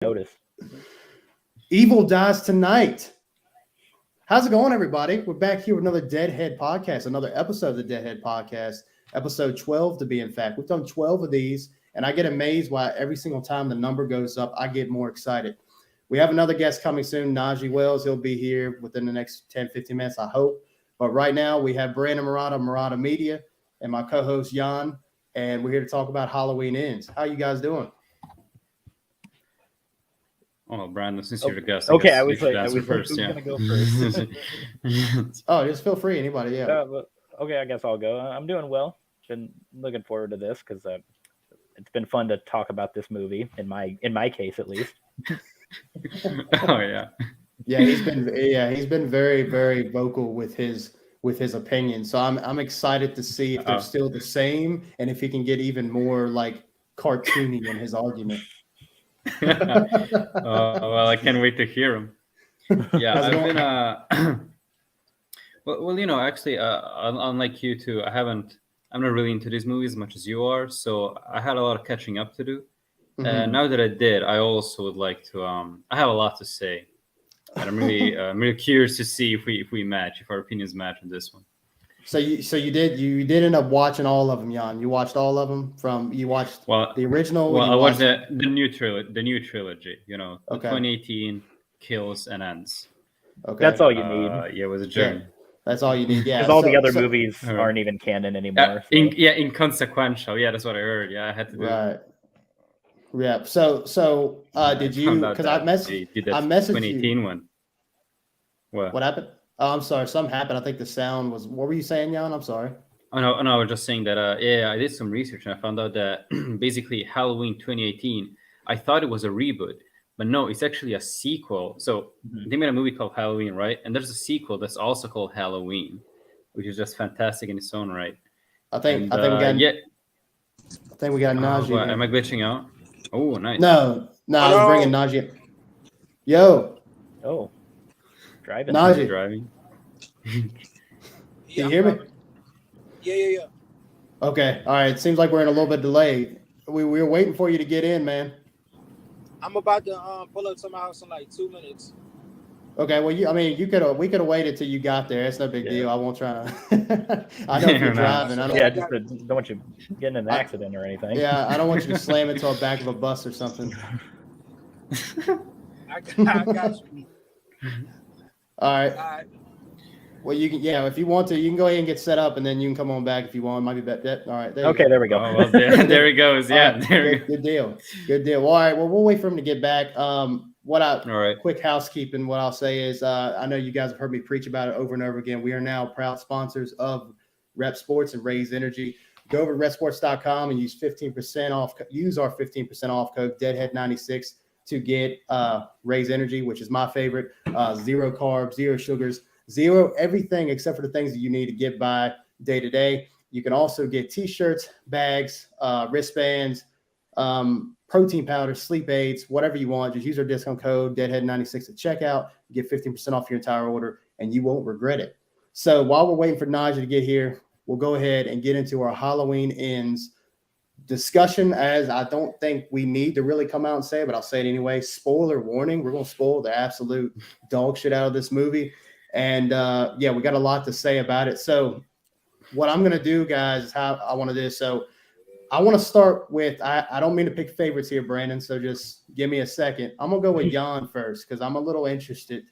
notice. Evil dies tonight. How's it going, everybody? We're back here with another Deadhead podcast, another episode of the Deadhead podcast, episode 12 to be in fact. We've done 12 of these, and I get amazed why every single time the number goes up, I get more excited. We have another guest coming soon, Najee Wells. He'll be here within the next 10, 15 minutes, I hope. But right now, we have Brandon Murata, Murata Media, and my co-host, Jan, and we're here to talk about Halloween Ends. How you guys doing? Oh, Brandon, since you're the guest, Okay, I I was like, first. who's Yeah. gonna go first? Oh, just feel free, anybody. Yeah. Okay, I guess I'll go. I'm doing well. Been looking forward to this because it's been fun to talk about this movie in my case at least. Oh yeah. Yeah, he's been very, very vocal with his opinion. So I'm excited to see if they're still the same and if he can get even more like cartoony in his argument. Well, I can't wait to hear him. Yeah, I've been well, actually, unlike you two, I'm not really into these movies as much as you are, so I had a lot of catching up to do. Mhm. Now that I did, I also would like to. I have a lot to say, and I'm really curious to see if we match, if our opinions match on this one. So you did end up watching all of them, Jan. You watched all of them you watched the original. Well, I watched the new trilogy. You know, Okay. 2018 Kills and Ends. Okay, That's all you need. Yeah, it was a journey. That's all you need. Yeah, Because all the other movies aren't even canon anymore. Inconsequential. Yeah, that's what I heard. Yeah, I had to do. Right. Yeah. So did you? Because I messaged you. 2018 one. What happened? Oh, I'm sorry. Something happened. I think the sound was. What were you saying, Jan? I'm sorry. Oh no, I was just saying that. I did some research and I found out that basically Halloween 2018. I thought it was a reboot, but no, it's actually a sequel. So they made a movie called Halloween, right? And there's a sequel that's also called Halloween, which is just fantastic in its own right. I think we got Najee. Am I glitching out? Oh, nice. No, I was bringing Najee. Yo. Oh. Driving. Najee. Driving. Can you hear me? Yeah. Okay. All right. It seems like we're in a little bit delayed. We were waiting for you to get in, man. I'm about to pull up to my house in like 2 minutes. Okay. Well, we could have waited till you got there. It's no big deal. I won't try to. I know if you're driving. Don't want you getting in an accident or anything. Yeah, I don't want you to slam into the back of a bus or something. I got you. All right. Well, you can. Yeah, if you want to, you can go ahead and get set up, and then you can come on back if you want. Might be better. All right. There we go. Oh, well, there he goes. Yeah. Right, good deal. Well, all right. Well, we'll wait for him to get back. Quick housekeeping. What I'll say is, I know you guys have heard me preach about it over and over again. We are now proud sponsors of Rep Sports and Raise Energy. Go over to repsports.com and use 15% off. Use our 15% off code Deadhead96 to get Raise Energy, which is my favorite. 0 carbs, 0 sugars, 0 everything except for the things that you need to get by day to day. You can also get t-shirts, bags, wristbands, protein powder, sleep aids, whatever you want. Just use our discount code Deadhead96 at checkout. You get 15% off your entire order, and you won't regret it. So while we're waiting for Najee to get here, we'll go ahead and get into our Halloween Ends discussion, as I don't think we need to really come out and say it, but I'll say it anyway. Spoiler warning. We're going to spoil the absolute dog shit out of this movie. And we got a lot to say about it. So what I'm going to do, guys, is how I want to do this. So I want to start with, I don't mean to pick favorites here, Brandon, so just give me a second. I'm going to go with Jan first because I'm a little interested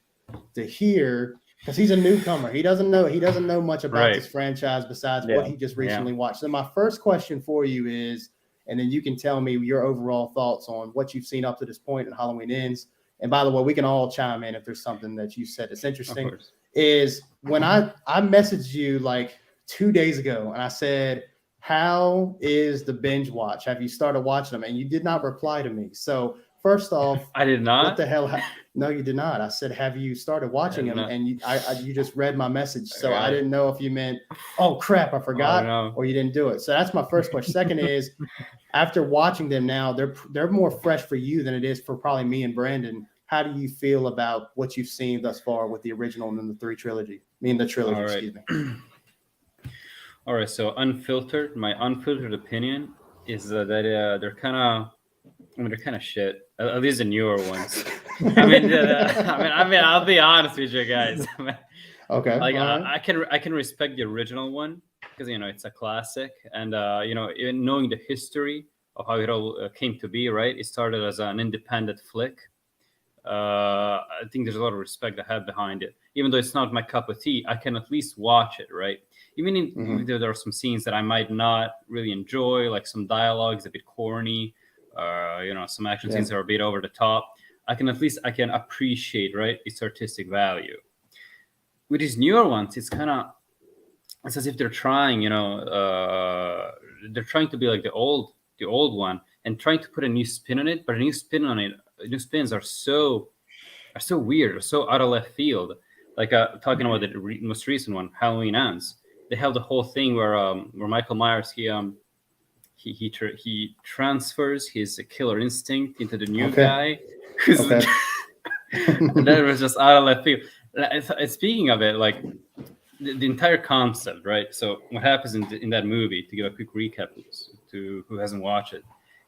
to hear, because he's a newcomer. He doesn't know much about this franchise besides what he just recently watched. So my first question for you is, and then you can tell me your overall thoughts on what you've seen up to this point in Halloween Ends. And by the way, we can all chime in if there's something that you said that's interesting. Is when I messaged you like 2 days ago and I said, how is the binge watch? Have you started watching them? And you did not reply to me. So first off, I did not. What the hell? No, you did not. I said, have you started watching them? And you just read my message. So I didn't know if you meant, oh crap, I forgot, or you didn't do it. So that's my first question. Second is, after watching them now, they're more fresh for you than it is for probably me and Brandon. How do you feel about what you've seen thus far with the original and then the trilogy? Excuse me. All right. So my unfiltered opinion is that they're kind of I mean, they're kind of shit. At least the newer ones. I mean, I'll be honest with you guys. Okay. Like, right. I can respect the original one because it's a classic, and even knowing the history of how it all came to be, right? It started as an independent flick. I think there's a lot of respect I have behind it. Even though it's not my cup of tea, I can at least watch it, right? Even though there are some scenes that I might not really enjoy, like some dialogue is a bit corny, some action scenes are a bit over the top. I can appreciate, right, its artistic value. With these newer ones, it's as if they're trying, they're trying to be like the old one and trying to put a new spin on it, but new spins are so weird, or so out of left field. Like talking about the most recent one, Halloween Ends. They have the whole thing where Michael Myers he transfers his killer instinct into the new guy. And that was just out of left field. Speaking of it, like the entire concept, right? So what happens in that movie, to give a quick recap to who hasn't watched it,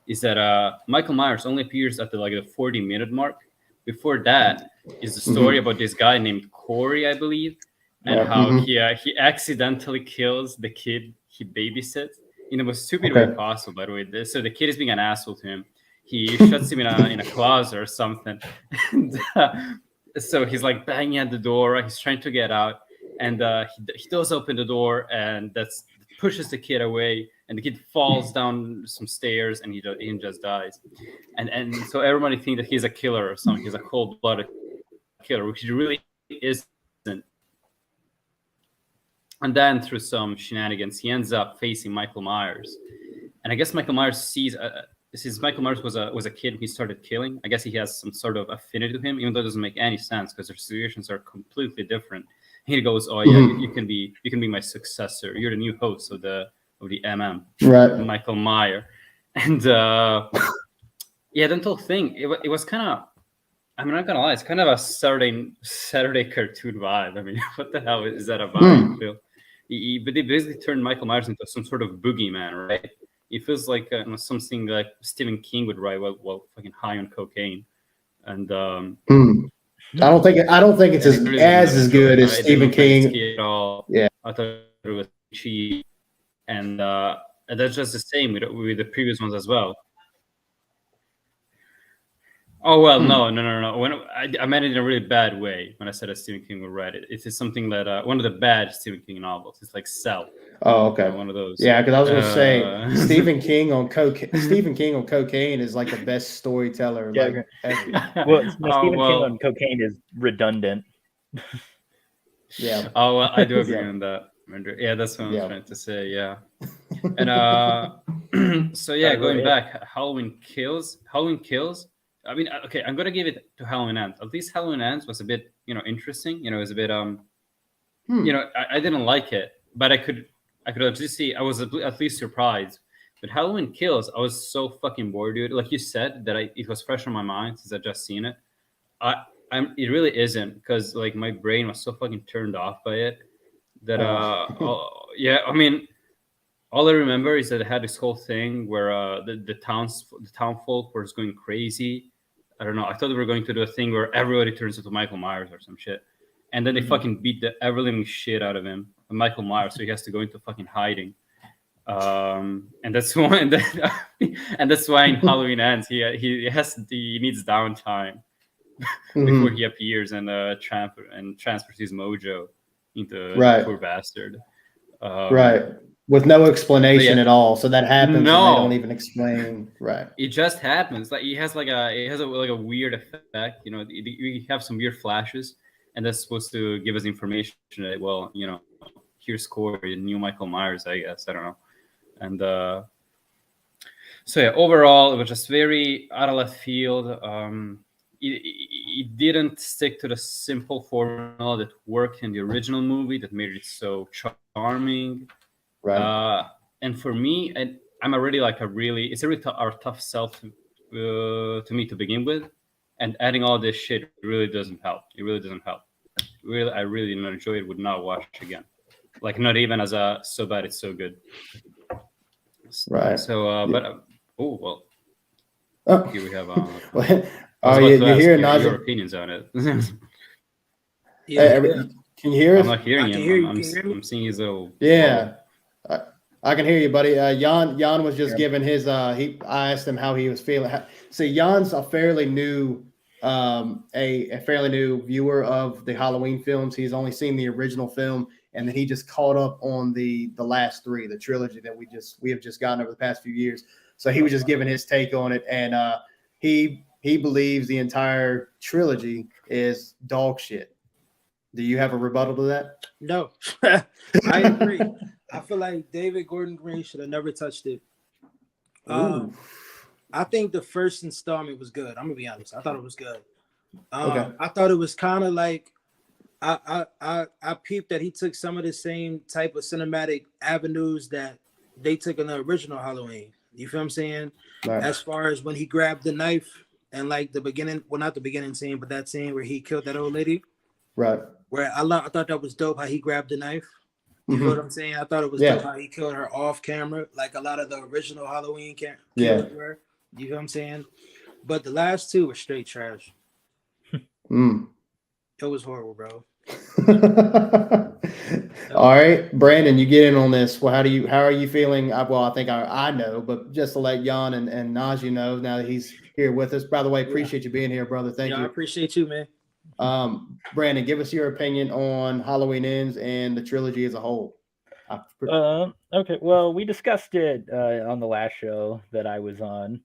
is that Michael Myers only appears at the 40-minute mark. Before that is the story about this guy named Corey, I believe, and how he accidentally kills the kid he babysits in the most stupid way possible, by the way. So the kid is being an asshole to him. He shuts him in a closet or something. And, so he's like banging at the door. He's trying to get out. And he does open the door, and that pushes the kid away. And the kid falls down some stairs, and he just dies. And so everybody thinks that he's a killer or something. He's a cold-blooded killer, which he really isn't. And then through some shenanigans, he ends up facing Michael Myers. And I guess Michael Myers sees, since Michael Myers was a kid he started killing, I guess he has some sort of affinity to him, even though it doesn't make any sense because their situations are completely different. He goes, "Oh yeah, you can be my successor. You're the new host of the MM, right? Michael Myers." And the whole thing, it was kind of, I'm not gonna lie, it's kind of a Saturday cartoon vibe. I mean, what the hell is that about? But they basically turned Michael Myers into some sort of boogeyman, right? It feels like something like Stephen King would write while fucking high on cocaine. And I don't think it's as good as Stephen King. At all. Yeah, I thought it was cheap, and that's just the same with the previous ones as well. Oh well, no. When I meant it in a really bad way when I said that Stephen King would write it. It's something that one of the bad Stephen King novels. It's like Cell. Oh, okay. One of those. Yeah, because I was going to say Stephen King on cocaine is like the best storyteller. Yeah. Stephen King on cocaine is redundant. Yeah. Oh well, I do agree on that. Yeah, that's what I was trying to say. Yeah. And so going back, Halloween Kills. I mean, okay, I'm gonna give it to Halloween Ends. At least Halloween Ends was a bit, interesting. It was a bit, I didn't like it, but I could at least see. I was at least surprised. But Halloween Kills, I was so fucking bored, dude. Like you said, that it was fresh on my mind since I just seen it. It really isn't, because like my brain was so fucking turned off by it that I mean, all I remember is that it had this whole thing where the townfolk was going crazy. I don't know. I thought they were going to do a thing where everybody turns into Michael Myers or some shit, and then they fucking beat the ever-living shit out of him, Michael Myers, so he has to go into fucking hiding. And that's why, and that's why in Halloween Ends he needs downtime before he appears and transfers his mojo into the poor bastard. Right. With no explanation at all, so that happens. No, and they don't even explain. Right. It just happens. Like it has a weird effect. We have some weird flashes, and that's supposed to give us information that, well, here's Corey, the new Michael Myers, I guess. I don't know. And so yeah, overall, it was just very out of left field. It didn't stick to the simple formula that worked in the original movie that made it so charming. Right. And for me, I'm already it's a really tough sell to me to begin with, and adding all this shit really doesn't help. It really doesn't help. Really, I really didn't enjoy it. Would not watch again. Like not even as a so bad it's so good. Right. So, but oh well. Oh, Here we have. you're hearing your opinions on it. Yeah. Can you hear us? I'm not hearing I can him. hear you. I'm Can you hear me? seeing his little. Yeah. I can hear you, buddy. Jan was just giving his. I asked him how he was feeling. So Jan's a fairly new, a fairly new viewer of the Halloween films. He's only seen the original film, and then he just caught up on the last three, the trilogy that we have just gotten over the past few years. So he was just giving his take on it, and he believes the entire trilogy is dog shit. Do you have a rebuttal to that? No, I agree. I feel like David Gordon Green should have never touched it. I think the first installment was good. I'm gonna be honest. I thought it was good. Okay. I thought it was kind of like I peeped that he took some of the same type of cinematic avenues that they took in the original Halloween. You feel what I'm saying? Right. As far as when he grabbed the knife and like the beginning, well, not the beginning scene, but that scene where he killed that old lady. Right. Where I thought that was dope how he grabbed the knife. You know what I'm saying? I thought it was dope how he killed her off camera, like a lot of the original Halloween killers were. You know what I'm saying? But the last two were straight trash. It was horrible, bro. All right, Brandon, you get in on this. Well, how are you feeling? Well, I think I know, but just to let Jan and Najee know now that he's here with us. By the way, appreciate you being here, brother. Thank you. I appreciate you, man. Brandon, give us your opinion on Halloween Ends and the trilogy as a whole. Okay, well, we discussed it on the last show that I was on,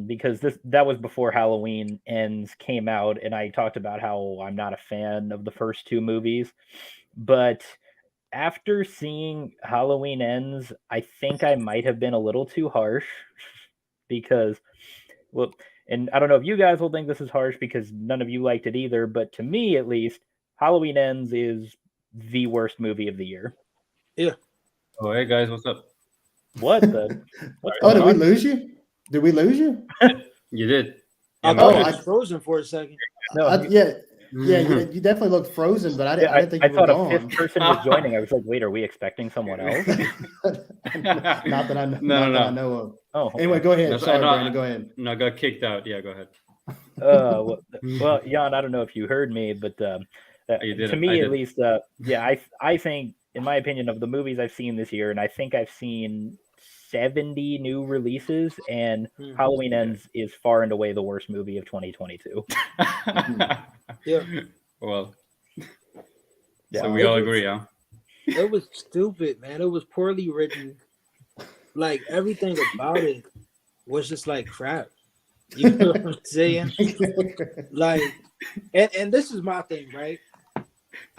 because that was before Halloween Ends came out, and I talked about how I'm not a fan of the first two movies, but after seeing Halloween Ends, I think I might have been a little too harsh because, well, and I don't know if you guys will think this is harsh because none of you liked it either, but to me at least, Halloween Ends is the worst movie of the year. Yeah. Oh, hey guys, what's up? What the? Did we lose you? Did we lose you? You did. I thought I was frozen for a second. No, you definitely looked frozen, but I didn't think you were gone. I thought a fifth person was joining. I was like, wait, are we expecting someone else? Not that I know. That I know of. Oh, okay. Anyway, go ahead. Sorry, Brandon. Go ahead. No, I got kicked out. Yeah, go ahead. Well, Jan, I don't know if you heard me, but to me at least, I think, in my opinion, of the movies I've seen this year, and I think I've seen 70 new releases, and Halloween Ends is far and away the worst movie of 2022. Yeah. Well, so we all agree, huh? It was stupid, man. It was poorly written. Like, everything about it was just like crap. You know what I'm saying? Like, and this is my thing, right?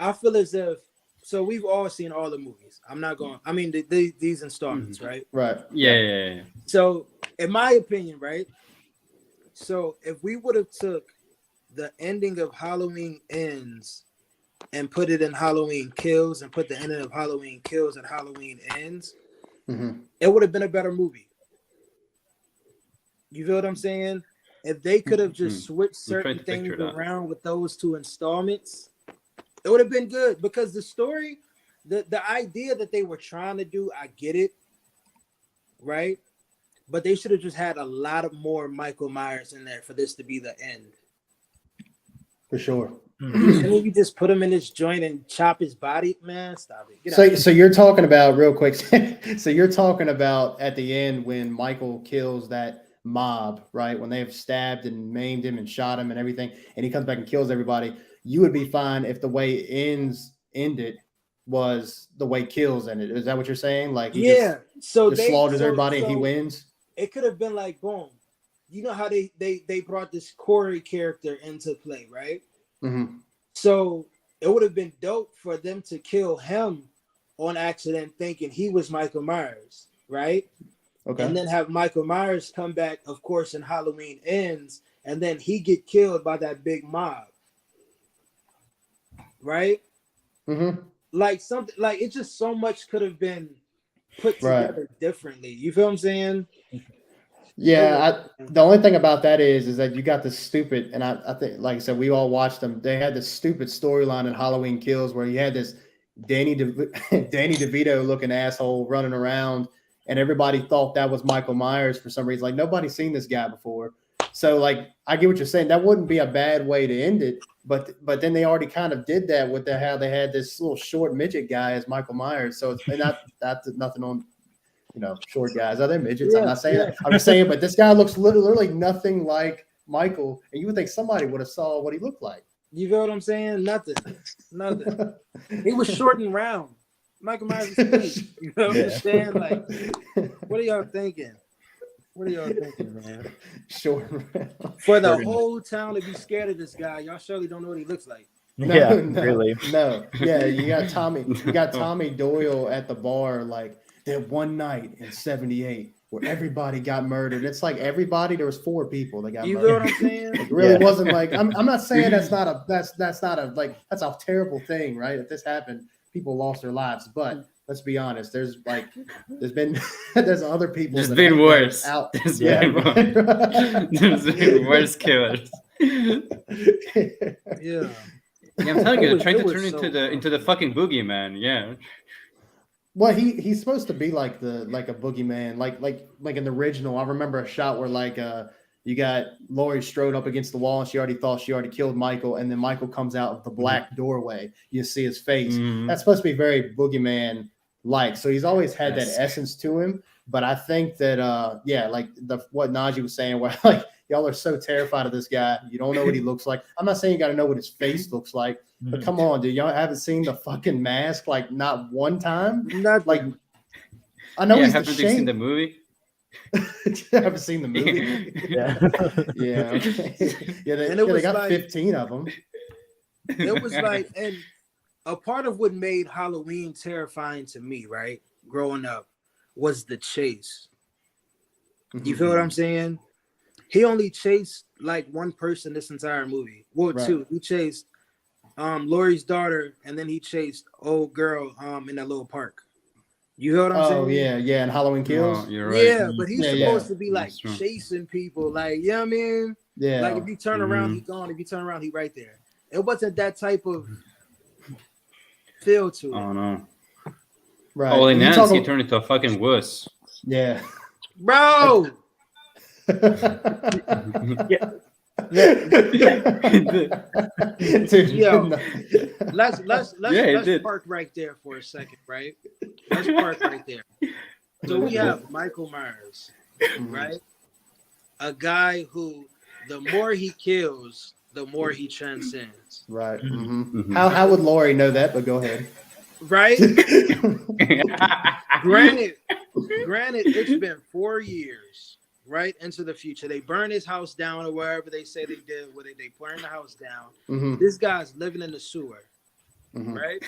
I feel as if, so we've all seen all the movies. I'm not going, I mean, these installments, right? Right. Yeah. So, in my opinion, right? So, if we would have took the ending of Halloween Ends and put it in Halloween Kills and put the ending of Halloween Kills and Halloween Ends, it would have been a better movie. You feel what I'm saying? If they could have just switched certain things around with those two installments, it would have been good, because the story, the idea that they were trying to do, I get it, right? But they should have just had a lot of more Michael Myers in there for this to be the end. For sure. And then you just put him in this joint and chop his body, man. Stop it. So you're talking about, real quick, so you're talking about at the end when Michael kills that mob, right? When they have stabbed and maimed him and shot him and everything, and he comes back and kills everybody. You would be fine if the way it ended was the way Kills ended. Is that what you're saying? Like, he just slaughters everybody and he wins? It could have been like, boom. You know how they brought this Corey character into play, right? So it would have been dope for them to kill him on accident, thinking he was Michael Myers, right? Okay. And then have Michael Myers come back, of course, in Halloween Ends, and then he get killed by that big mob, right? Like something like, it just so much could have been put together differently. You feel what I'm saying? Yeah, the only thing about that is that you got this stupid, and I think, like I said, we all watched them. They had this stupid storyline in Halloween Kills where you had this Danny DeVito looking asshole running around, and everybody thought that was Michael Myers for some reason. Like nobody's seen this guy before. So like I get what you're saying. That wouldn't be a bad way to end it. But then they already kind of did that with how they had this little short midget guy as Michael Myers. So it's not nothing on, short guys. Are they midgets? Yeah, I'm not saying that. I'm just saying, but this guy looks literally nothing like Michael, and you would think somebody would have saw what he looked like. You know what I'm saying? Nothing. He was short and round. Michael Myers was sweet. You know what I'm saying? Like, what are y'all thinking? What are y'all thinking, man? Short for the whole town to be scared of this guy, y'all surely don't know what he looks like. No, really. No. Yeah, you got Tommy Doyle at the bar, like that one night in '78 where everybody got murdered. It's like everybody, there was 4 people that got murdered. You know what I'm saying? It really wasn't like I'm not saying that's not a terrible thing, right? If this happened, people lost their lives, but let's be honest. There's other people. There's been worse. There's been worse killers. Yeah. I'm telling you, they're trying to turn into the fucking boogeyman. Yeah. Well, he's supposed to be like a boogeyman, like in the original. I remember a shot where you got Laurie Strode up against the wall, and she already killed Michael, and then Michael comes out of the black doorway. You see his face. Mm-hmm. That's supposed to be very boogeyman-like. So he's always had that essence to him. But I think that like what Najee was saying, where like y'all are so terrified of this guy, you don't know what he looks like. I'm not saying you got to know what his face looks like, but come on, dude, y'all haven't seen the fucking mask like not one time. Not like I know he's haven't you seen the movie? I haven't seen the movie. Yeah. They got like, 15 of them. It was like, and a part of what made Halloween terrifying to me, right, growing up, was the chase. You feel what I'm saying? He only chased like one person this entire movie. Well, right. 2. He chased Laurie's daughter, and then he chased old girl in that little park. You hear what I'm saying? Oh yeah, and Halloween Kills. Oh, you're right. Yeah, but he's supposed to be like chasing people, like, you know what I mean? Yeah. Like if you turn around, he's gone. If you turn around, he's right there. It wasn't that type of feel to it. Oh no. Right. Oh, and Nancy turned into a fucking wuss. Yeah. Bro. Yeah. Dude, yo, let's park right there for a second, right? Let's park right there. So we have Michael Myers, right? A guy who, the more he kills, the more he transcends. Right. Mm-hmm. How would Laurie know that? But go ahead. Right. Granted, it's been 4 years. Right into the future. They burn his house down or wherever they say they did, where they burn the house down. Mm-hmm. This guy's living in the sewer. Mm-hmm. Right?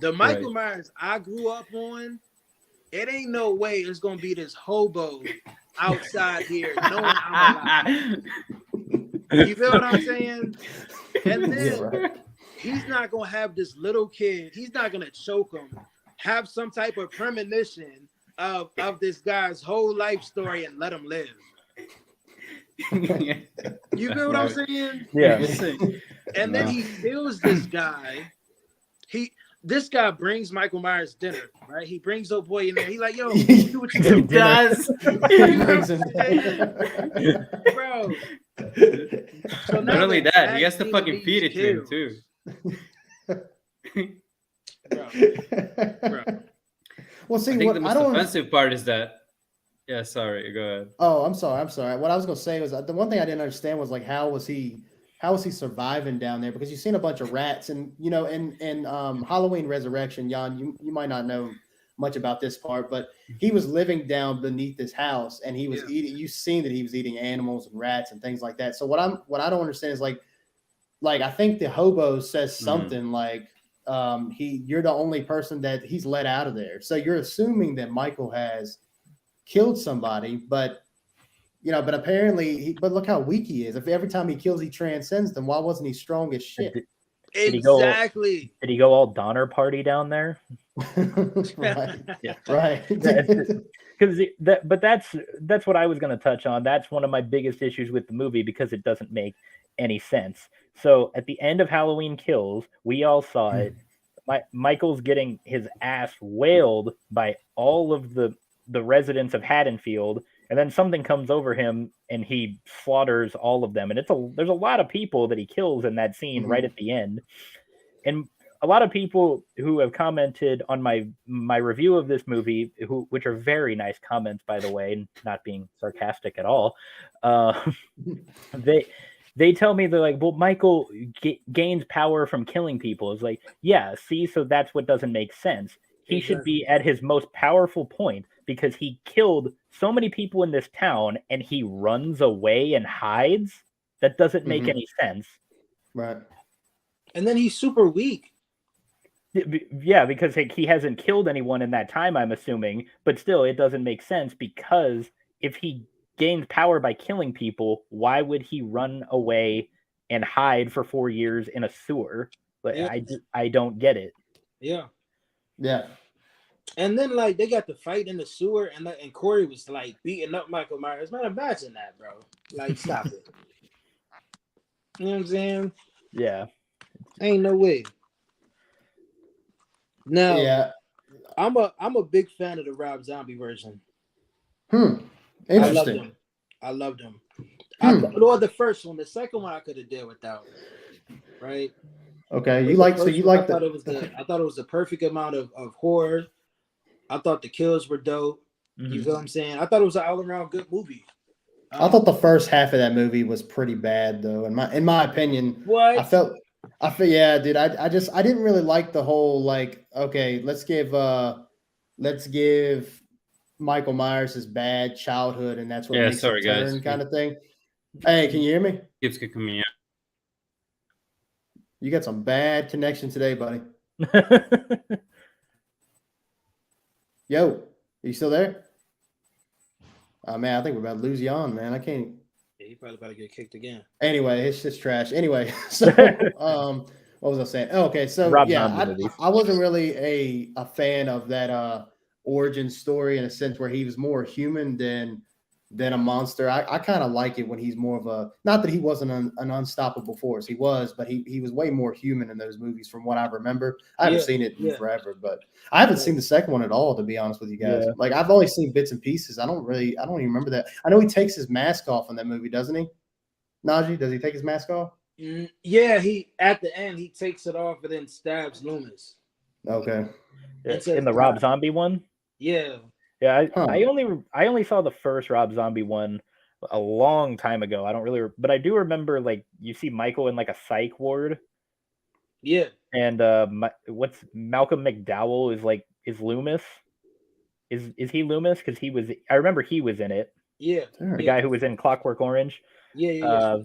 The Michael Myers I grew up on, it ain't no way it's gonna be this hobo outside here knowing I'm alive. You feel what I'm saying? And then he's not gonna have this little kid, he's not gonna choke him, have some type of premonition of this guy's whole life story and let him live. You feel what I'm saying? Yeah. And then he kills this guy. This guy brings Michael Myers dinner, right? He brings old boy in there. He like, yo, do what you do. Does. Bro. So not only that, he has to fucking feed it to him too. Bro. Well, see, I think the most offensive part is that. Yeah, sorry. Go ahead. Oh, I'm sorry. What I was gonna say was the one thing I didn't understand was like how was he surviving down there? Because you've seen a bunch of rats, and in Halloween Resurrection, Jan, you might not know much about this part, but he was living down beneath this house, and he was eating. You've seen that he was eating animals and rats and things like that. So what I don't understand is like I think the hobo says something like. You're the only person that he's let out of there. So you're assuming that Michael has killed somebody, but apparently, but look how weak he is. If every time he kills, he transcends them, why wasn't he strong as shit? Exactly. Did he go all Donner Party down there? Right. Yeah. Right. But that's what I was going to touch on. That's one of my biggest issues with the movie because it doesn't make any sense. So at the end of Halloween Kills, we all saw it. Michael's getting his ass wailed by all of the the residents of Haddonfield, and then something comes over him and he slaughters all of them. And there's a lot of people that he kills in that scene right at the end. And a lot of people who have commented on my review of this movie, which are very nice comments, by the way, not being sarcastic at all, they tell me, they're like, well, Michael gains power from killing people. It's like, yeah, see, so that's what doesn't make sense. He should be at his most powerful point because he killed so many people in this town and he runs away and hides. That doesn't make any sense. Right. And then he's super weak. Yeah, because he hasn't killed anyone in that time, I'm assuming. But still, it doesn't make sense because if he gains power by killing people, why would he run away and hide for 4 years in a sewer? Like, I don't get it. Yeah. Yeah. And then like they got the fight in the sewer, and Corey was like beating up Michael Myers. Man, imagine that, bro. Like, stop it. You know what I'm saying? Yeah. Ain't no way. Now, yeah, I'm a big fan of the Rob Zombie version. Interesting. I loved him. Or the first one. The second one I could have dealt without. Right. Okay, I thought it was the perfect amount of horror. I thought the kills were dope. You feel what I'm saying? I thought it was an all around good movie. I thought the first half of that movie was pretty bad, though. In my opinion, what I felt, yeah, dude. I didn't really like the whole like. Okay, let's give Michael Myers his bad childhood, and that's what makes him turn kind of thing. Hey, can you hear me? It's coming out. You got some bad connection today, buddy. Yo, are you still there? Oh, man, I think we're about to lose you on, man. I can't. Yeah, he probably about to get kicked again. Anyway, it's just trash. Anyway, so what was I saying? Oh, okay, so Rob I wasn't really a fan of that origin story in a sense where he was more human than a monster. I kind of like it when he's more of a, not that he wasn't an unstoppable force. He was, but he was way more human in those movies from what I remember. I haven't seen it in forever, but I haven't seen the second one at all, to be honest with you guys. Yeah. Like, I've only seen bits and pieces. I don't even remember that. I know he takes his mask off in that movie, doesn't he? Najee, does he take his mask off? Yeah, he at the end he takes it off and then stabs Loomis. Okay. In the Rob Zombie one? Yeah. Yeah, I only saw the first Rob Zombie one a long time ago. I don't really, but I do remember, like, you see Michael in like a psych ward. Yeah. And what's Malcolm McDowell is Loomis? Is he Loomis? Because I remember he was in it. Yeah. The guy who was in Clockwork Orange. Yeah.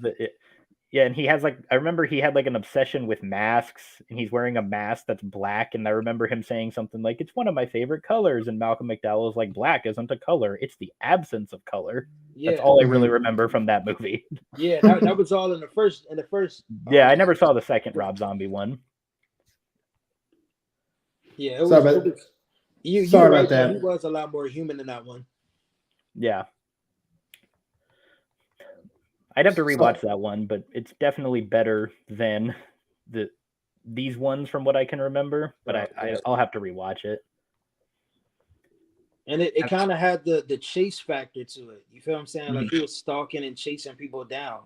Yeah, and he has I remember he had like an obsession with masks, and he's wearing a mask that's black, and I remember him saying something like, "It's one of my favorite colors," and Malcolm McDowell is like, "Black isn't a color; it's the absence of color." Yeah. That's all I really remember from that movie. Yeah, that was all in the first. Yeah, I never saw the second Rob Zombie one. Yeah, sorry about that. He was a lot more human in that one. Yeah. I'd have to rewatch that one, but it's definitely better than these ones from what I can remember. But I'll have to rewatch it. And it kind of had the chase factor to it. You feel what I'm saying? Like, he was stalking and chasing people down.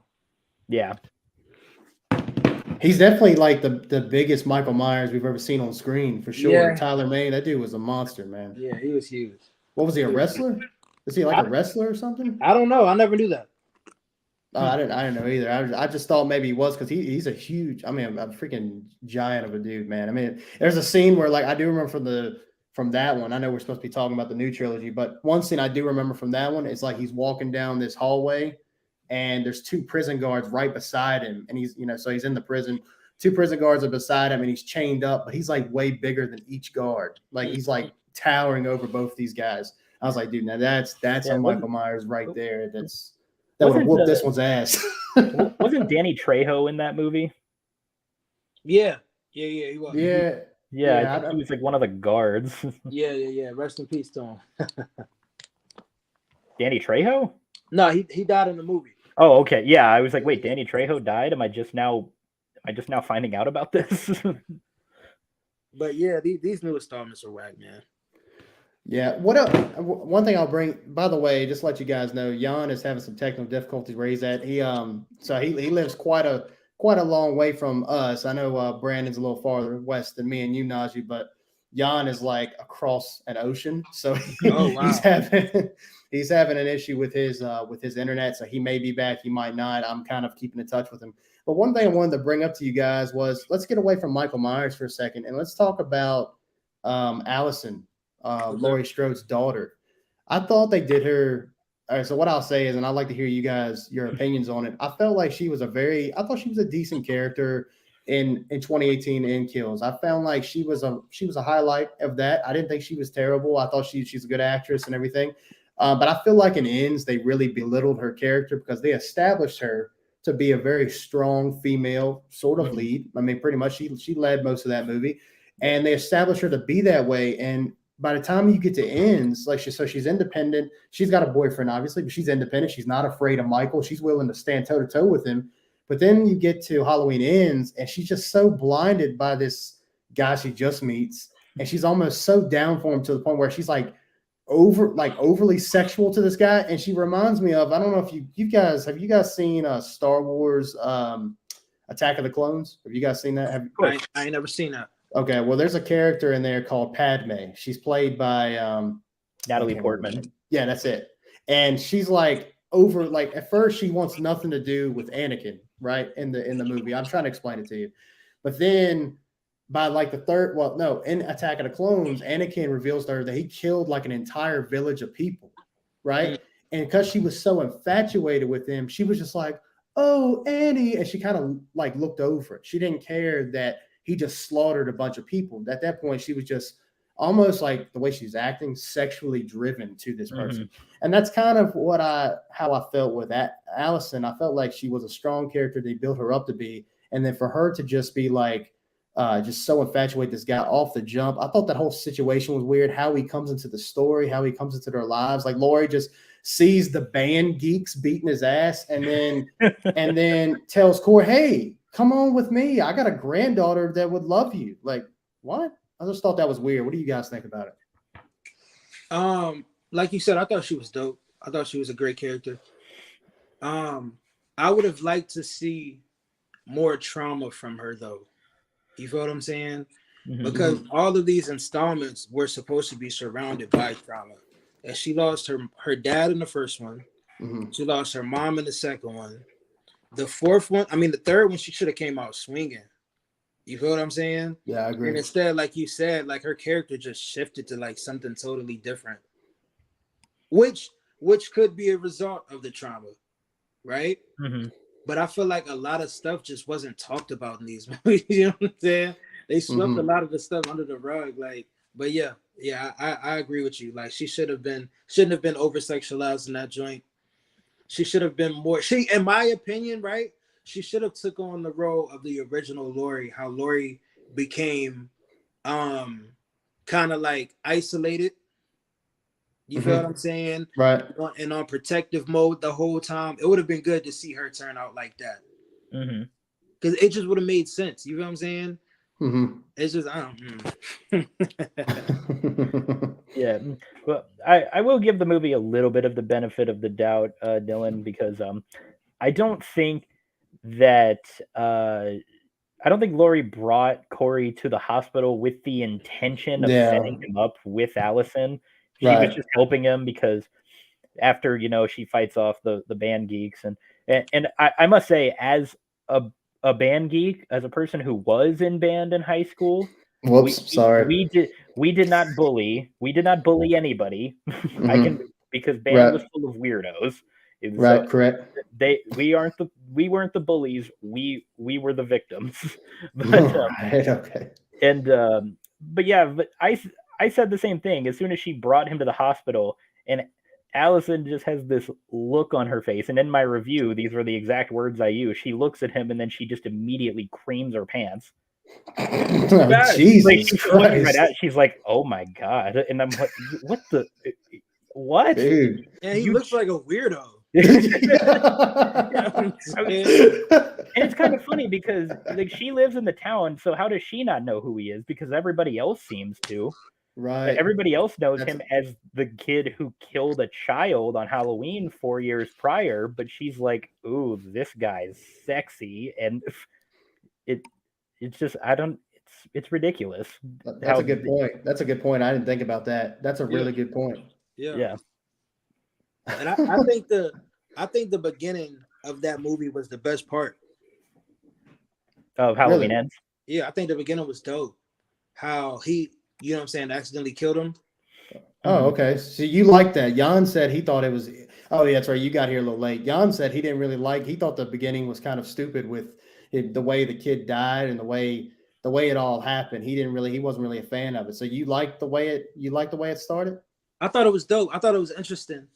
Yeah. He's definitely like the biggest Michael Myers we've ever seen on screen, for sure. Yeah. Tyler Mane, that dude was a monster, man. Yeah, he was huge. What was he, a wrestler? Is he like a wrestler or something? I don't know. I never knew that. I didn't know either. I just thought maybe he was, because he's a huge, a freaking giant of a dude, man. I mean, there's a scene where, like, I do remember from that one. I know we're supposed to be talking about the new trilogy, but one scene I do remember from that one is like he's walking down this hallway, and there's two prison guards right beside him, and he's so he's in the prison. Two prison guards are beside him, and he's chained up, but he's like way bigger than each guard. Like, he's like towering over both these guys. I was like, dude, now that's a Michael Myers right there. That would have whooped this one's ass. Wasn't Danny Trejo in that movie? Yeah, he was. Yeah, I think he was like one of the guards. Yeah. Rest in peace to him. Danny Trejo? No, he died in the movie. Oh, okay. Yeah, I was like, wait, Danny Trejo died? Am I just now finding out about this? But yeah, these new installments are whack, man. Yeah. One thing I'll bring, by the way, just to let you guys know, Jan is having some technical difficulties where he's at. He lives quite a long way from us. I know Brandon's a little farther west than me and you, Najee, but Jan is like across an ocean. So he's having an issue with his internet. So he may be back, he might not. I'm kind of keeping in touch with him. But one thing I wanted to bring up to you guys was, let's get away from Michael Myers for a second and let's talk about Allison. Laurie Strode's daughter. I thought they did her. All right, so what I'll say is, and I'd like to hear your opinions on it. I felt like she was a decent character in 2018 in Kills. I found like she was a highlight of that. I didn't think she was terrible. I thought she's a good actress and everything. But I feel like in Ends, they really belittled her character because they established her to be a very strong female sort of lead. I mean, pretty much she led most of that movie, and they established her to be that way. And by the time you get to Ends, she's independent. She's got a boyfriend, obviously, but she's independent. She's not afraid of Michael. She's willing to stand toe to toe with him. But then you get to Halloween Ends, and she's just so blinded by this guy she just meets, and she's almost so down for him to the point where she's like overly sexual to this guy. And she reminds me of, I don't know if have you guys seen Star Wars Attack of the Clones? Have you guys seen that? I ain't never seen that. Okay, well, there's a character in there called Padme. She's played by Natalie Portman. Yeah, that's it. And she's at first she wants nothing to do with Anakin, right? In the movie. I'm trying to explain it to you. But then by in Attack of the Clones, Anakin reveals to her that he killed like an entire village of people, right? Mm-hmm. And because she was so infatuated with him, she was just like, "Oh, Annie," and she kind of like looked over it. She didn't care that he just slaughtered a bunch of people. At that point, she was just almost like the way she's acting, sexually driven to this person. Mm-hmm. And that's kind of how I felt with that Allison. I felt like she was a strong character. They built her up to be. And then for her to just be like, just so infatuated this guy off the jump. I thought that whole situation was weird. How he comes into the story, how he comes into their lives. Like Laurie just sees the band geeks beating his ass and then tells Corey, "Hey, come on with me. I got a granddaughter that would love you." Like, what? I just thought that was weird. What do you guys think about it? Like you said, I thought she was dope. I thought she was a great character. I would have liked to see more trauma from her, though. You feel what I'm saying? Mm-hmm. Because all of these installments were supposed to be surrounded by trauma. And she lost her dad in the first one. Mm-hmm. She lost her mom in the second one. The third one, she should have came out swinging. You feel what I'm saying? Yeah, I agree. And instead, like you said, like her character just shifted to like something totally different, which could be a result of the trauma, right? Mm-hmm. But I feel like a lot of stuff just wasn't talked about in these movies. You know what I'm saying? They swept a lot of the stuff under the rug. Like, but yeah, I agree with you. Like, she shouldn't have been over sexualized in that joint. She should have been more. In my opinion, right? She should have took on the role of the original Laurie. How Laurie became, kind of like isolated. You feel what I'm saying? Right. And on protective mode the whole time. It would have been good to see her turn out like that. Because it just would have made sense. You feel what I'm saying? Mm-hmm. It's just, I don't. Yeah. Well, I will give the movie a little bit of the benefit of the doubt, Dylan, because I don't think that I don't think Laurie brought Corey to the hospital with the intention of setting him up with Allison. She was just helping him because after, she fights off the band geeks. And I must say, as a band geek, as a person who was in band in high school, we did not bully anybody. Mm-hmm. Because band was full of weirdos. Correct. We weren't the bullies. We were the victims. But, okay. And but I said the same thing as soon as she brought him to the hospital, and Allison just has this look on her face. And in my review, these were the exact words I used. She looks at him and then she just immediately creams her pants. Jesus Christ. She's like, "Oh my God." And I'm like, what? Dude. Yeah, he looks like a weirdo. And it's kind of funny because like she lives in the town, so how does she not know who he is? Because everybody else seems to. Right. Everybody else knows him as the kid who killed a child on Halloween 4 years prior, but she's like, "Ooh, this guy's sexy," and it's just it's ridiculous. That's a good point. That's a good point. I didn't think about that. That's a really good point. Yeah. And I think the beginning of that movie was the best part. Of Halloween Ends? Yeah, I think the beginning was dope. How he, you know what I'm saying, accidentally killed him. Oh, okay. So you like that. Jan said he thought it was, oh, yeah, that's right. You got here a little late. Jan said he didn't really he thought the beginning was kind of stupid with the way the kid died and the way it all happened. He wasn't really a fan of it. So you liked the way it started? I thought it was dope. I thought it was interesting.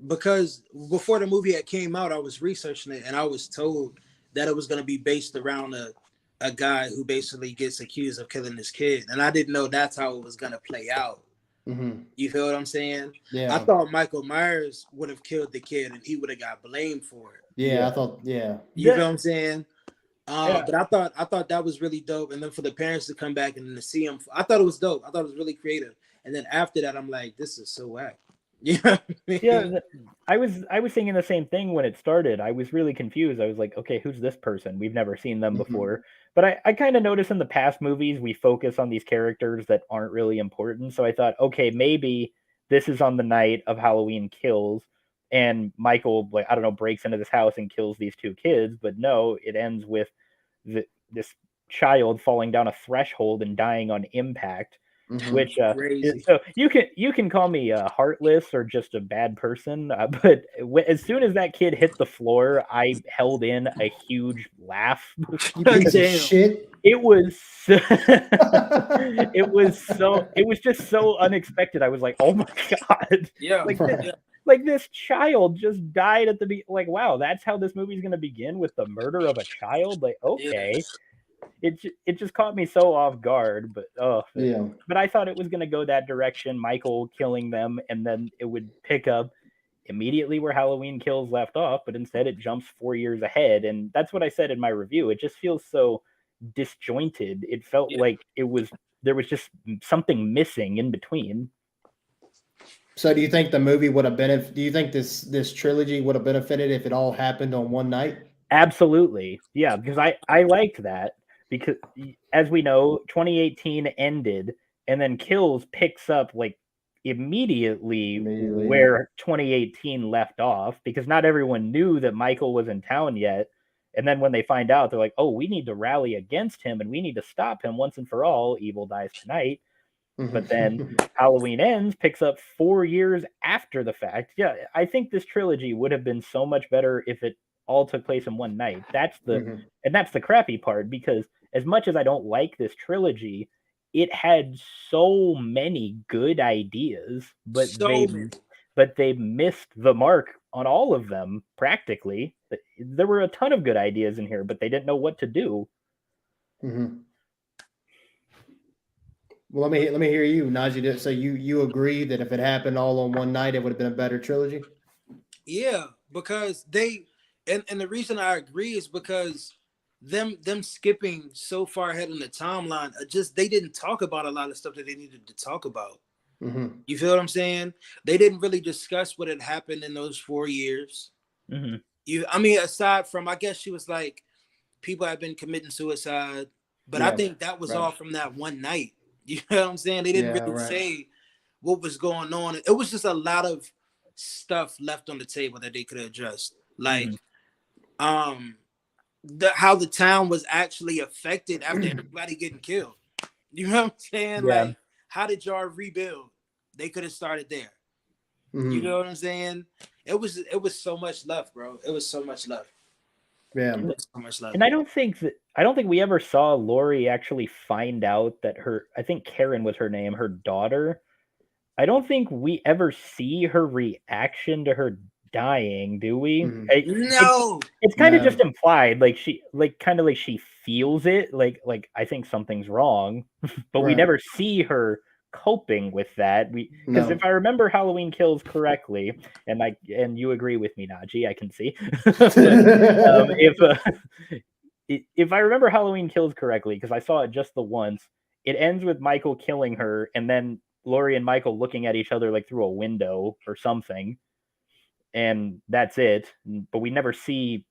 Because before the movie had came out, I was researching it and I was told that it was going to be based around a guy who basically gets accused of killing his kid. And I didn't know that's how it was going to play out. Mm-hmm. You feel what I'm saying? Yeah. I thought Michael Myers would have killed the kid and he would have got blamed for it. Yeah, I thought, yeah. You feel what I'm saying? But I thought that was really dope. And then for the parents to come back and to see him, I thought it was dope. I thought it was really creative. And then after that, I'm like, this is so whack. Yeah. Yeah, I was thinking the same thing when it started. I was really confused. I was like, okay, who's this person? We've never seen them before. But I kind of noticed in the past movies we focus on these characters that aren't really important. So I thought, okay, maybe this is on the night of Halloween Kills, and Michael, like, I don't know, breaks into this house and kills these two kids. But no, it ends with this child falling down a threshold and dying on impact. Which so you can call me heartless or just a bad person, but as soon as that kid hit the floor, I held in a huge laugh. Shit. It was it was just so unexpected. I was like, oh my god, yeah, like this child just died at the like, wow, that's how this movie's gonna begin, with the murder of a child. Like, okay. Yeah. It just caught me so off guard, but but I thought it was going to go that direction, Michael killing them, and then it would pick up immediately where Halloween Kills left off, but instead it jumps 4 years ahead, and that's what I said in my review. It just feels so disjointed. It felt like there was just something missing in between. So do you think the movie would have do you think this trilogy would have benefited if it all happened on one night? Absolutely. Yeah, because I liked that. Because, as we know, 2018 ended, and then Kills picks up like immediately where 2018 left off, because not everyone knew that Michael was in town yet. And then when they find out, they're like, oh, we need to rally against him and we need to stop him once and for all. Evil dies tonight. But then Halloween Ends picks up 4 years after the fact. Yeah, I think this trilogy would have been so much better if it all took place in one night. That's the crappy part, because as much as I don't like this trilogy, it had so many good ideas, but they missed the mark on all of them practically. There were a ton of good ideas in here, but they didn't know what to do. Well, let me hear you, Najee. So you agree that if it happened all on one night, it would have been a better trilogy? Yeah, because and the reason I agree is because them skipping so far ahead in the timeline, they didn't talk about a lot of stuff that they needed to talk about. You feel what I'm saying? They didn't really discuss what had happened in those 4 years. I mean, aside from, I guess she was like, people have been committing suicide, but I think that was all from that one night. You know what I'm saying? They didn't really say what was going on. It was just a lot of stuff left on the table that they could have addressed, like how the town was actually affected after everybody getting killed. You know what I'm saying? Yeah. Like, how did y'all rebuild? They could have started there. You know what I'm saying? It was so much left, bro. It was so much left. Yeah, so much left. And I don't think we ever saw Laurie actually find out that I think Karen was her name, her daughter. I don't think we ever see her reaction to her dying, do we? No. It's kind of just implied, like she feels it, like I think something's wrong, but we never see her coping with that. Because if I remember Halloween Kills correctly, and you agree with me, Najee, I can see. But, if I remember Halloween Kills correctly, because I saw it just the once, it ends with Michael killing her, and then Laurie and Michael looking at each other like through a window or something, and that's it. But we never see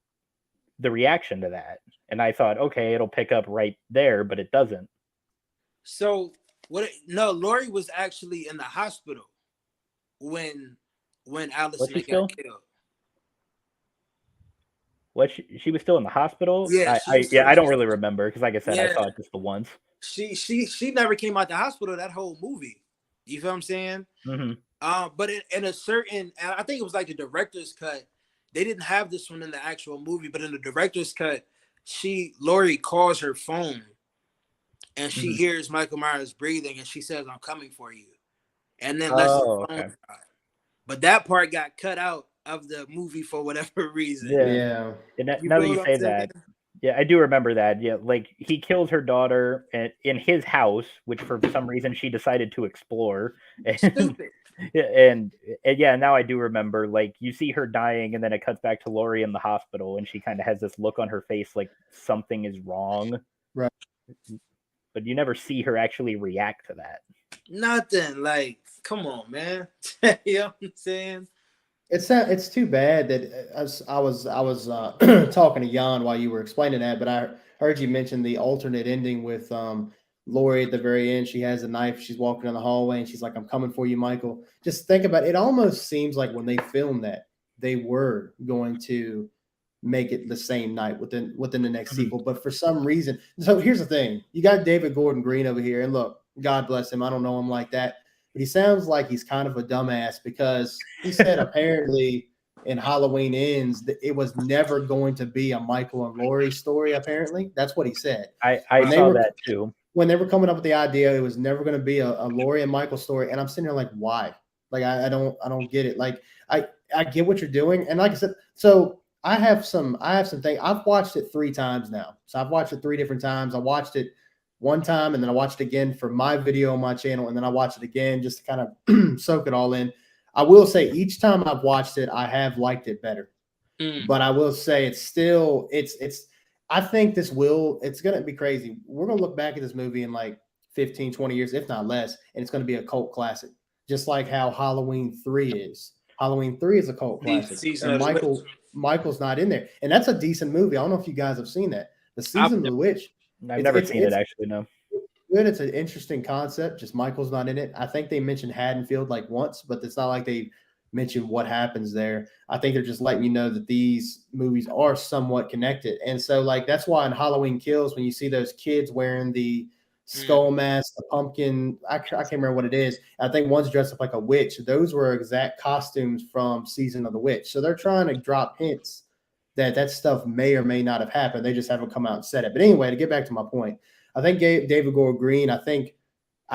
the reaction to that. And I thought, okay, it'll pick up right there, but it doesn't. So no, Laurie was actually in the hospital when Allison got killed. What, she was still in the hospital? Yeah, I don't really remember because, like I said, I saw it just the once. She never came out the hospital that whole movie. You feel what I'm saying? Mm-hmm. But in a certain, I think it was like the director's cut. They didn't have this one in the actual movie, but in the director's cut, Laurie calls her phone, and she hears Michael Myers breathing, and she says, "I'm coming for you," and then lets the phone die. But that part got cut out of the movie for whatever reason. Yeah. Now that you say that, yeah, I do remember that. Yeah, like he kills her daughter in his house, which for some reason she decided to explore. Stupid. And yeah, now I do remember. Like you see her dying, and then it cuts back to Laurie in the hospital, and she kind of has this look on her face like something is wrong. Right. But you never see her actually react to that. Nothing. Like, come on, man. You know what I'm saying? It's too bad that I was talking to Jan while you were explaining that, but I heard you mention the alternate ending with Laurie at the very end. She has a knife. She's walking down the hallway and she's like, "I'm coming for you, Michael." Just think about it. It almost seems like when they filmed that, they were going to make it the same night within the next sequel. But for some reason, so here's the thing. You got David Gordon Green over here, and look, God bless him. I don't know him like that. But he sounds like he's kind of a dumbass because he said apparently in Halloween Ends that it was never going to be a Michael and Laurie story. Apparently, that's what he said. I saw that too. When they were coming up with the idea, it was never going to be a Laurie and Michael story. And I'm sitting there like, why? Like I don't get it. Like I get what you're doing, and like I said, so I have some things. I've watched it 3 times now. So I've watched it 3 different times. I watched it one time, and then I watched it again for my video on my channel, and then I watched it again just to kind of soak it all in. I will say each time I've watched it, I have liked it better. But I will say it's still I think it's going to be crazy. We're going to look back at this movie in like 15, 20 years, if not less, and it's going to be a cult classic, just like how Halloween 3 is. Halloween 3 is a cult classic, and Michael's not in there, and that's a decent movie. I don't know if you guys have seen that, The Season of the Witch. I've never seen it, actually, no. Good. It's an interesting concept. Just Michael's not in it. I think they mentioned Haddonfield like once, but it's not like they mentioned what happens there. I think they're just letting you know that these movies are somewhat connected. And so, like, that's why in Halloween Kills, when you see those kids wearing the skull mask, the pumpkin, I can't remember what it is. I think one's dressed up like a witch. Those were exact costumes from Season of the Witch. So they're trying to drop hints that stuff may or may not have happened. They just haven't come out and said it. But anyway, to get back to my point, I think David Gordon Green, I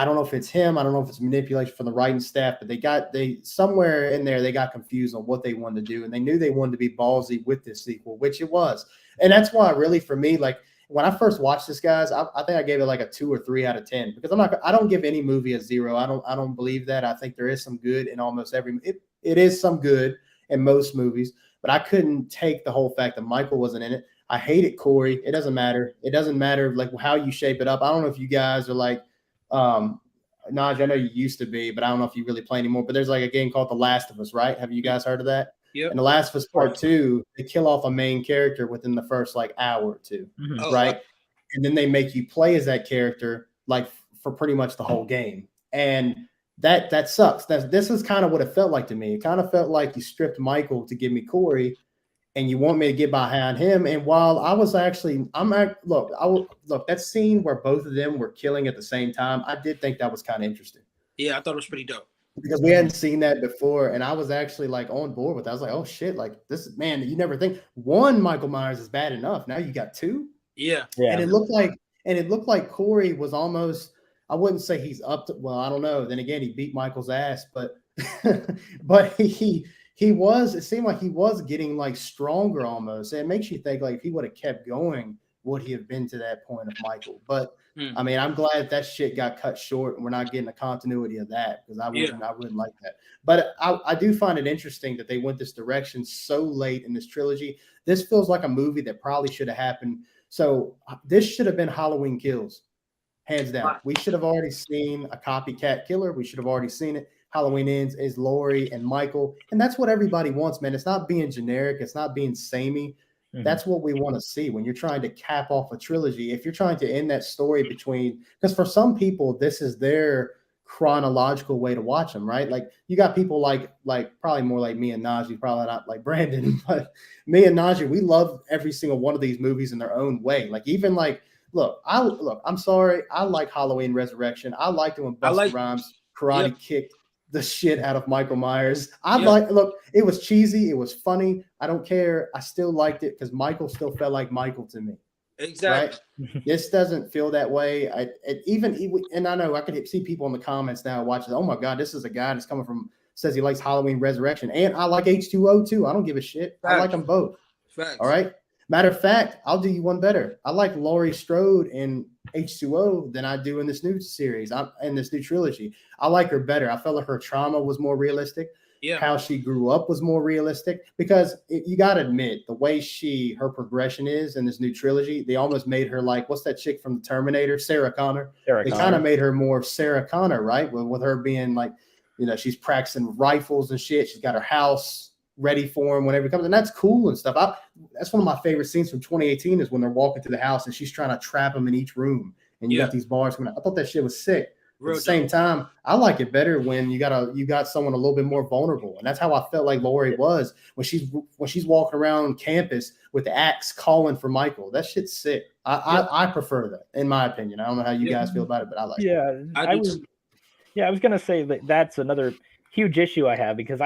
don't know if it's him. I don't know if it's manipulation from the writing staff, but they somewhere in there, they got confused on what they wanted to do. And they knew they wanted to be ballsy with this sequel, which it was. And that's why really for me, like when I first watched this, guys, I think I gave it like a 2 or 3 out of 10 because I don't give any movie a 0. I don't believe that. I think there is some good in almost every, it is some good in most movies. But I couldn't take the whole fact that Michael wasn't in it. I hated Corey. It doesn't matter. It doesn't matter like how you shape it up. I don't know if you guys are like, Naj, I know you used to be, but I don't know if you really play anymore. But there's like a game called The Last of Us, right? Have you guys heard of that? Yeah. And The Last of Us Part 2, they kill off a main character within the first like hour or two, right? And then they make you play as that character like for pretty much the whole game. And that sucks. This is kind of what it felt like to me. It kind of felt like you stripped Michael to give me Corey, and you want me to get behind him. And while I was actually, look, that scene where both of them were killing at the same time, I did think that was kind of interesting. Yeah, I thought it was pretty dope because we hadn't seen that before, and I was actually like on board with it. I was like, oh shit, like this is, man, you never think one Michael Myers is bad enough. Now you got 2. Yeah. And it looked like Corey was almost, I wouldn't say he's up to, well, I don't know. Then again, he beat Michael's ass, but he was, it seemed like he was getting like stronger almost. And it makes you think like if he would have kept going, would he have been to that point of Michael? But I mean, I'm glad that shit got cut short and we're not getting a continuity of that because I wouldn't like that. But I do find it interesting that they went this direction so late in this trilogy. This feels like a movie that probably should have happened. So this should have been Halloween Kills. hands down. We should have already seen a copycat killer. We should have already seen it. Halloween Ends is Laurie and Michael, and that's what everybody wants, man. It's not being generic. It's not being samey. That's what we want to see when you're trying to cap off a trilogy. If you're trying to end that story between, because for some people, this is their chronological way to watch them, right? Like you got people like probably more like me and Najee, probably not like Brandon, but me and Najee, we love every single one of these movies in their own way. Like even like, I'm sorry, I like Halloween Resurrection. I liked it when Busta Rhymes karate kicked the shit out of Michael Myers. It was cheesy, it was funny. I don't care. I still liked it because Michael still felt like Michael to me. Exactly. Right? This doesn't feel that way. And I know I could see people in the comments now watching. Oh my God, this is a guy that's coming from says he likes Halloween Resurrection, and I like H2O too. I don't give a shit. Facts. I like them both. Facts. All right. Matter of fact, I'll do you one better. I like Laurie Strode in H2O than I do in this new series. In this new trilogy. I like her better. I felt like her trauma was more realistic. Yeah. How she grew up was more realistic because you got to admit the way her progression is in this new trilogy, they almost made her like, what's that chick from the Terminator? Sarah Connor. They kind of made her more Sarah Connor, right? With her being like, she's practicing rifles and shit. She's got her house ready for him whenever he comes. And that's cool and stuff. That's one of my favorite scenes from 2018 is when they're walking to the house and she's trying to trap him in each room. And you got these bars coming out. I thought that shit was sick. At the same time, I like it better when you got someone a little bit more vulnerable, and that's how I felt like Laurie was when she's walking around campus with the axe calling for Michael. That shit's sick. I prefer that, in my opinion. I don't know how you guys feel about it, but I like it. I was gonna say that's another huge issue I have because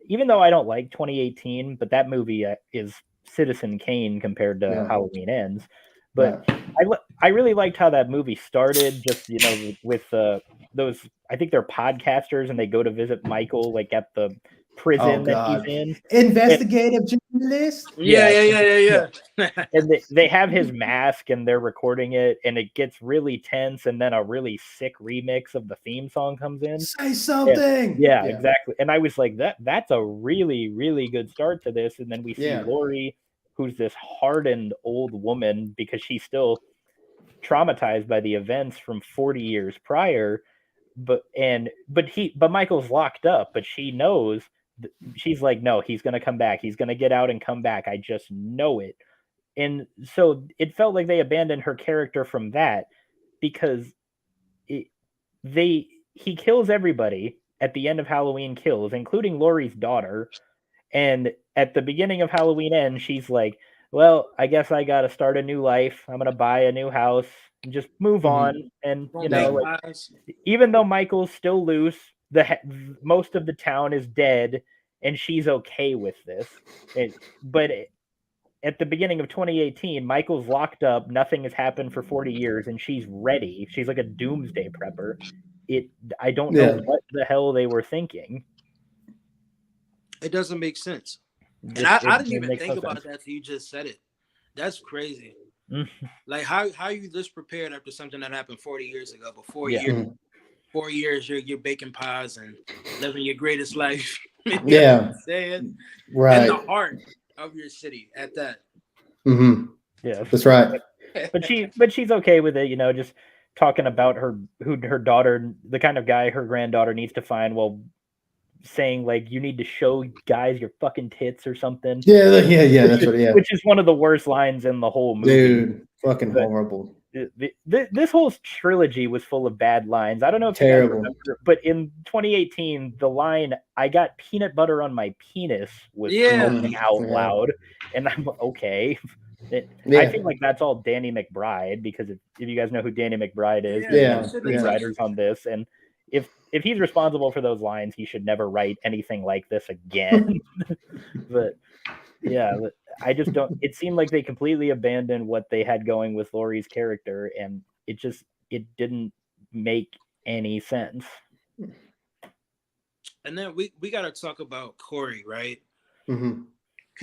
even though I don't like 2018, but that movie is Citizen Kane compared to Halloween Ends. But I really liked how that movie started, just with those, I think they're podcasters and they go to visit Michael like at the prison that he's in. Investigative journalist. Yeah. And they have his mask and they're recording it and it gets really tense and then a really sick remix of the theme song comes in. Say something. And, exactly. And I was like, that's a really, really good start to this. And then we see Laurie, who's this hardened old woman because she's still traumatized by the events from 40 years prior. But Michael's locked up, but she knows. She's like, no, he's going to come back. He's going to get out and come back. I just know it. And so it felt like they abandoned her character from that because he kills everybody at the end of Halloween Kills, including Laurie's daughter. And at the beginning of Halloween Ends, she's like, well, I guess I got to start a new life. I'm going to buy a new house and just move on. And, even though Michael's still loose, most of the town is dead and she's okay with this. But at the beginning of 2018, Michael's locked up. Nothing has happened for 40 years and she's ready. She's like a doomsday prepper. I don't know what the hell they were thinking. It doesn't make sense. And I didn't even think about that till you just said it. That's crazy. Like how you this prepared after something that happened 40 years ago, but 4 years you're baking pies and living your greatest life. Saying right in the heart of your city at that. Yeah, that's right. But she's okay with it, just talking about her daughter, the kind of guy her granddaughter needs to find, while saying like you need to show guys your fucking tits or something. Which is one of the worst lines in the whole movie. Dude, fucking horrible. This whole trilogy was full of bad lines. I don't know if you guys remember, but in 2018, the line "I got peanut butter on my penis" was coming out loud, and I'm okay. I think like that's all Danny McBride, because if you guys know who Danny McBride is, writers on this, and if he's responsible for those lines, he should never write anything like this again. But I just don't. It seemed like they completely abandoned what they had going with Laurie's character, and it didn't make any sense. And then we got to talk about Corey, right? Can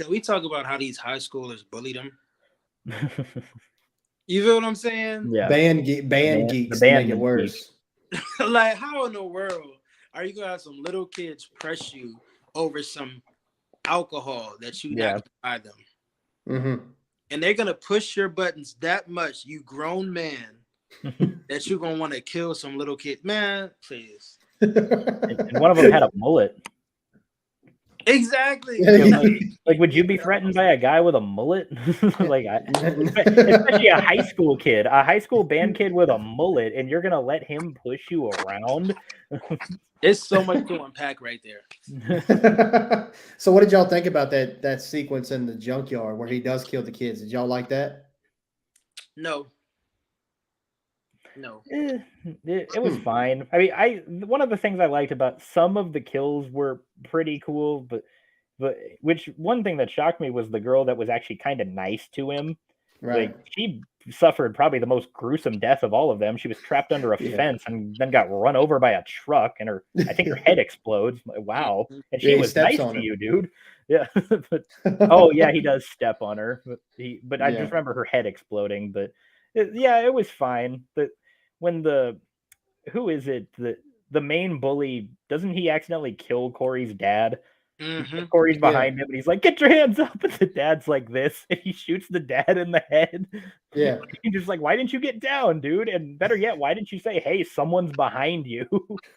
we talk about how these high schoolers bullied him? You feel what I'm saying? Yeah. Band geeks make it worse. Like, how in the world are you gonna have some little kids press you over some alcohol that you not to buy them? And they're gonna push your buttons that much, you grown man, that you're gonna want to kill some little kid, man. Please. And one of them had a mullet. Exactly. Like, would you be threatened by a guy with a mullet? Like, especially a high school kid, a high school band kid with a mullet, and you're gonna let him push you around? It's so much to unpack right there. So, what did y'all think about that sequence in the junkyard where he does kill the kids? Did y'all like that? No. It was fine. I mean, one of the things I liked about some of the kills were pretty cool, but which one thing that shocked me was the girl that was actually kind of nice to him. Right. Like, she suffered probably the most gruesome death of all of them. She was trapped under a fence and then got run over by a truck, and I think her head explodes. Wow. And she was nice to you, dude. Yeah. But, oh yeah, he does step on her. But I just remember her head exploding. But it was fine. But when who is it? The main bully, doesn't he accidentally kill Corey's dad? Mm-hmm. Corey's behind him, and he's like, "Get your hands up!" And the dad's like this, and he shoots the dad in the head. Yeah, he's just like, "Why didn't you get down, dude?" And better yet, why didn't you say, "Hey, someone's behind you"?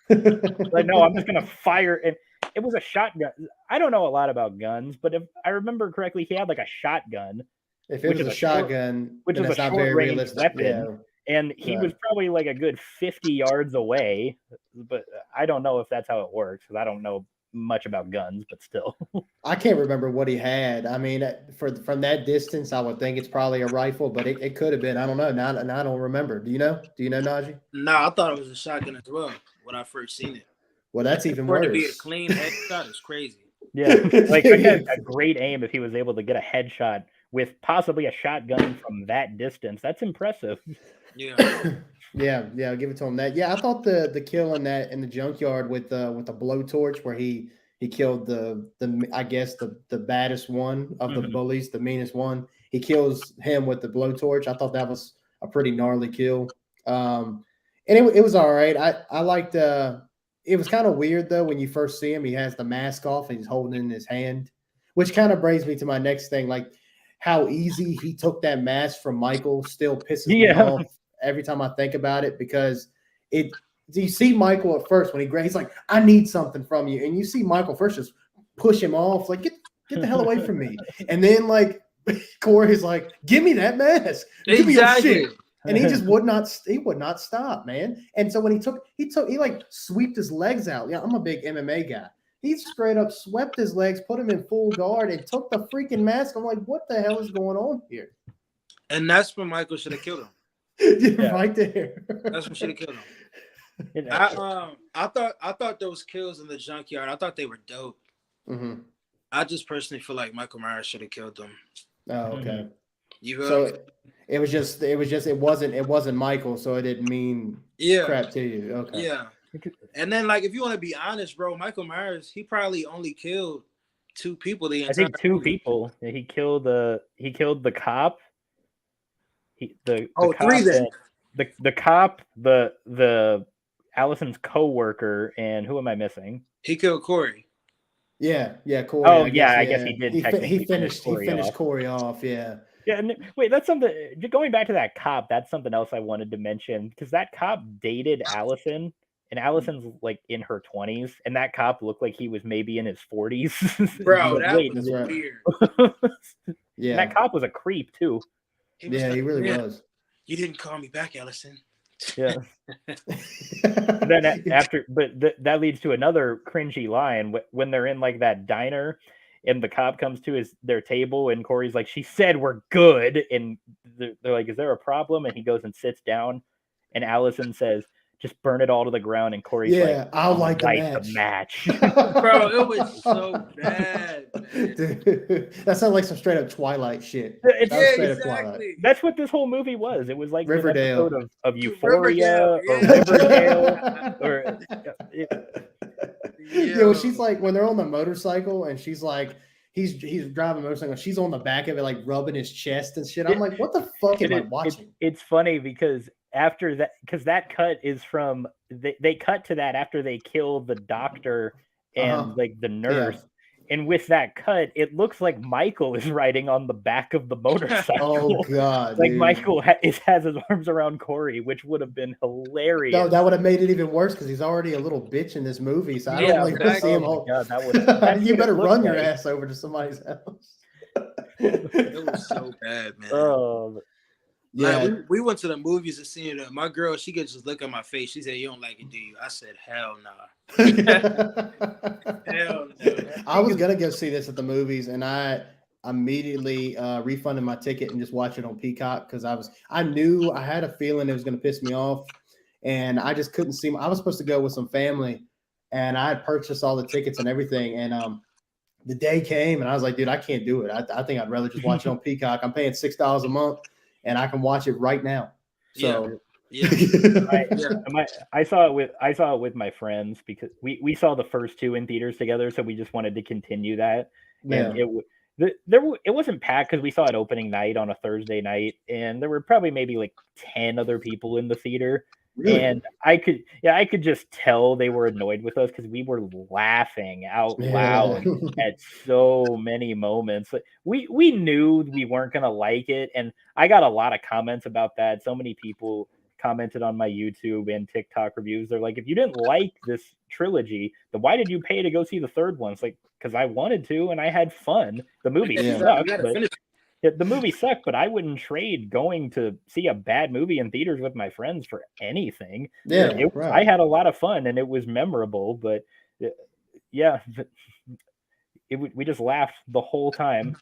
Like, no, I'm just gonna fire. And it was a shotgun. I don't know a lot about guns, but if I remember correctly, he had like a shotgun. If it was a shotgun, which is a short-range weapon. Yeah. And he was probably like a good 50 yards away, but I don't know if that's how it works, because I don't know much about guns, but still. I can't remember what he had. I mean, from that distance, I would think it's probably a rifle, but it could have been. I don't know. Now I don't remember. Do you know? Do you know, Najee? No, I thought it was a shotgun as well when I first seen it. Well, that's even worse. To be a clean headshot is crazy. Yeah, like he had a great aim if he was able to get a headshot with possibly a shotgun from that distance. That's impressive. Yeah. Yeah, I'll give it to him that. Yeah, I thought the kill in the junkyard with the blowtorch where he killed the I guess the baddest one of the bullies, the meanest one. He kills him with the blowtorch. I thought that was a pretty gnarly kill. And it was all right. I liked it was kind of weird though when you first see him. He has the mask off and he's holding it in his hand, which kind of brings me to my next thing, like how easy he took that mask from Michael still pisses me off every time I think about it, because you see Michael at first when he's like, "I need something from you," and you see Michael first just push him off, like get the hell away from me, and then like Corey's like, "Give me that mask, give me your shit," and he just would not stop, man. And so when he like swept his legs out. Yeah, I'm a big MMA guy. He straight up swept his legs, put him in full guard, and took the freaking mask. I'm like, what the hell is going on here? And that's when Michael should have killed him. Right there. That's when should have killed him. I thought those kills in the junkyard, I thought they were dope. Mm-hmm. I just personally feel like Michael Myers should have killed them. Oh, okay. So it wasn't Michael, so it didn't mean crap to you. Okay. Yeah. And then, like, if you want to be honest, bro, Michael Myers, he probably only killed 2 people. I think 2 people. He killed the cop. The cop, the Allison's co-worker, and who am I missing? He killed Corey. Yeah, Corey. Oh, I guess he did. He finished Corey off. Yeah. Yeah, and wait, that's something. Going back to that cop, that's something else I wanted to mention, because that cop dated Allison, and Allison's like in her 20s, and that cop looked like he was maybe in his 40s. Bro, that was weird. Yeah, and that cop was a creep too. He really was. You didn't call me back, Allison. Yeah. Then that leads to another cringy line when they're in like that diner, and the cop comes to their table, and Corey's like, "She said we're good," and they're like, "Is there a problem?" And he goes and sits down, and Allison says, "Just burn it all to the ground," and Corey's like, "I'll light the match." Bro, it was so bad. Dude, that sounds like some straight up Twilight shit. Exactly. That's what this whole movie was. It was like Riverdale, an episode of Euphoria or Riverdale. When she's like, when they're on the motorcycle and she's like, he's driving a motorcycle, she's on the back of it like rubbing his chest and shit. I'm like, what the fuck am I watching? It's funny because after that, because that cut is from they cut to that after they kill the doctor and like the nurse. And with that cut, it looks like Michael is riding on the back of the motorcycle. Oh God! Like dude. Michael has his arms around Corey, which would have been hilarious. No, that would have made it even worse because he's already a little bitch in this movie. So I don't like to see him. God, that you better run your ass over to somebody's house. It was so bad, man. Yeah, like, we went to the movies and seen it. My girl, she could just look at my face. She said, "You don't like it, do you?" I said, "Hell nah." Hell no. I was gonna go see this at the movies, and I immediately refunded my ticket and just watched it on Peacock because I knew I had a feeling it was gonna piss me off, and I just couldn't see. I was supposed to go with some family, and I had purchased all the tickets and everything, and the day came, and I was like, dude, I can't do it. I think I'd rather just watch it on Peacock. I'm paying $6 a month. And I can watch it right now. So I saw it with my friends because we saw the first two in theaters together, so we just wanted to continue that. Yeah. And it wasn't packed because we saw it opening night on a Thursday night, and there were probably maybe like 10 other people in the theater. Really? And I could just tell they were annoyed with us because we were laughing out loud at so many moments. We knew we weren't gonna like it, and I got a lot of comments about that. So many people commented on my YouTube and TikTok reviews. They're like, if you didn't like this trilogy, then why did you pay to go see the third one? It's like, because I wanted to and I had fun. The movie sucked, the movie sucked, but I wouldn't trade going to see a bad movie in theaters with my friends for anything. Yeah, I had a lot of fun and it was memorable, but we just laughed the whole time.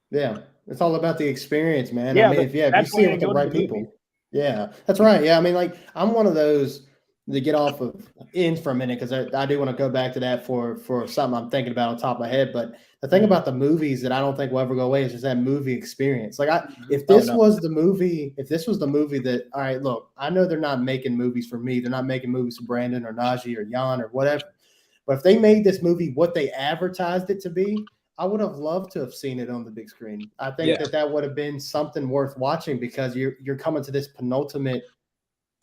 Yeah, it's all about the experience, man. Yeah, I mean, if you see it with the right people. Yeah, that's right. Yeah, I mean, like I'm one of those to get off of ends for a minute because I do want to go back to that for something I'm thinking about on top of my head. But the thing about the movies that I don't think will ever go away is just that movie experience. Like if this was the movie that, all right, look, I know they're not making movies for me. They're not making movies for Brandon or Najee or Jan or whatever. But if they made this movie what they advertised it to be, I would have loved to have seen it on the big screen. I think that would have been something worth watching because you're coming to this penultimate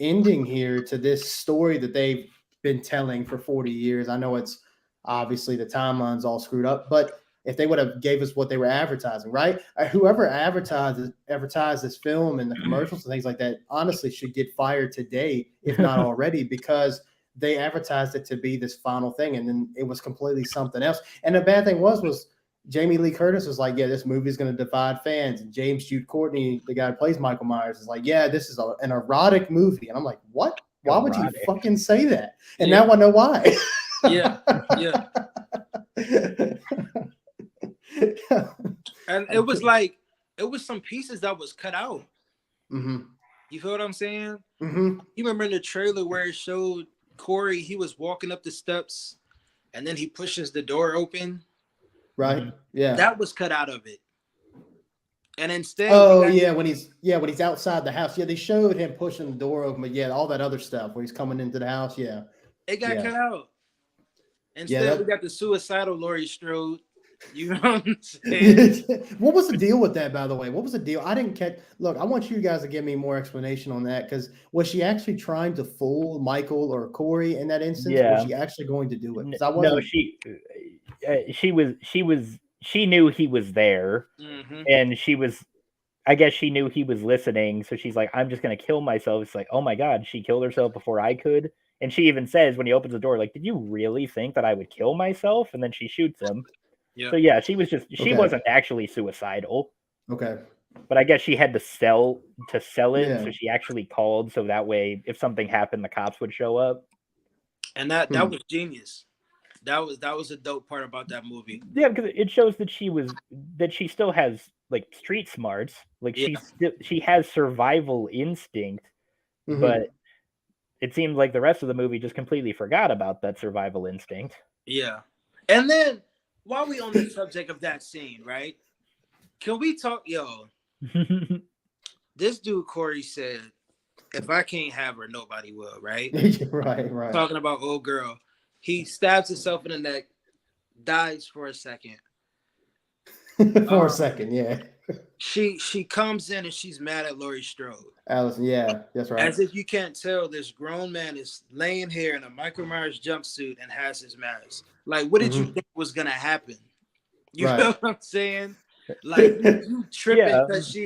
ending here to this story that they've been telling for 40 years. I know it's obviously the timeline's all screwed up, but if they would have gave us what they were advertising, right? Whoever advertised this film and the commercials and things like that, honestly should get fired today, if not already, because they advertised it to be this final thing. And then it was completely something else. And the bad thing was Jamie Lee Curtis was like, yeah, this movie is going to divide fans. And James Jude Courtney, the guy who plays Michael Myers, is like, yeah, this is an erotic movie. And I'm like, what? Why would you fucking say that? And now I know why. Yeah. And it was some pieces that was cut out. Mm-hmm. You feel what I'm saying? Mm-hmm. You remember in the trailer where it showed Corey, he was walking up the steps and then he pushes the door open. Right. Yeah. That was cut out of it. And instead, when he's outside the house. Yeah, they showed him pushing the door open, but all that other stuff where he's coming into the house. Yeah. It got cut out. Instead, we got the suicidal Laurie Strode. You know what I'm saying? What was the deal with that, by the way? What was the deal? I didn't catch. Look, I want you guys to give me more explanation on that because was she actually trying to fool Michael or Corey in that instance? Yeah. Or was she actually going to do it? No, she knew he was there, and I guess she knew he was listening. So she's like, I'm just going to kill myself. It's like, oh my God, she killed herself before I could. And she even says when he opens the door, like, did you really think that I would kill myself? And then she shoots him. Yeah. So yeah, she wasn't actually suicidal. Okay. But I guess she had to sell it. Yeah. So she actually called. So that way, if something happened, the cops would show up. And that was genius. That was a dope part about that movie. Yeah, because it shows that she still has like street smarts. Like she has survival instinct, but it seems like the rest of the movie just completely forgot about that survival instinct. Yeah. And then while we on the subject of that scene, right? Can we talk, this dude Corey said, if I can't have her, nobody will, right? Right. Talking about old girl. He stabs himself in the neck, dies for a second. For a second, yeah. She comes in and she's mad at Laurie Strode. Allison, yeah, that's right. As if you can't tell, this grown man is laying here in a Michael Myers jumpsuit and has his mask. Like, what did you think was gonna happen? You know what I'm saying? Like you tripping because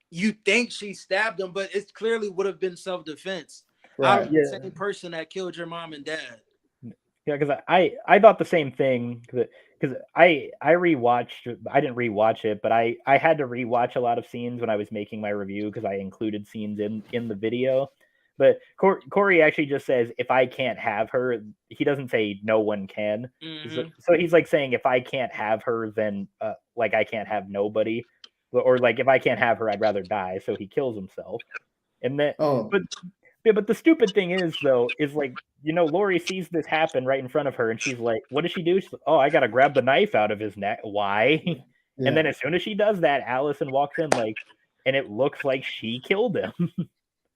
you think she stabbed him, but it clearly would have been self-defense. Right. The same person that killed your mom and dad. Yeah, because I thought the same thing because I rewatched. I didn't rewatch it, but I had to rewatch a lot of scenes when I was making my review because I included scenes in the video. But Corey actually just says, if I can't have her, he doesn't say no one can. Mm-hmm. So he's like saying, if I can't have her, then like I can't have nobody, or like if I can't have her, I'd rather die. So he kills himself. And then, but the stupid thing is though, is like, you know, Laurie sees this happen right in front of her, and she's like, what does she do? She's like, oh, I gotta grab the knife out of his neck. Why? Yeah. And then as soon as she does that, Allison walks in like, and it looks like she killed him.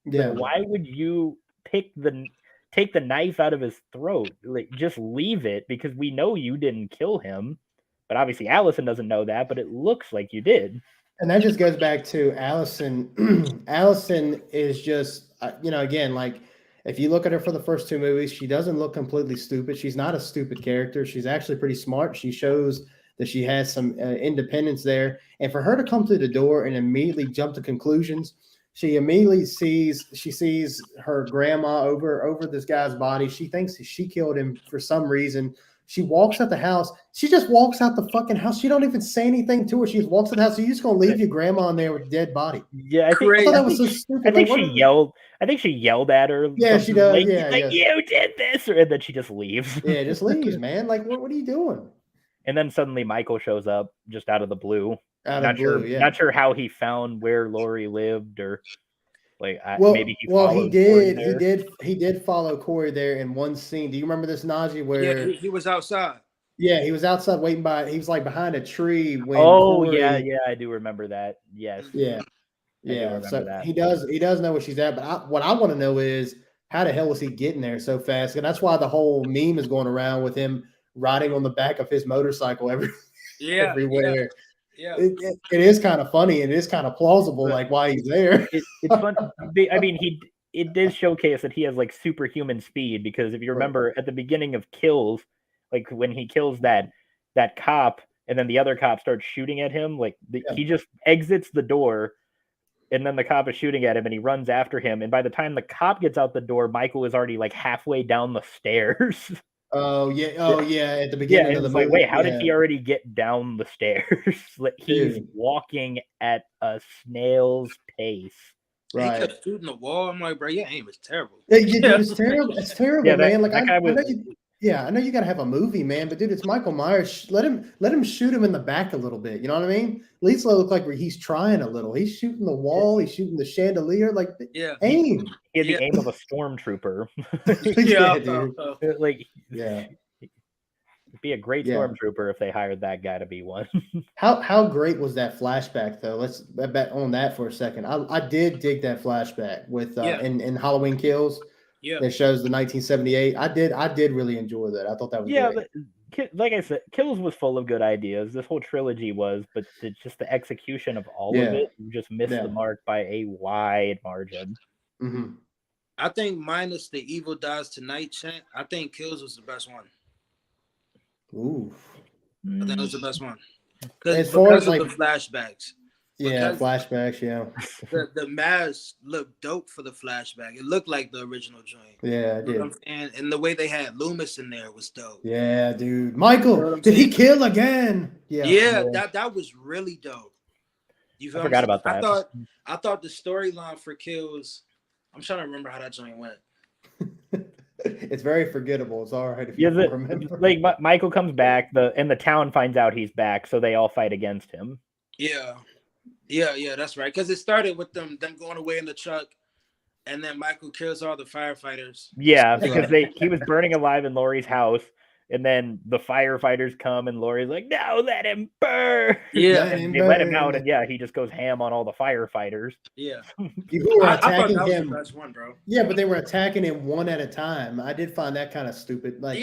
Yeah. Like, why would you take the knife out of his throat? Like, just leave it, because we know you didn't kill him. But obviously Allison doesn't know that, but it looks like you did. And that just goes back to Allison. Allison is just, you know, again, like if you look at her for the first two movies, she doesn't look completely stupid. She's not a stupid character. She's actually pretty smart. She shows that she has some independence there. And for her to come through the door and immediately jump to conclusions, she immediately sees her grandma over this guy's body. She thinks she killed him for some reason. She walks out the house. She just walks out the fucking house. She don't even say anything to her. She just walks out the house. So you're just gonna leave your grandma in there with a dead body? Yeah, I thought that was so stupid. I think she yelled. I think she yelled at her. Yeah, she does. Like, you did this, and then she just leaves. Yeah, just leaves, man. Like, what are you doing? And then suddenly Michael shows up just out of the blue. Not sure how he found where Laurie lived, or like maybe he followed. He did follow Corey there in one scene. Do you remember this, Najee? Where he was outside. Yeah, he was outside waiting he was like behind a tree when Corey, I do remember that. Yes. Yeah. So that. He does know where she's at, but what I want to know is how the hell was he getting there so fast? And that's why the whole meme is going around with him riding on the back of his motorcycle everywhere. Yeah. It is kind of funny, and it is kind of plausible, like why he's there. It's fun. I mean, it did showcase that he has like superhuman speed, because if you remember at the beginning of Kills, like when he kills that cop, and then the other cop starts shooting at him, like he just exits the door, and then the cop is shooting at him, and he runs after him, and by the time the cop gets out the door, Michael is already like halfway down the stairs. Oh yeah. At the beginning of the movie. Like, wait, how did he already get down the stairs? Like, he's walking at a snail's pace. Right. He kept shooting the wall. I'm like, bro, your aim is terrible. It's terrible. It's terrible, man. Like, I know you got to have a movie, man, but dude, it's Michael Myers. Let him shoot him in the back a little bit. You know what I mean? At least look like he's trying a little. He's shooting the wall. He's shooting the chandelier. Like, aim. He had the aim of a stormtrooper. Dude. Like, it'd be a great stormtrooper if they hired that guy to be one. How great was that flashback though? Let's bet on that for a second. I did dig that flashback with in Halloween Kills. Yeah, that shows the 1978. I did really enjoy that. I thought that was great. But like I said, Kills was full of good ideas. This whole trilogy was, but just the execution of all of it just missed the mark by a wide margin. Mm-hmm. I think minus the Evil Dies Tonight chant, I think Kills was the best one. Ooh, I think it was the best one as far as like the flashbacks. Flashbacks. Yeah, the mask looked dope for the flashback. It looked like the original joint. Yeah, it did. And the way they had Loomis in there was dope. Yeah, dude. Michael, did he kill again? Yeah. That was really dope. You I forgot about that. I thought the storyline for Kills. I'm trying to remember how that joint went. It's very forgettable. It's all right if you remember. Like Michael comes back, and the town finds out he's back, so they all fight against him. Yeah, that's right. Because it started with them going away in the truck, and then Michael kills all the firefighters. Yeah, because he was burning alive in Laurie's house, and then the firefighters come, and Laurie's like, "No, let him burn." Yeah, and they let him out, and he just goes ham on all the firefighters. Yeah, people were attacking I thought that him. was the best one, bro. Yeah, but they were attacking him one at a time. I did find that kind of stupid. Like,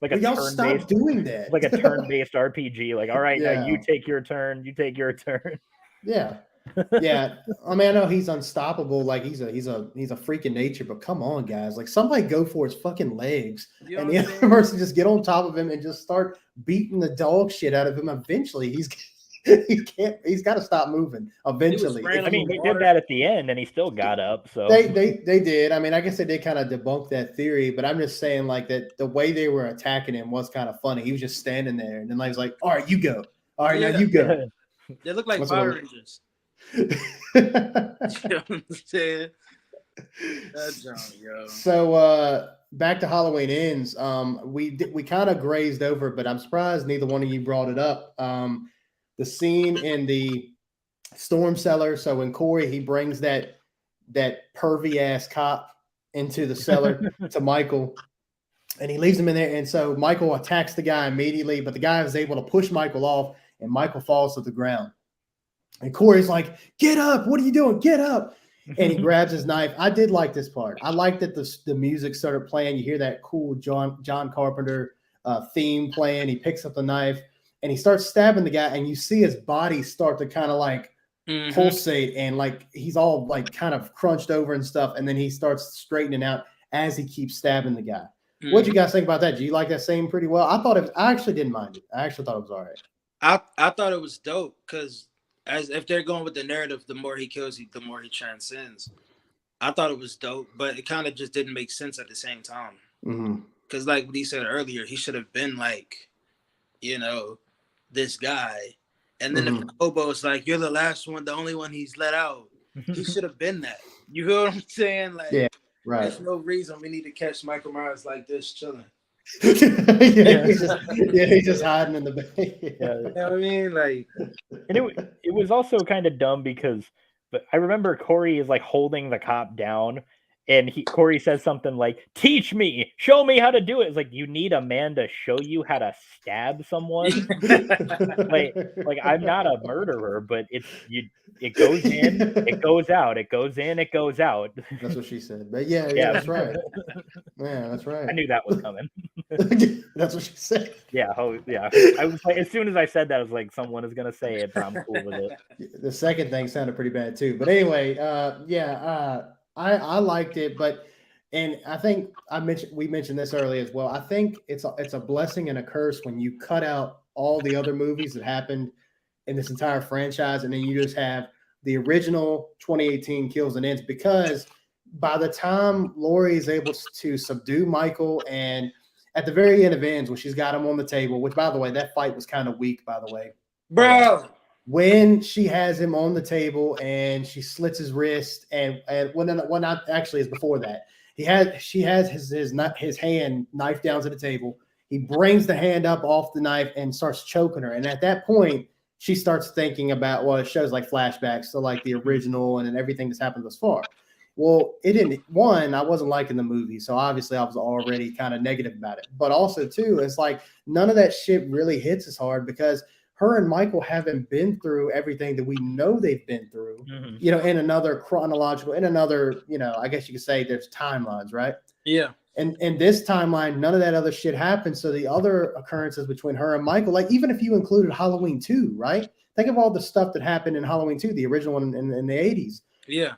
like y'all stop doing that. Like a turn-based RPG. Like, all right, now you take your turn. You take your turn. Yeah, Yeah, I mean, I know he's unstoppable. Like he's a freak in nature. But come on, guys! Like somebody go for his fucking legs, and the other person just get on top of him and just start beating the dog shit out of him. Eventually, he's got to stop moving. Eventually, I mean, they did that at the end, and he still got up. So they did. I mean, I guess they did kind of debunk that theory, but I'm just saying like that the way they were attacking him was kind of funny. He was just standing there, and then I was like, "All right, you go. All right, now you go." They look like Fire Rangers. You know what I'm saying? So back to Halloween Ends. We kind of grazed over, but I'm surprised neither one of you brought it up. The scene in the storm cellar. So when Corey he brings that pervy ass cop into the cellar to Michael, and he leaves him in there. And so Michael attacks the guy immediately, but the guy is able to push Michael off, and Michael falls to the ground. And Corey's like, "Get up! What are you doing? Get up!" And he grabs his knife. I did like this part. I like that the music started playing. You hear that cool John Carpenter theme playing. He picks up the knife and he starts stabbing the guy. And you see his body start to kind of like pulsate, and like he's all like kind of crunched over and stuff. And then he starts straightening out as he keeps stabbing the guy. What'd you guys think about that? Do you like that scene pretty well? I actually didn't mind it. I actually thought it was all right. I thought it was dope because as if they're going with the narrative, the more he kills, the more he transcends. I thought it was dope, but it kind of just didn't make sense at the same time. Because like what he said earlier, he should have been like, this guy. And then the hobo's like, "You're the last one, the only one he's let out." He should have been that. You feel what I'm saying? Like, yeah, right. There's no reason we need to catch Michael Myers like this chilling. He's just hiding in the back. You know what I mean? Like, and it was also kind of dumb because, but I remember Corey is like holding the cop down, and Corey says something like, "Teach me, show me how to do it." It's like, you need a man to show you how to stab someone. like I'm not a murderer, but it goes in, it goes out, it goes in, it goes out. That's what she said. But yeah, that's right. Yeah, that's right. I knew that was coming. That's what she said. Yeah, I was like, as soon as I said that, I was like, someone is gonna say it, but I'm cool with it. The second thing sounded pretty bad too. But anyway, I liked it, and I think we mentioned this earlier as well. I think it's a blessing and a curse when you cut out all the other movies that happened in this entire franchise, and then you just have the original 2018 Kills and Ends, because by the time Laurie is able to subdue Michael, and at the very end of Ends, when she's got him on the table, which, by the way, that fight was kind of weak, by the way. Bro. When she has him on the table and she slits his wrist, and not actually is before that. She has his hand knife down to the table. He brings the hand up off the knife and starts choking her. And at that point, she starts thinking about, well, it shows like flashbacks to like the original and everything that's happened thus far. Well, it didn't. One, I wasn't liking the movie, so obviously I was already kind of negative about it. But also, too, it's like none of that shit really hits as hard because her and Michael haven't been through everything that we know they've been through, in another chronological, I guess you could say there's timelines, right? Yeah. And in this timeline, none of that other shit happened. So the other occurrences between her and Michael, like even if you included Halloween 2, right? Think of all the stuff that happened in Halloween 2, the original one in the 80s. Yeah.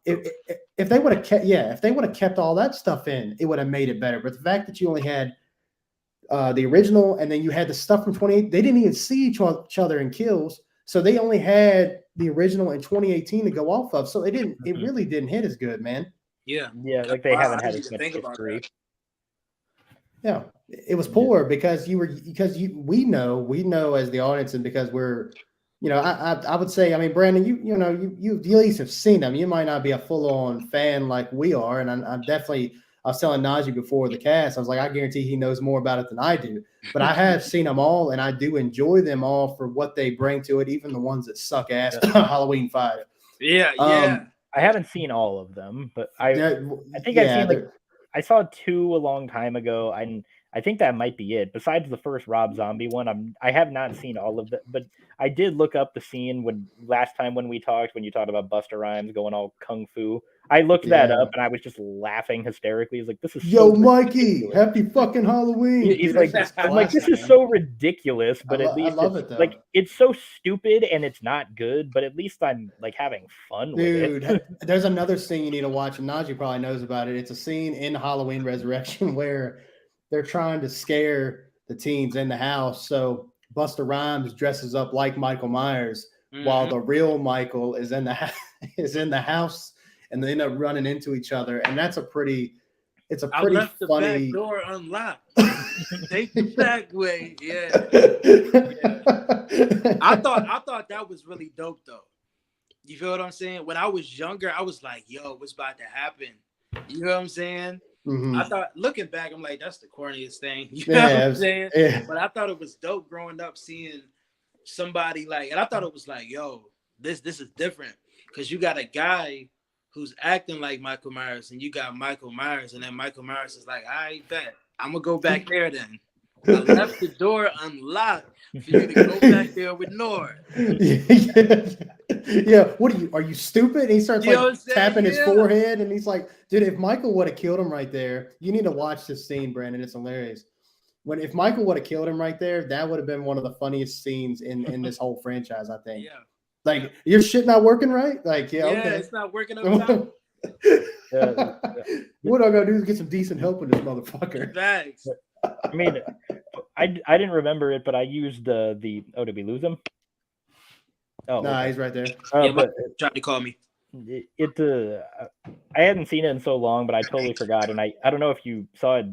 If they would have kept all that stuff in, it would have made it better. But the fact that you only had the original, and then you had the stuff from 2018. They didn't even see each other in Kills, so they only had the original in 2018 to go off of. So it really didn't hit as good, man. Yeah, like they haven't had as much history. Yeah, it was poor because we know as the audience, and because we're, I would say, I mean, Brandon, you at least have seen them. You might not be a full on fan like we are, and I'm definitely. I was telling Najee before the cast, I was like, I guarantee he knows more about it than I do. But I have seen them all, and I do enjoy them all for what they bring to it, even the ones that suck ass. Halloween 5. Yeah. I haven't seen all of them, but I think I've seen I saw 2 a long time ago. I I think that might be it. Besides the first Rob Zombie one, I have not seen all of that, but I did look up the scene when last time when you talked about Busta Rhymes going all kung fu. I looked that up and I was just laughing hysterically. He's like, "This is Yo, so Mikey, happy fucking Halloween!" He's like, "I'm like, this is so ridiculous, but at least I love it though. Like, it's so stupid and it's not good, but at least I'm like having fun with it." Dude, there's another scene you need to watch, and Najee probably knows about it. It's a scene in Halloween Resurrection where they're trying to scare the teens in the house. So Busta Rhymes dresses up like Michael Myers while the real Michael is in the house, and they end up running into each other. And that's a pretty I left funny the back door unlocked. Take the back way. Yeah. I thought that was really dope though. You feel what I'm saying? When I was younger, I was like, yo, what's about to happen? You know what I'm saying? I thought, looking back, I'm like, that's the corniest thing. You know what I'm saying? Yeah. But I thought it was dope growing up, seeing somebody like, and I thought it was like, yo, this is different. Because you got a guy who's acting like Michael Myers, and you got Michael Myers, and then Michael Myers is like, I bet I'm gonna go back there then. I left the door unlocked for you to go back there with Nord. Yeah, what are you stupid? And he starts like tapping his forehead, and he's like, dude, if Michael would have killed him right there, you need to watch this scene, Brandon. It's hilarious. If Michael would have killed him right there, that would have been one of the funniest scenes in this whole franchise, I think. Yeah. Like, your shit not working right? Like, okay. It's not working out. What I gotta do is get some decent help with this motherfucker. Thanks. I mean, I didn't remember it, but I used the did we lose him? Oh, nah, he's right there. But tried to call me. I hadn't seen it in so long, but I totally forgot, and I don't know if you saw it,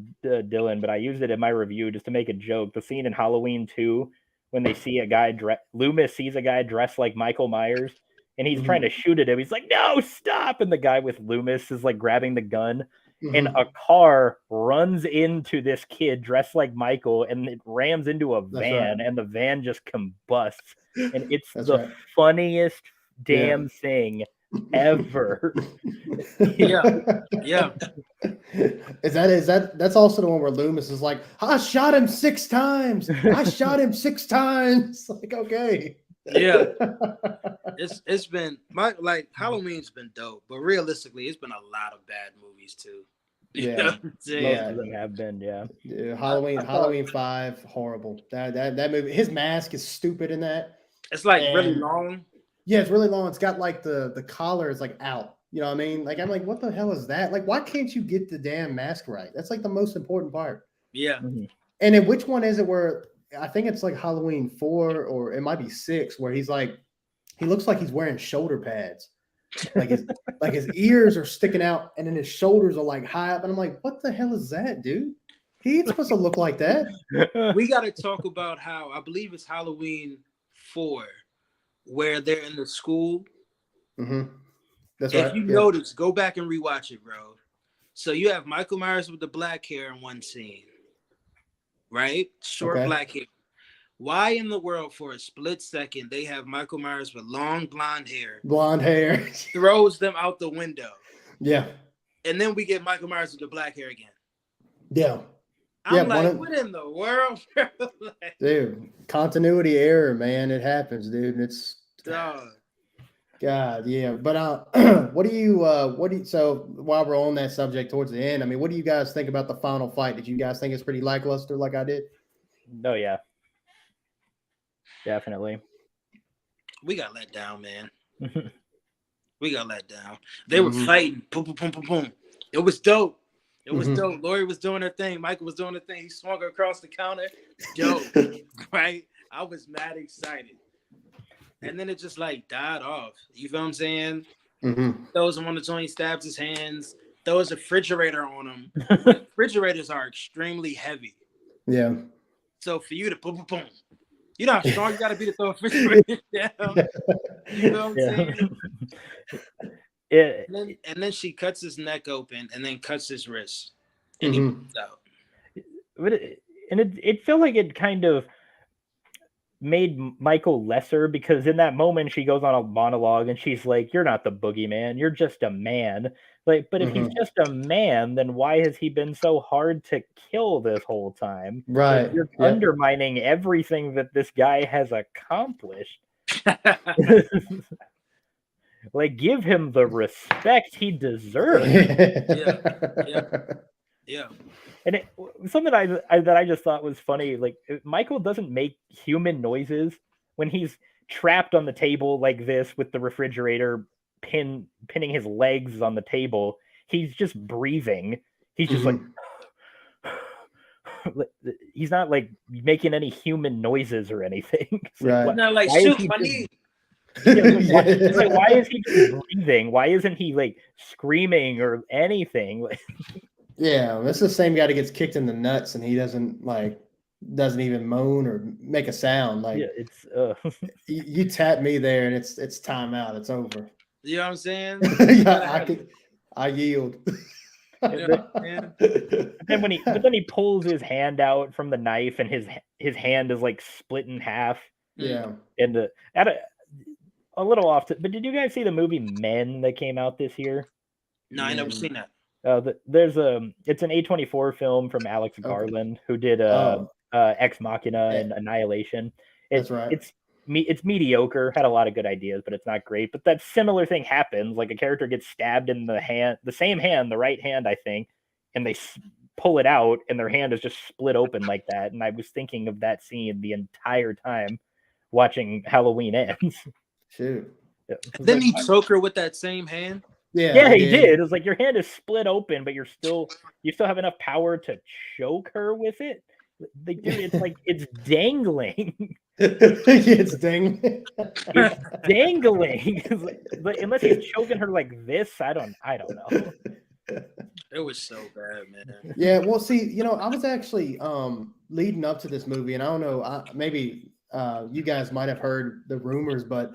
Dylan, but I used it in my review just to make a joke. The scene in Halloween 2 when they see a guy Loomis sees a guy dressed like Michael Myers, and he's trying to shoot at him. He's like, "No, stop!" And the guy with Loomis is like grabbing the gun. And a car runs into this kid dressed like Michael, and it rams into a van, and the van just combusts. And it's funniest damn thing ever. Yeah. That's also the one where Loomis is like, I shot him 6 times. I shot him 6 times. Like, okay. Yeah. It's been Halloween's been dope, but realistically, it's been a lot of bad movies too. Yeah, most of them have been. Yeah, Halloween 5, horrible. That movie. His mask is stupid in that. It's like really long. Yeah, it's really long. It's got like the collar is like out. You know what I mean? Like, I'm like, what the hell is that? Like, why can't you get the damn mask right? That's like the most important part. Yeah. And then which one is it where I think it's like Halloween 4 or it might be 6 where he's like, he looks like he's wearing shoulder pads. Like his ears are sticking out and then his shoulders are like high up. And I'm like, what the hell is that, dude? He ain't supposed to look like that. We got to talk about how, I believe it's Halloween 4, where they're in the school. That's if right. you notice, go back and rewatch it, bro. So you have Michael Myers with the black hair in one scene, right? Short black hair. Why in the world, for a split second, they have Michael Myers with long blonde hair? Throws them out the window. Yeah. And then we get Michael Myers with the black hair again. Yeah. I'm like, what in the world? Dude, continuity error, man. It happens, dude. It's dog. God, yeah. But so while we're on that subject towards the end, I mean, what do you guys think about the final fight? Did you guys think it's pretty lackluster like I did? Oh yeah. Definitely. We got let down, man. We got let down. They were fighting. Boom, boom, boom, boom, boom. It was dope. It was dope. Lori was doing her thing. Michael was doing her thing. He swung her across the counter. Dope. Right? I was mad excited. And then it just like died off. You feel what I'm saying? Throws him on the joint, stabs his hands, throws a refrigerator on him. Refrigerators are extremely heavy. Yeah. So for you to boom, boom, boom. You know how strong you got to be to throw a refrigerator down. You know what I'm saying? And then she cuts his neck open and then cuts his wrist. And he moves out. But it felt like it kind of made Michael lesser, because in that moment she goes on a monologue and she's like, "You're not the boogeyman, you're just a man." Like, but if he's just a man, then why has he been so hard to kill this whole time? Right. Like, you're undermining everything that this guy has accomplished. Like, give him the respect he deserves. Yeah. And something that I just thought was funny, like, Michael doesn't make human noises when he's trapped on the table like this with the refrigerator pinning his legs on the table. He's just breathing. He's just like, he's not like making any human noises or anything. Right. Like, not like, shoot my knee. Why is he just breathing? Why isn't he like screaming or anything? Yeah, that's the same guy that gets kicked in the nuts and he doesn't even moan or make a sound. Like, it's you tap me there and it's timeout. It's over. You know what I'm saying? I yield. And then he pulls his hand out from the knife and his hand is like split in half. Yeah. And a little off, but did you guys see the movie Men that came out this year? No, I never seen that. There's it's an A24 film from Alex Garland, who did Ex Machina and Annihilation. That's right. It's mediocre, had a lot of good ideas, but it's not great. But that similar thing happens, like a character gets stabbed in the hand, the same hand, the right hand, I think, and they pull it out and their hand is just split open like that. And I was thinking of that scene the entire time watching Halloween Ends. Shoot. Didn't he choke her with that same hand? Yeah, he did. It was like your hand is split open, but you still have enough power to choke her with it. Like, dude, it's like it's dangling. It's dangling. It's dangling. Like, unless he's choking her like this, I don't know. It was so bad, man. Yeah, well, see, I was actually leading up to this movie, and I don't know, maybe you guys might have heard the rumors, but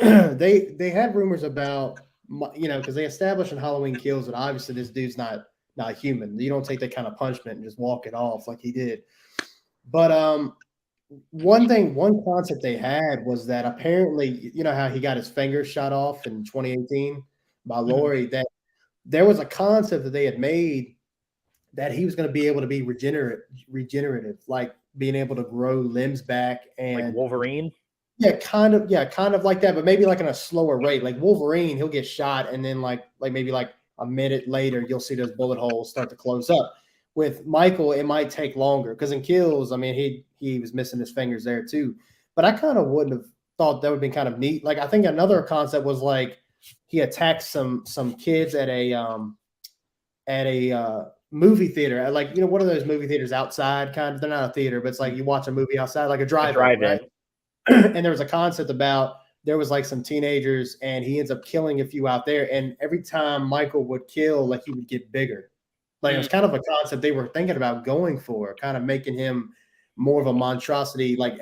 they had rumors about, because they established in Halloween Kills that obviously this dude's not human. You don't take that kind of punishment and just walk it off like he did. But one concept they had was that apparently, how he got his finger shot off in 2018 by Laurie, that there was a concept that they had made that he was going to be able to be regenerative, like being able to grow limbs back, and like Wolverine. Yeah, kind of like that, but maybe like in a slower rate. Like Wolverine, he'll get shot, and then like maybe like a minute later, you'll see those bullet holes start to close up. With Michael, it might take longer, because in Kills, I mean, he was missing his fingers there too. But I kind of wouldn't have thought that would have been kind of neat. Like, I think another concept was like he attacked some kids at a movie theater. Like, what are those movie theaters outside? Kind of, they're not a theater, but it's like you watch a movie outside, like a drive-in, right? And there was a concept about there was like some teenagers, and he ends up killing a few out there. And every time Michael would kill, like, he would get bigger. Like, it was kind of a concept they were thinking about going for, kind of making him more of a monstrosity, like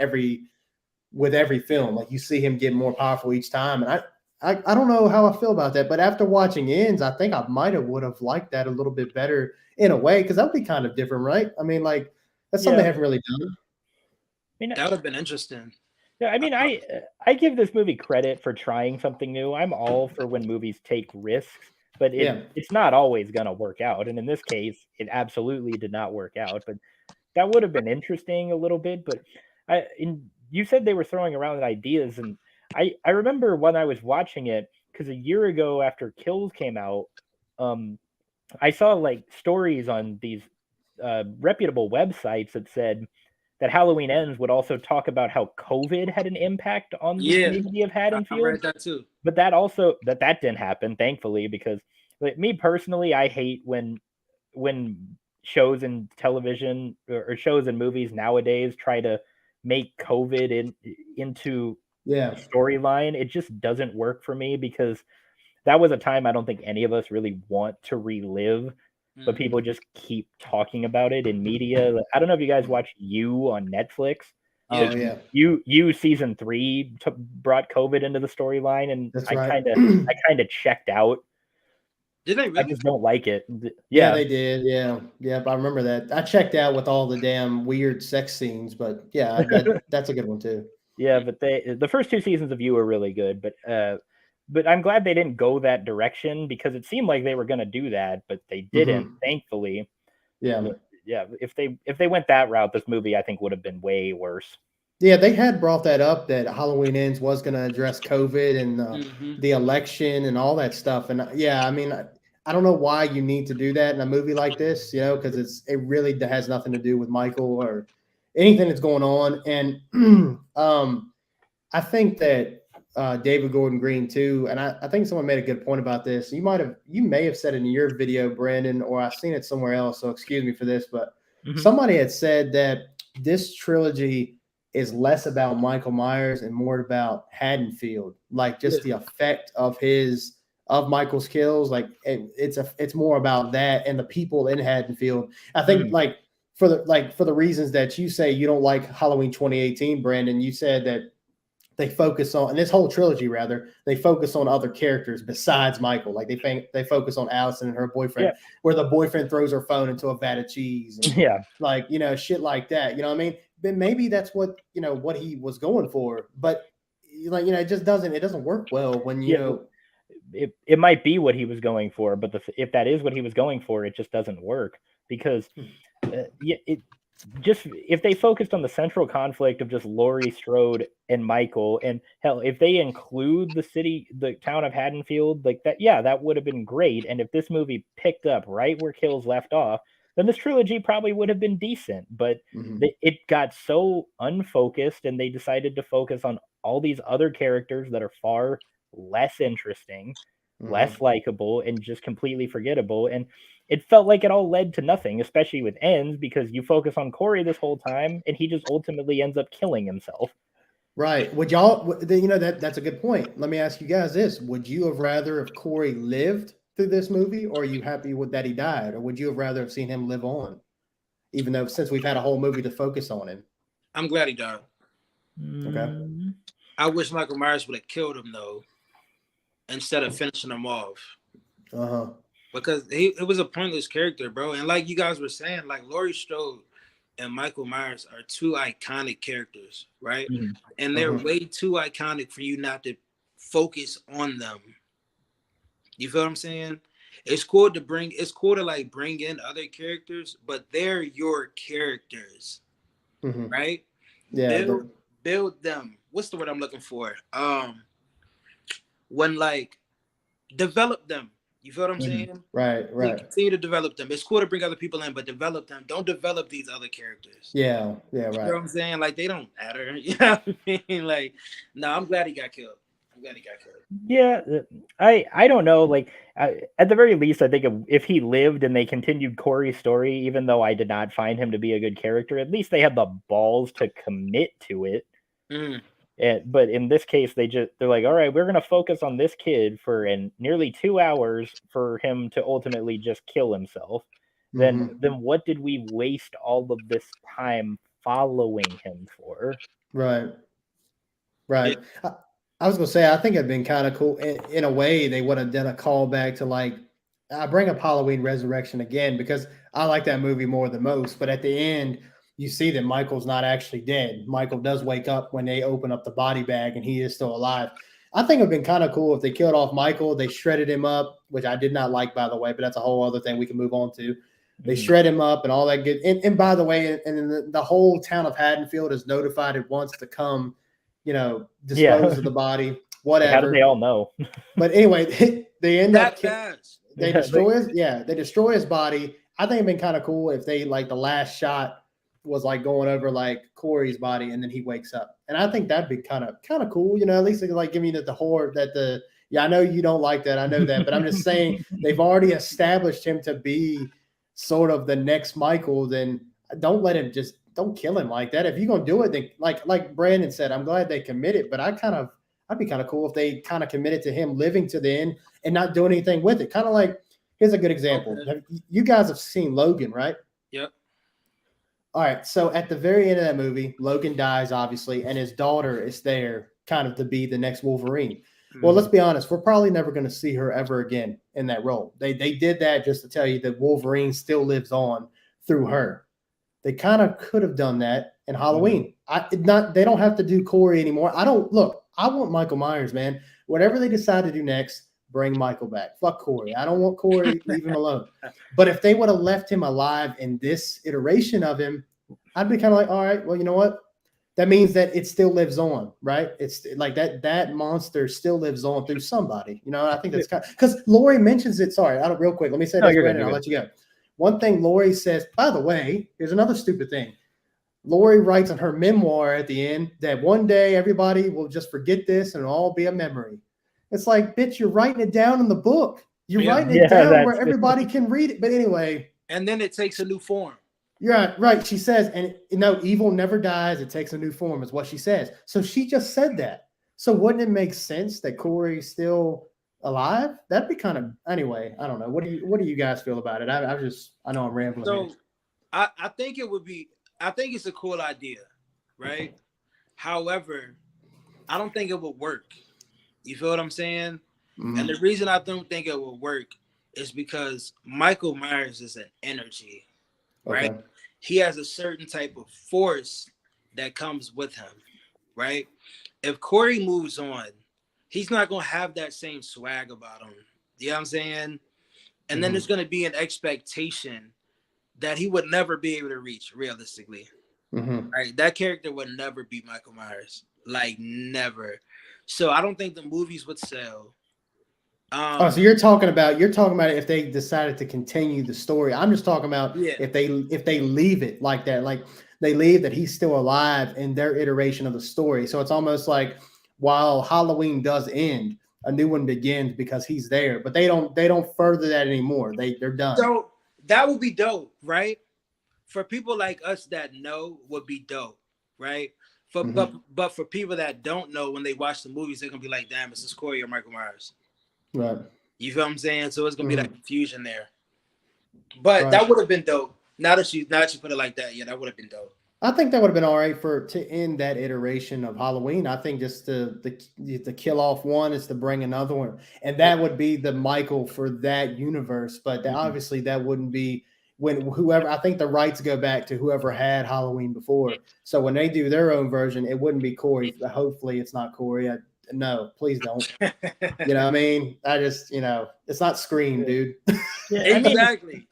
with every film. Like, you see him get more powerful each time. And I don't know how I feel about that, but after watching Ends, I think I would have liked that a little bit better in a way, because that would be kind of different, right? I mean, like, that's something they haven't really done. I mean, that would have been interesting. Yeah, I mean, I give this movie credit for trying something new. I'm all for when movies take risks, but it's not always going to work out. And in this case, it absolutely did not work out. But that would have been interesting a little bit. But you said they were throwing around ideas, and I remember when I was watching it, because a year ago after Kills came out, I saw like stories on these reputable websites that said that Halloween Ends would also talk about how COVID had an impact on the community of Haddonfield. I read that too. But that also that didn't happen, thankfully, because like, me personally, I hate when shows and television or shows and movies nowadays try to make COVID into a storyline. It just doesn't work for me, because that was a time I don't think any of us really want to relive. But people just keep talking about it in media. I don't know if you guys watch You on Netflix. Oh yeah. You season 3 brought COVID into the storyline, and I kind of checked out. Did they really? I just don't like it. Yeah, they did. Yeah, I remember that. I checked out with all the damn weird sex scenes, but yeah, that's a good one too. Yeah, but the first 2 seasons of You were really good, but I'm glad they didn't go that direction because it seemed like they were going to do that, but they didn't, thankfully. Yeah. But yeah, if they went that route, this movie I think would have been way worse. Yeah, they had brought that up that Halloween Ends was going to address COVID and the election and all that stuff. And yeah, I mean, I don't know why you need to do that in a movie like this, you know, because it really has nothing to do with Michael or anything that's going on. And I think that David Gordon Green too, and I think someone made a good point about this. You may have said it in your video, Brandon, or I've seen it somewhere else. So excuse me for this, but somebody had said that this trilogy is less about Michael Myers and more about Haddonfield, like just the effect of Michael's kills. Like it's more about that and the people in Haddonfield. I think for the reasons that you say you don't like Halloween 2018, Brandon, you said that they focus on, and this whole trilogy rather, they focus on other characters besides Michael. Like they focus on Allison and her boyfriend, where the boyfriend throws her phone into a vat of cheese. And, like, you know, shit like that. You know what I mean? But maybe that's what, you know, what he was going for. But like, you know, it doesn't work well when, you know. It might be what he was going for, but if that is what he was going for, it just doesn't work because if they focused on the central conflict of just Laurie Strode and Michael, and hell, if they include the town of Haddonfield, like that, that would have been great. And if this movie picked up right where Kills left off, then this trilogy probably would have been decent. But it got so unfocused, and they decided to focus on all these other characters that are far less interesting, less likable, and just completely forgettable. And it felt like it all led to nothing, especially with Ends, because you focus on Corey this whole time, and he just ultimately ends up killing himself. Right. Would y'all, you know, that's a good point. Let me ask you guys this. Would you have rather if Corey lived through this movie, or are you happy with that he died? Or would you have rather have seen him live on, even though since we've had a whole movie to focus on him? I'm glad he died. Okay. I wish Michael Myers would have killed him, though, instead of finishing him off. Because it was a pointless character, bro. And like you guys were saying, like Laurie Strode and Michael Myers are 2 iconic characters, right? And they're way too iconic for you not to focus on them. You feel what I'm saying? It's cool to bring in other characters, but they're your characters, right? Yeah. Build them. What's the word I'm looking for? Develop them. You feel what I'm saying? Right. Continue to develop them. It's cool to bring other people in, but develop them. Don't develop these other characters. Yeah, right. You know what I'm saying? Like, they don't matter. You know what I mean? Like, no, I'm glad he got killed. Yeah, I don't know. Like, at the very least, I think if he lived and they continued Corey's story, even though I did not find him to be a good character, at least they had the balls to commit to it. But in this case, they're like, all right, we're going to focus on this kid for nearly 2 hours for him to ultimately just kill himself. Then what did we waste all of this time following him for? Right. I was going to say, I think it'd been kind of cool. In a way, they would have done a callback to, like, I bring up Halloween Resurrection again because I like that movie more than most. But at the end, you see that Michael's not actually dead. Michael does wake up when they open up the body bag and he is still alive. I think it would have been kind of cool if they killed off Michael. They shredded him up, which I did not like, by the way, but that's a whole other thing we can move on to. They shred him up and all that good. And by the way, and the whole town of Haddonfield is notified it wants to come, you know, dispose of the body, whatever. How do they all know? But anyway, they end up they destroy his body. I think it'd been kind of cool if they, like, the last shot was like going over like Corey's body and then he wakes up. And I think that'd be kind of cool, you know, at least they could, like, give me the horror that I know you don't like that. I know that, but I'm just saying they've already established him to be sort of the next Michael. Then don't kill him like that. If you're going to do it, then like Brandon said, I'm glad they committed, but I'd be kind of cool if they kind of committed to him living to the end and not doing anything with it. Kind of like, here's a good example. Okay. You guys have seen Logan, right? Yep. All right. So at the very end of that movie, Logan dies, obviously, and his daughter is there kind of to be the next Wolverine. Well, let's be honest. We're probably never going to see her ever again in that role. They did that just to tell you that Wolverine still lives on through her. They kind of could have done that in Halloween. They don't have to do Corey anymore. I want Michael Myers, man. Whatever they decide to do next, bring Michael back. Fuck Corey. I don't want Corey. Leave him alone. But if they would have left him alive in this iteration of him, I'd be kind of like, all right, well, you know what? That means that it still lives on, right? It's like that monster still lives on through somebody. You know, I think that's kind of, because Laurie mentions it. Sorry, real quick. Let me say this, Brandon, I'll let you go. One thing Laurie says, by the way, here's another stupid thing. Laurie writes in her memoir at the end that one day everybody will just forget this and it'll all be a memory. It's like, bitch, you're writing it down in the book. You're writing it down where everybody can read it. But anyway. And then it takes a new form. Yeah, right. She says, and evil never dies. It takes a new form is what she says. So she just said that. So wouldn't it make sense that Corey's still alive? That'd be kind of, anyway, I don't know. What do you guys feel about it? I know I'm rambling. So I think it's a cool idea, right? However, I don't think it would work. You feel what I'm saying? Mm-hmm. And the reason I don't think it will work is because Michael Myers is an energy, right? Okay. He has a certain type of force that comes with him, right? If Corey moves on, he's not going to have that same swag about him. You know what I'm saying? And then there's going to be an expectation that he would never be able to reach realistically. Right? That character would never be Michael Myers. Like, never. So I don't think the movies would sell. So you're talking about if they decided to continue the story. I'm just talking about if they leave it like that, like they leave that he's still alive in their iteration of the story. So it's almost like while Halloween does end, a new one begins because he's there, but they don't further that anymore. They're done. So that would be dope, right? For people like us that know, would be dope, right? But for people that don't know, when they watch the movies, they're gonna be like, "Damn, is this Corey or Michael Myers?" Right. You feel what I'm saying? So it's gonna be that confusion there. But that would have been dope. Now that you put it like that, yeah, that would have been dope. I think that would have been all right to end that iteration of Halloween. I think just the kill off one is to bring another one, and that would be the Michael for that universe. But obviously that wouldn't be when whoever. I think the rights go back to whoever had Halloween before. So when they do their own version, it wouldn't be Corey. Hopefully, it's not Corey. No, please don't. You know what I mean? It's not Scream, dude. Exactly.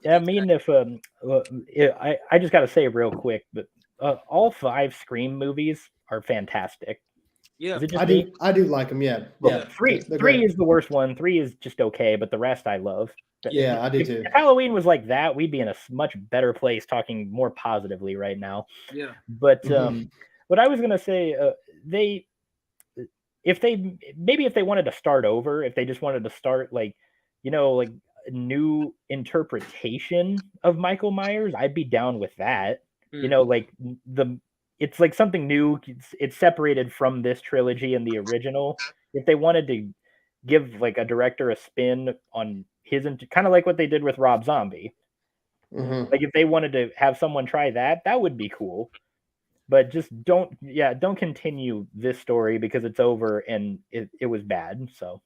I mean, if I just got to say real quick, but all 5 Scream movies are fantastic. Yeah, I do like them. Yeah, well, three is the worst one. 3 is just okay, but the rest I love. Yeah, I do too. If Halloween was like that, we'd be in a much better place talking more positively right now. Yeah, but what I was gonna say, if they wanted to start over, if they just wanted to start like a new interpretation of Michael Myers, I'd be down with that. It's like something new. It's separated from this trilogy and the original. If they wanted to give like a director a spin on his, kind of like what they did with Rob Zombie, like if they wanted to have someone try that would be cool. But just don't continue this story because it's over and it was bad. So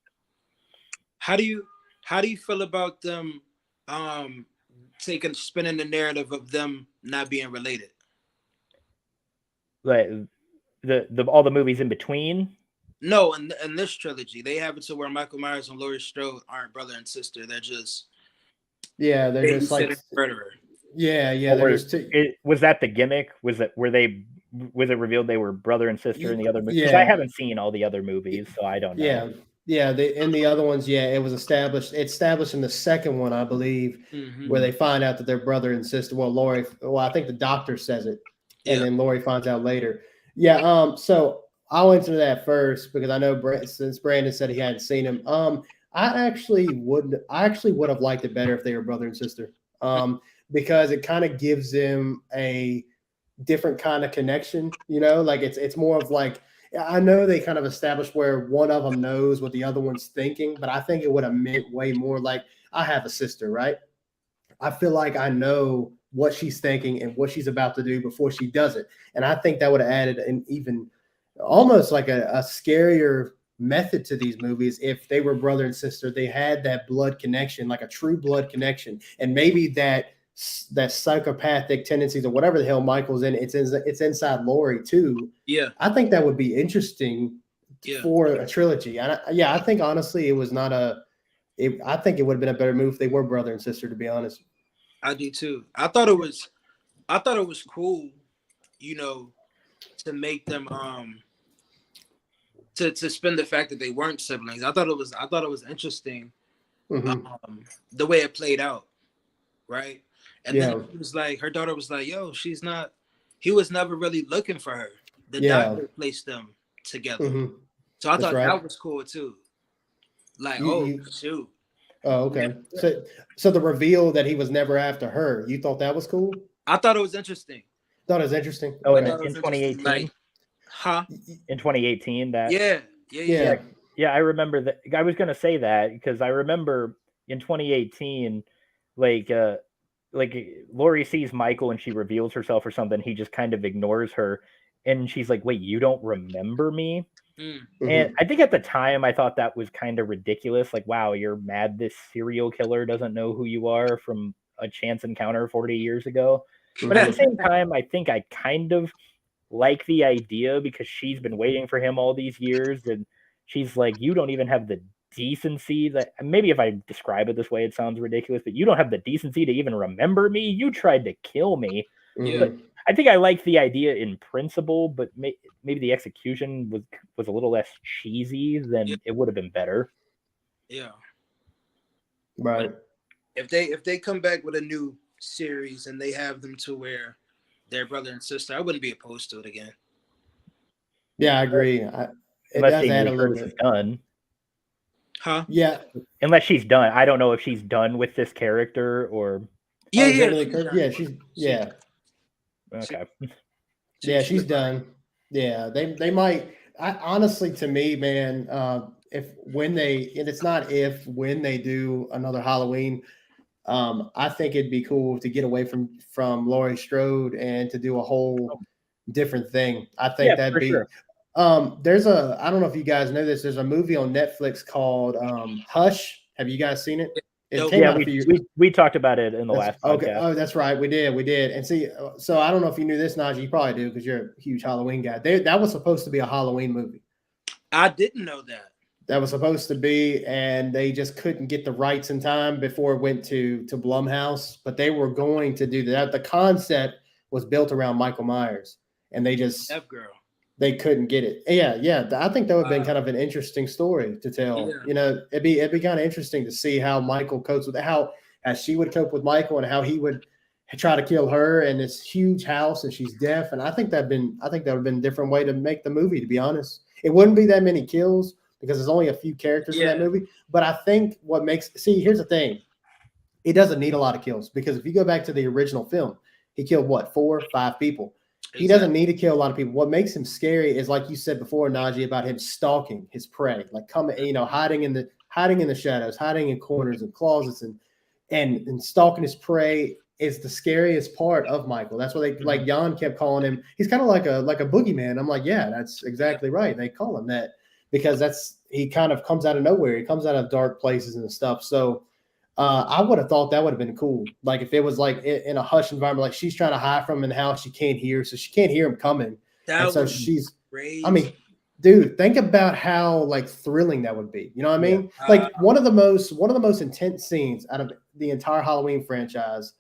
how do you feel about them spinning the narrative of them not being related? Like the all the movies in between? No, in this trilogy, they have it to where Michael Myers and Laurie Strode aren't brother and sister. They're just they're just like murderer. Yeah. Was that the gimmick? Was it revealed they were brother and sister in the other movies? Because I haven't seen all the other movies, so I don't know. In the other ones, it was established in the second one, I believe, where they find out that they're brother and sister. Well, I think the doctor says it, and then Laurie finds out later. So I'll answer that first because I know since Brandon said he hadn't seen him. I actually would have liked it better if they were brother and sister. Because it kind of gives them a different kind of connection, like it's more of like, I know they kind of established where one of them knows what the other one's thinking, but I think it would have meant way more like, I have a sister, right? I feel like I know what she's thinking and what she's about to do before she does it. And I think that would have added an even almost like a scarier method to these movies if they were brother and sister. They had that blood connection, like a true blood connection. And maybe that psychopathic tendencies or whatever the hell Michael's in. It's inside Laurie too. Yeah, I think that would be interesting for a trilogy. And I think honestly, it was not I think it would have been a better move if they were brother and sister. To be honest, I do too. I thought it was cool, you know, to make them to spin the fact that they weren't siblings. I thought it was interesting, the way it played out, right? And then it was like her daughter was like, "Yo, she's not." He was never really looking for her. The doctor placed them together, so I thought that was cool too. Like, shoot. Oh, okay. So the reveal that he was never after her, you thought that was cool? I thought it was interesting. Thought it was interesting. Oh, okay. in 2018. Like, in 2018, that. Yeah. I remember that. I was gonna say that because I remember in 2018, like Laurie sees Michael and she reveals herself or something. He just kind of ignores her, and she's like, "Wait, you don't remember me?" And I think at the time I thought that was kind of ridiculous. Like, wow, you're mad this serial killer doesn't know who you are from a chance encounter 40 years ago. But at the same time, I think I kind of like the idea because she's been waiting for him all these years, and she's like, you don't even have the decency that, maybe if I describe it this way, it sounds ridiculous, but you don't have the decency to even remember me. You tried to kill me. But I think I like the idea in principle, but maybe the execution was a little less cheesy than it would have been better. Yeah. Right. But if they come back with a new series and they have them to where they're brother and sister, I wouldn't be opposed to it again. Yeah, I agree. It does add a little bit. Done. Huh? Yeah. Unless she's done. I don't know if she's done with this character or. She's Okay. Yeah, she's done. Yeah, they might. Honestly, to me, man, when they do another Halloween, I think it'd be cool to get away from Laurie Strode and to do a whole different thing. I think that'd be. Sure. There's I don't know if you guys know this. There's a movie on Netflix called Hush. Have you guys seen it? We talked about it in the last podcast. Okay. Oh, that's right. We did. And see, so I don't know if you knew this, Najee. You probably do because you're a huge Halloween guy. That was supposed to be a Halloween movie. I didn't know that. That was supposed to be, and they just couldn't get the rights in time before it went to Blumhouse. But they were going to do that. The concept was built around Michael Myers, and they just they couldn't get it. Yeah. I think that would have been kind of an interesting story to tell. Yeah. You know, it'd be kind of interesting to see how Michael copes with how she would cope with Michael and how he would try to kill her in this huge house and she's deaf. And I think that would have been a different way to make the movie, to be honest. It wouldn't be that many kills because there's only a few characters in that movie. But I think here's the thing. It doesn't need a lot of kills because if you go back to the original film, he killed 4 or 5 people. He doesn't need to kill a lot of people. What makes him scary is, like you said before, Najee, about him stalking his prey, like hiding in the shadows, hiding in corners and closets, and stalking his prey is the scariest part of Michael. That's what like Jan kept calling him. He's kind of like a boogeyman. I'm like, yeah, that's exactly right. They call him that because he kind of comes out of nowhere. He comes out of dark places and stuff. So. I would have thought that would have been cool. Like if it was like in a hush environment, like she's trying to hide from him in the house, she can't hear, so she can't hear him coming. And so she's crazy. I mean, dude, think about how like thrilling that would be. You know what I mean? Like one of the most intense scenes out of the entire Halloween franchise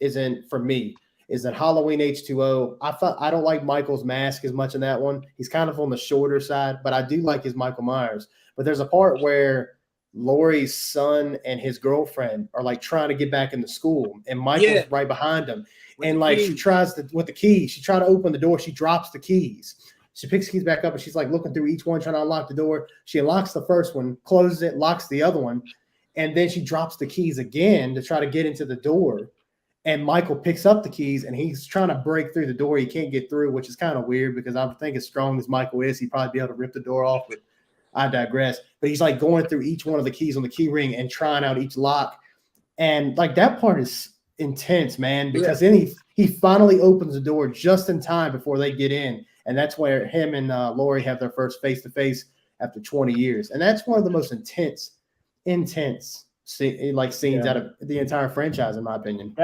is in Halloween H2O. I don't like Michael's mask as much in that one. He's kind of on the shorter side, but I do like his Michael Myers. But there's a part where Laurie's son and his girlfriend are like trying to get back into school, and Michael's right behind them. And like she tries to with the keys, she tried to open the door, she drops the keys. She picks the keys back up and she's like looking through each one, trying to unlock the door. She unlocks the first one, closes it, locks the other one, and then she drops the keys again to try to get into the door. And Michael picks up the keys and he's trying to break through the door. He can't get through, which is kind of weird because I think as strong as Michael is, he'd probably be able to rip the door off with. I digress. But he's like going through each one of the keys on the key ring and trying out each lock. And like that part is intense, man, because then he finally opens the door just in time before they get in. And that's where him and Laurie have their first face-to-face after 20 years. And that's one of the most intense scenes out of the entire franchise, in my opinion.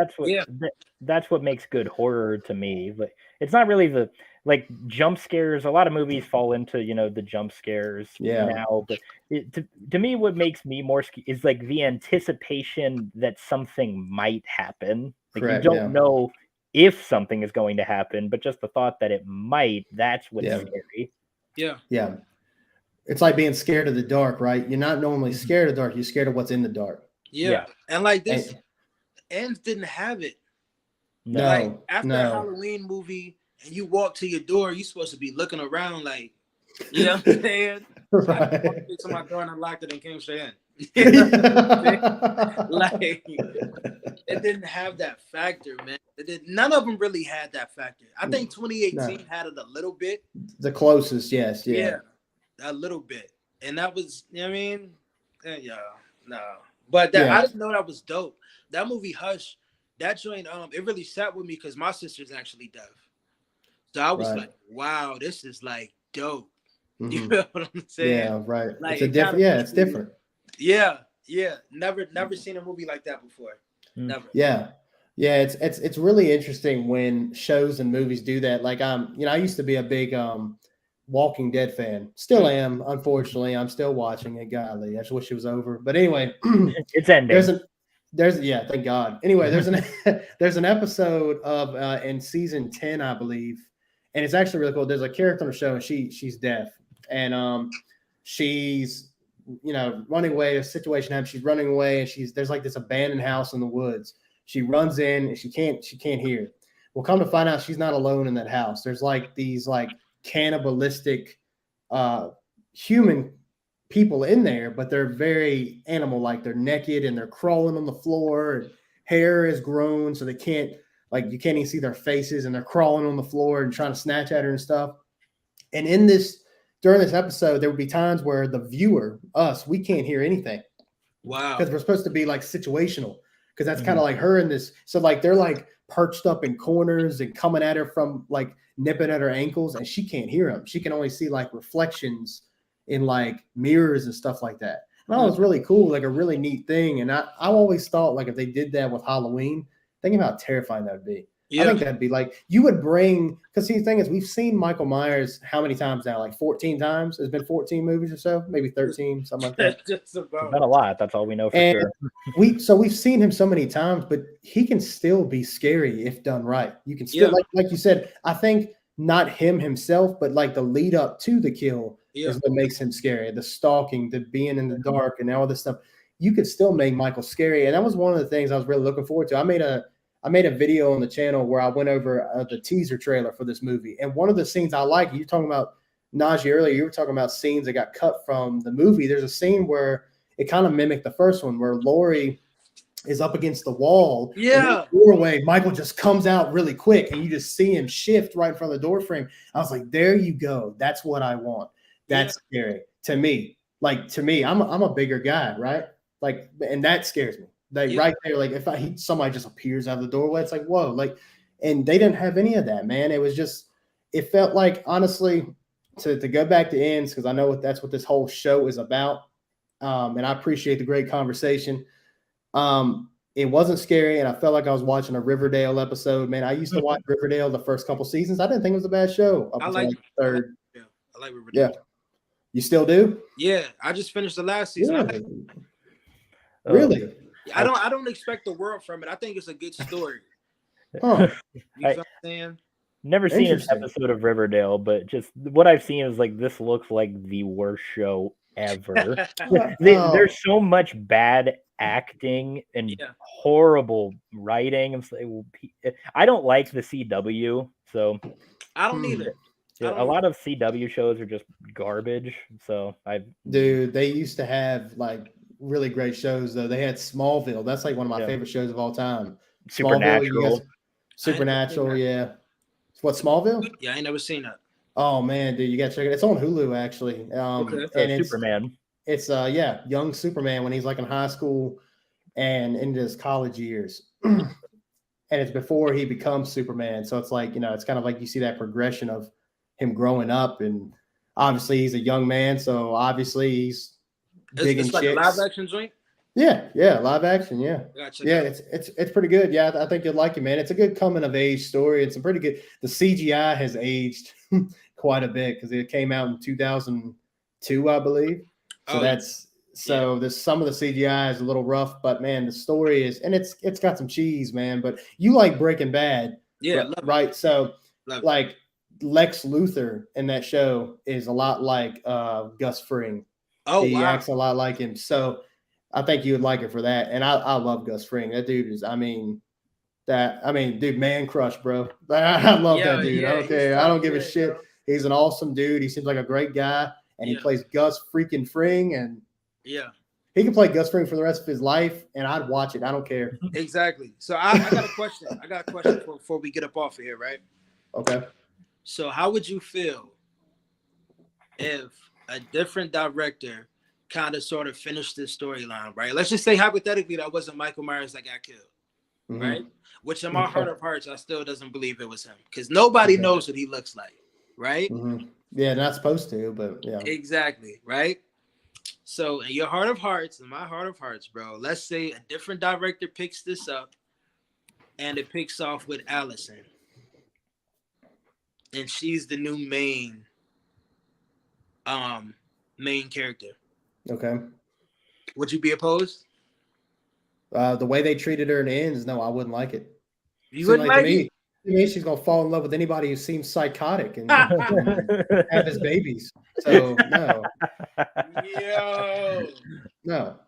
That's what makes good horror to me. But it's not really the jump scares. A lot of movies fall into the jump scares now. But to me, what makes me more is like the anticipation that something might happen. Like Correct, you don't know if something is going to happen, but just the thought that it might. That's what's scary. Yeah. It's like being scared of the dark, right? You're not normally scared of the dark. You're scared of what's in the dark. Yeah. And like this, Ends didn't have it. No. Like after a Halloween movie and you walk to your door, you're supposed to be looking around like, you know what I'm saying? Right. I walked to my door and unlocked it and came straight in. You know like it didn't have that factor, man. None of them really had that factor. I think 2018 had it a little bit. The closest, yes. Yeah. A little bit, and that was, I mean, but I didn't know that was dope. That movie Hush, that joint, it really sat with me because my sister's actually deaf, so I was like, wow, this is like dope. Mm-hmm. You know what I'm saying? Yeah, right. Like, it's a different. Yeah, it's different. Yeah. Never seen a movie like that before. Never. Yeah. It's really interesting when shows and movies do that. Like I used to be a big Walking Dead fan. Still am, unfortunately. I'm still watching it. Golly, I just wish it was over. But anyway, it's ending. Thank God. Anyway, there's an episode of in season 10, I believe, and it's actually really cool. There's a character on the show, and she's deaf, and she's running away. A situation happens. She's running away, and there's like this abandoned house in the woods. She runs in, and she can't hear. Well, come to find out, she's not alone in that house. There's like these cannibalistic human people in there, but they're very animal-like. They're naked and they're crawling on the floor, and hair is grown so they can't you can't even see their faces, and they're crawling on the floor and trying to snatch at her and stuff. And during this episode, there would be times where the viewer, we can't hear anything. Wow. Because we're supposed to be situational, because that's kind of like her in this. So they're perched up in corners and coming at her from nipping at her ankles, and she can't hear them. She can only see reflections in mirrors and stuff like that. And that was really cool, a really neat thing. And I always thought if they did that with Halloween, think about how terrifying that would be. Yeah. I think that'd be you would bring, because the thing is, we've seen Michael Myers how many times now? 14 times? There's been 14 movies or so, maybe 13, something like that. Just about. Not a lot. That's all we know for sure. We've seen him so many times, but he can still be scary if done right. You can still, like you said, I think not him himself, but the lead up to the kill is what makes him scary. The stalking, the being in the dark, and all this stuff. You could still make Michael scary, and that was one of the things I was really looking forward to. I made a video on the channel where I went over the teaser trailer for this movie. And one of the scenes I like, you're talking about Najee earlier, you were talking about scenes that got cut from the movie. There's a scene where it kind of mimicked the first one, where Laurie is up against the wall. Yeah. In the doorway, Michael just comes out really quick, and you just see him shift right in front of the door frame. I was like, there you go. That's what I want. That's scary to me. To me, I'm a bigger guy, right? And that scares me. Right there, if somebody just appears out of the doorway, it's whoa, and they didn't have any of that, man. It was just, it felt honestly, to go back to Ends, because I know that's what this whole show is about, and I appreciate the great conversation. It wasn't scary, and I felt like I was watching a Riverdale episode, man. I used to watch Riverdale the first couple seasons. I didn't think it was a bad show up until the third. I like Riverdale. Yeah, you still do? Yeah, I just finished the last season. Really? I don't expect the world from it. I think it's a good story. You know what I'm saying? Never seen an episode of Riverdale, but just what I've seen is this looks like the worst show ever. There's so much bad acting and horrible writing. I don't like the CW, so I don't either. A lot of CW shows are just garbage. So they used to have really great shows though. They had Smallville. That's one of my favorite shows of all time. Supernatural. Supernatural, yeah. What, Smallville? Yeah, I ain't never seen that. Oh man, dude, you gotta check it. It's on Hulu actually. And it's Superman. It's young Superman when he's in high school and into his college years. And it's before he becomes Superman. So it's it's kind of you see that progression of him growing up, and obviously he's a young man, so obviously he's it's like a live action joint. Yeah, live action. Yeah, yeah, it's pretty good. Yeah, I think you'd like it, man. It's a good coming of age story. It's a pretty good. The CGI has aged quite a bit because it came out in 2002, I believe. So there's some of the CGI is a little rough, but man, the story is, and it's got some cheese, man. But you like Breaking Bad, right? So like Lex Luthor in that show is a lot like Gus Fring. He acts a lot like him. So I think you would like it for that. And I love Gus Fring. That dude is, dude, man crush, bro. I love that dude. I don't care. I don't give a shit. Bro. He's an awesome dude. He seems like a great guy. And he plays Gus freaking Fring. And he can play Gus Fring for the rest of his life. And I'd watch it. I don't care. Exactly. So I got a question. Before we get up off of here, right? Okay. So how would you feel if a different director kind of sort of finished this storyline, right? Let's just say hypothetically that wasn't Michael Myers that got killed, right? Which in my heart of hearts, I still doesn't believe it was him because nobody knows what he looks like, right? Yeah, not supposed to, but yeah. Exactly, right? So in your heart of hearts, in my heart of hearts, bro, let's say a different director picks this up and it picks off with Allison. And she's the new main character. Okay. Would you be opposed? The way they treated her in the ends, no, I wouldn't like it. You wouldn't like it? To me, she's gonna fall in love with anybody who seems psychotic and have his babies. So no. No.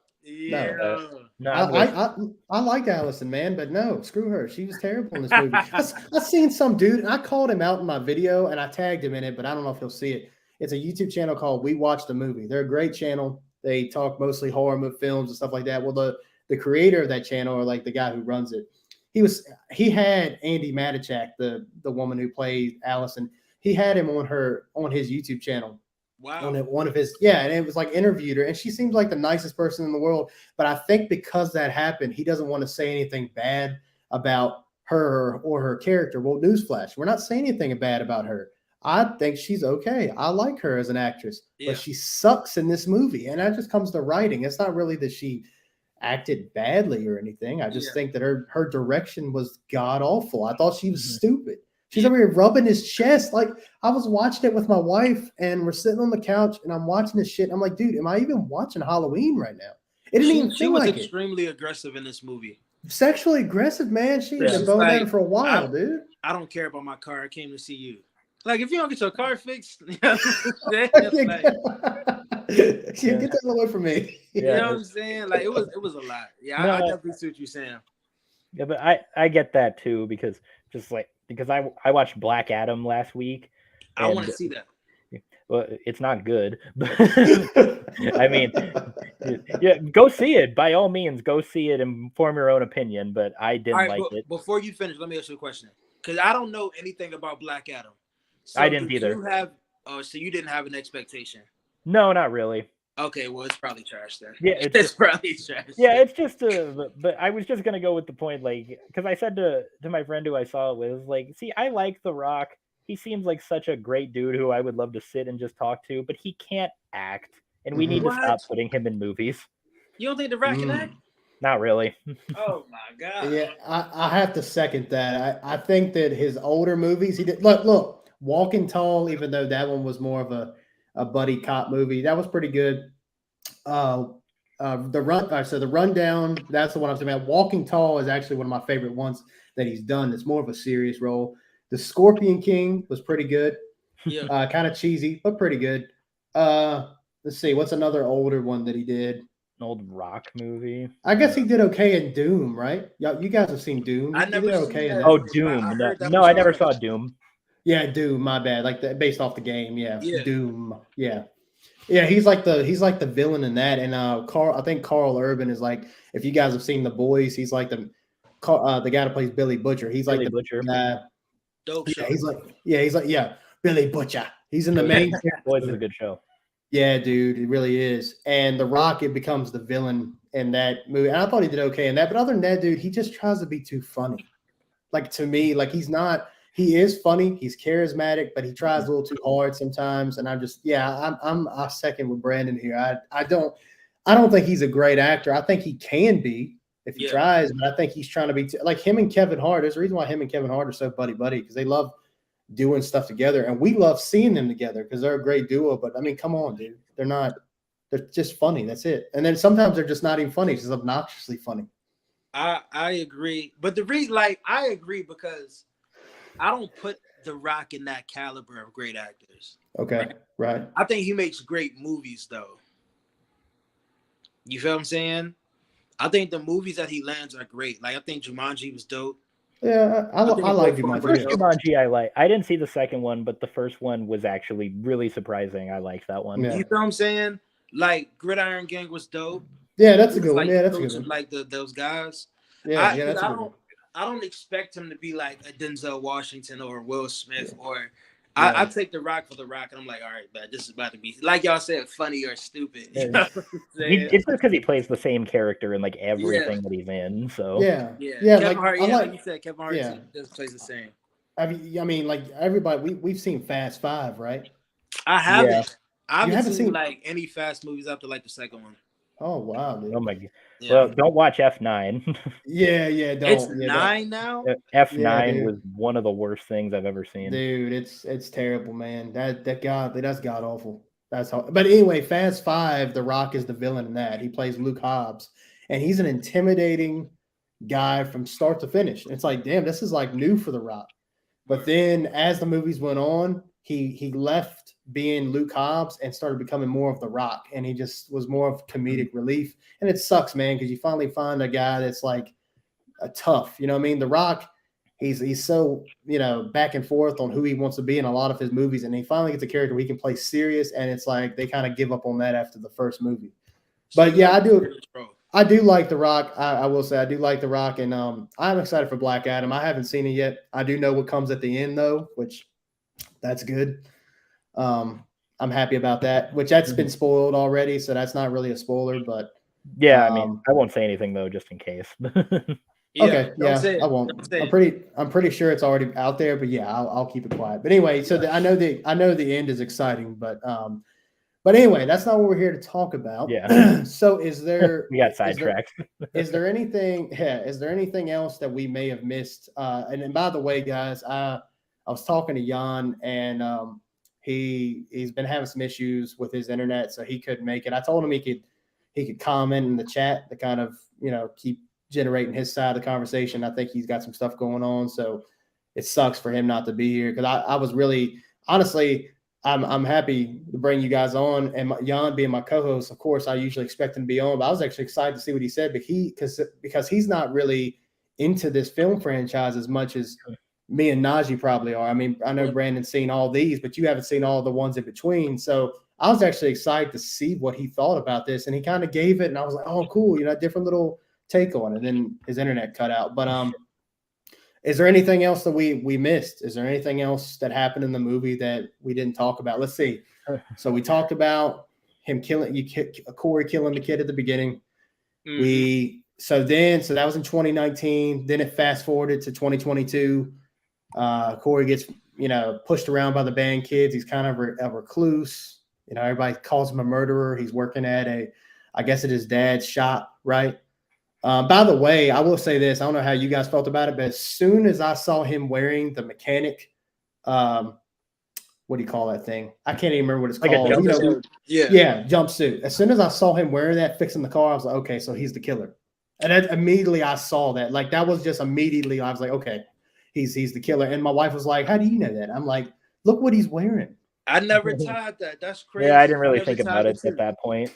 I liked Allison, man, but no, screw her. She was terrible in this movie. I seen some dude, and I called him out in my video, and I tagged him in it, but I don't know if he'll see it. It's a YouTube channel called We Watch the Movie. They're a great channel. They talk mostly horror films and stuff like that. Well, the creator of that channel, or like the guy who runs it, he had Andy Matichak, the woman who played Allison. He had him on his YouTube channel. Wow. On one of his, and it was like interviewed her, and she seems like the nicest person in the world. But I think because that happened, he doesn't want to say anything bad about her or her character. Well, newsflash, we're not saying anything bad about her. I think she's okay. I like her as an actress, but she sucks in this movie. And that just comes to writing. It's not really that she acted badly or anything. I just think that her direction was god awful. I thought she was stupid. She's over here rubbing his chest. Like, I was watching it with my wife, and we're sitting on the couch, and I'm watching this shit. And I'm like, dude, am I even watching Halloween right now? It didn't even feel like it. She was extremely aggressive in this movie. Sexually aggressive, man. She was bone down for a while, dude. I don't care about my car. I came to see you. Like, if you don't get your car fixed, get that away from me. You know what I'm saying? Like, it was a lot. Yeah, I definitely see what you're saying. Yeah, but I get that too, because I watched Black Adam last week. I want to see that. Well, it's not good, but I mean, go see it. By all means, go see it and form your own opinion. But I didn't like it. Before you finish, let me ask you a question, because I don't know anything about Black Adam. So I didn't either. So you didn't have an expectation? No, not really. Okay, well, it's probably trash then. Yeah, it's probably trash. Yeah, it's just but I was just gonna go with the point, like, because I said to my friend who I saw it with, like, see, I like The Rock. He seems like such a great dude who I would love to sit and just talk to, but he can't act, and we need to stop putting him in movies. You don't think The Rock can act? Not really. Oh my god. Yeah, I have to second that. I think that his older movies, he did look. Walking Tall, even though that one was more of a buddy cop movie, that was pretty good. The Rundown, that's the one I was talking about. Walking Tall is actually one of my favorite ones that he's done. It's more of a serious role. The Scorpion King was pretty good. Yeah. Kind of cheesy, but pretty good. Let's see, what's another older one that he did? An old Rock movie. I guess he did okay in Doom, right? You guys have seen Doom. I never seen that. Oh, Doom. No, I never saw Doom. Yeah, Doom. My bad. Like that, based off the game. Yeah. Doom. Yeah. He's like the villain in that. And I think Carl Urban is like, if you guys have seen The Boys, he's like the guy that plays Billy Butcher. He's like Billy Butcher. Dope show. He's like Billy Butcher. He's in the main. Boys is a good show. Yeah, dude, it really is. And The Rock, it becomes the villain in that movie. And I thought he did okay in that. But other than that, dude, he just tries to be too funny. Like, to me, like, he's not. He is funny. He's charismatic, but he tries a little too hard sometimes. And I'm just, I second with Brandon here. I don't think he's a great actor. I think he can be if he tries, but I think he's trying to be like him and Kevin Hart. There's a reason why him and Kevin Hart are so buddy because they love doing stuff together, and we love seeing them together because they're a great duo. But I mean, come on, dude, they're just funny. That's it. And then sometimes they're just not even funny; it's just obnoxiously funny. I agree, but I agree because I don't put The Rock in that caliber of great actors. Okay, right. I think he makes great movies, though. You feel what I'm saying? I think the movies that he lands are great. Like I think Jumanji was dope. Yeah, I like Jumanji. First Jumanji, I like. I didn't see the second one, but the first one was actually really surprising. I liked that one. Yeah. You know what I'm saying? Like Gridiron Gang was dope. Yeah, that's a good one. Yeah, that's a good one. Like those guys. Yeah, that's a good one. I don't expect him to be like a Denzel Washington or Will Smith or. I take The Rock for The Rock, and I'm like, all right, but this is about to be, like y'all said, funny or stupid. You know it's because he plays the same character in like everything that he's in. So yeah. Kevin Hart, like you said, Kevin Hart just plays the same. I mean, like everybody, we've seen Fast 5, right? I haven't. Yeah. I haven't seen like any Fast movies after like the second one. Oh wow, dude. Oh my god. Yeah. Well, don't watch F9. yeah, don't. It's 9 now. F9 was one of the worst things I've ever seen. Dude, it's terrible, man. That's god awful. That's how. But anyway, Fast 5, The Rock is the villain in that. He plays Luke Hobbs, and he's an intimidating guy from start to finish. And it's like, damn, this is like new for The Rock. But then as the movies went on, he left being Luke Hobbs and started becoming more of The Rock, and he just was more of comedic relief. And it sucks, man, because you finally find a guy that's like a tough, you know what I mean? The Rock, he's so, you know, back and forth on who he wants to be in a lot of his movies, and he finally gets a character where he can play serious, and it's like they kind of give up on that after the first movie. But yeah, I do like The Rock. I will say I do like The Rock, and I'm excited for Black Adam. I haven't seen it yet. I do know what comes at the end though, which that's good. I'm happy about that, which that's been spoiled already, so that's not really a spoiler, but yeah, I mean, I won't say anything though, just in case. Okay, I won't. I'm pretty sure it's already out there, but yeah, I'll keep it quiet. But anyway, so I know the end is exciting, but anyway, that's not what we're here to talk about. Yeah. So is there? We got sidetracked. Is there anything? Yeah. Is there anything else that we may have missed? And then, by the way, guys, I was talking to Jan, and he's been having some issues with his internet, so he couldn't make it. I told him he could comment in the chat to kind of, you know, keep generating his side of the conversation. I think he's got some stuff going on, so it sucks for him not to be here, because I was really, honestly, I'm happy to bring you guys on, and Jan being my co-host, of course, I usually expect him to be on, but I was actually excited to see what he said, but because he's not really into this film franchise as much as me and Najee probably are. I mean, I know Brandon's seen all these, but you haven't seen all the ones in between. So I was actually excited to see what he thought about this, and he kind of gave it, and I was like, oh, cool, you know, different little take on it. And then his internet cut out. But is there anything else that we missed? Is there anything else that happened in the movie that we didn't talk about? Let's see. So we talked about him Corey killing the kid at the beginning. Mm-hmm. So that was in 2019. Then it fast forwarded to 2022. Corey gets, you know, pushed around by the band kids. He's kind of a recluse. You know, everybody calls him a murderer. He's working at I guess at his dad's shop, right? By the way, I will say this. I don't know how you guys felt about it, but as soon as I saw him wearing the mechanic, what do you call that thing? I can't even remember what it's called. Jumpsuit. Yeah, jumpsuit. As soon as I saw him wearing that, fixing the car, I was like, okay, so he's the killer. And then immediately I saw that. Like, that was just immediately, I was like, okay, he's the killer. And my wife was like, how do you know that? I'm like, look what he's wearing. I never tied that. That's crazy. Yeah, I didn't really think about it at that point.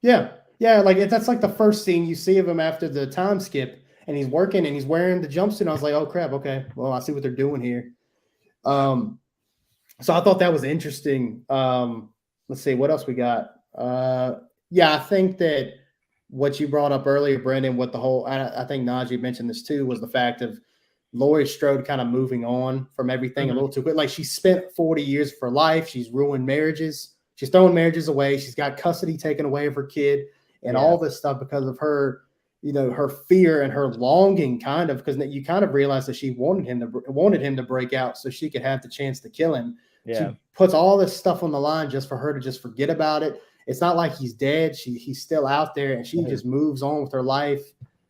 Yeah, like that's like the first scene you see of him after the time skip, and he's working and he's wearing the jumpsuit. I was like, oh crap, okay, well, I see what they're doing here. So I thought that was interesting. Let's see what else we got. Yeah, I think that what you brought up earlier, Brendan, with the whole, I think Najee mentioned this too, was the fact of Laurie Strode kind of moving on from everything a little too quick. Like, she spent 40 years of her life. She's ruined marriages. She's throwing marriages away. She's got custody taken away of her kid and all this stuff because of her, you know, her fear and her longing, kind of, because you kind of realize that she wanted him to break out so she could have the chance to kill him. Yeah. She puts all this stuff on the line just for her to just forget about it. it's not like he's dead. He's still out there, and she just moves on with her life.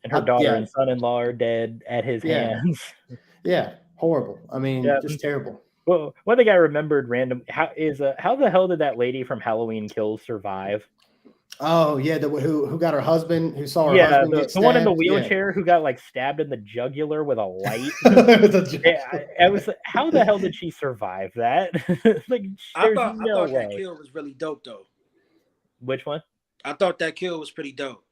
And her daughter and son-in-law are dead at his hands. Yeah, horrible. I mean, just terrible. Well, one thing I remembered how the hell did that lady from Halloween Kills survive? Oh yeah, who got her husband? Who saw her husband get stabbed? The one in the wheelchair who got like stabbed in the jugular with a light. I was like, how the hell did she survive that? Like, I thought that kill was really dope though. Which one? I thought that kill was pretty dope.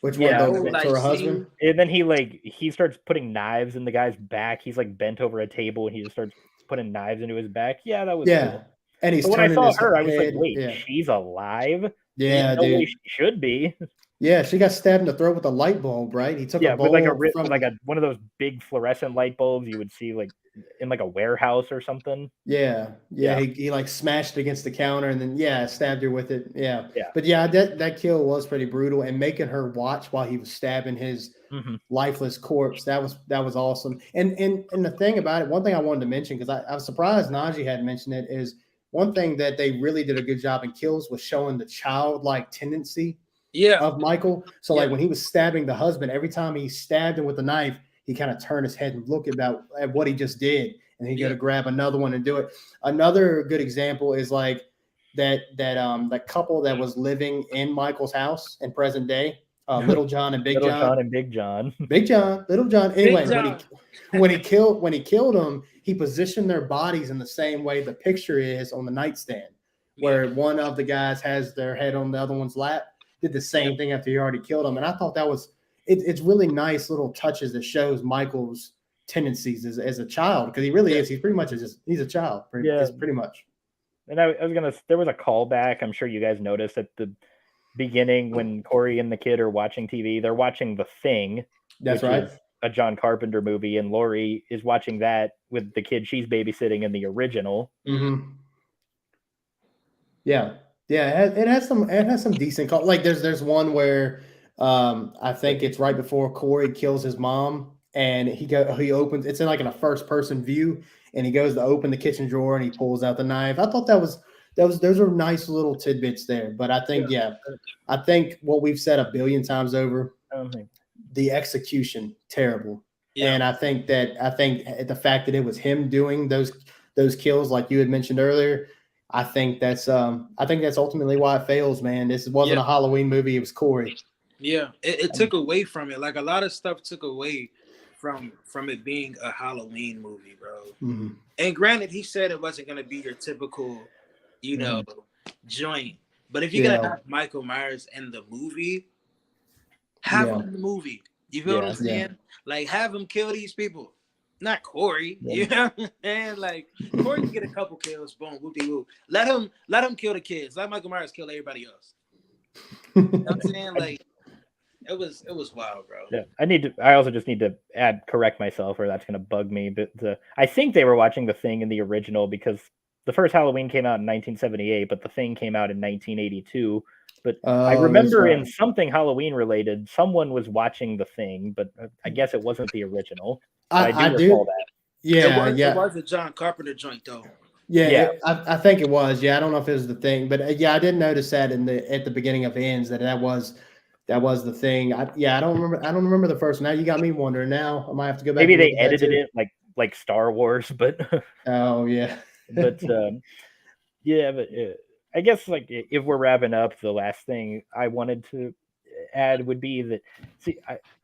Which one? To her husband? And then he starts putting knives in the guy's back. He's like bent over a table and he just starts putting knives into his back. Yeah, that was cool. And he's when I saw her, I was like, wait, she's alive? Yeah, dude. She should be. Yeah, she got stabbed in the throat with a light bulb, right? He took a bulb with one of those big fluorescent light bulbs you would see like in like a warehouse or something. Yeah. He like smashed it against the counter and then stabbed her with it. Yeah. But that kill was pretty brutal, and making her watch while he was stabbing his lifeless corpse, that was awesome. And the thing about it, one thing I wanted to mention, because I was surprised Najee hadn't mentioned it, is one thing that they really did a good job in Kills was showing the childlike tendency of Michael. So like when he was stabbing the husband, every time he stabbed him with a knife, he kind of turned his head and looked at what he just did, and he'd go to grab another one and do it. Another good example is like that couple that was living in Michael's house in present day, Little John and Big John. Little John and Big John. Big John, Little John. Anyway, when he killed them, he positioned their bodies in the same way the picture is on the nightstand, where one of the guys has their head on the other one's lap. Did the same thing after he already killed him, and I thought that was it's really nice little touches that shows Michael's tendencies as a child, because he really is. He's pretty much he's a child. Pretty much. And there was a callback. I'm sure you guys noticed at the beginning when Corey and the kid are watching TV. They're watching The Thing. That's right. Is a John Carpenter movie, and Lori is watching that with the kid she's babysitting in the original. Mm-hmm. Yeah. It has some decent call. Like there's one where I think it's right before Corey kills his mom, and he opens. It's in like in a first person view, and he goes to open the kitchen drawer and he pulls out the knife. I thought those are nice little tidbits there. But I think I think what we've said a billion times over, the execution terrible. Yeah. And I think the fact that it was him doing those kills, like you had mentioned earlier, I think that's ultimately why it fails, man. This wasn't a Halloween movie; it was Corey. Yeah, it took away from it. Like a lot of stuff took away from it being a Halloween movie, bro. Mm-hmm. And granted, he said it wasn't gonna be your typical, joint. But if you're gonna have Michael Myers in the movie, have him in the movie. You feel what I'm saying? Yeah. Like have him kill these people. Not Corey, you know what I'm saying? Like Corey can get a couple kills, boom, whoop-de-whoop. Let him kill the kids. Let Michael Myers kill everybody else. You know what I'm saying? Like it was wild, bro. Yeah, I also just need to correct myself, or that's gonna bug me. But I think they were watching The Thing in the original, because the first Halloween came out in 1978, but The Thing came out in 1982. But I remember in something Halloween related, someone was watching The Thing, but I guess it wasn't the original. I do recall that. Yeah, it was a John Carpenter joint though. Yeah. I think it was. Yeah, I don't know if it was The Thing, but I did notice that at the beginning of Ends that was The Thing. I don't remember the first one. Now you got me wondering. Now I might have to go back. Maybe they edited it like Star Wars, but oh yeah. But I guess like if we're wrapping up, the last thing I wanted to add would be that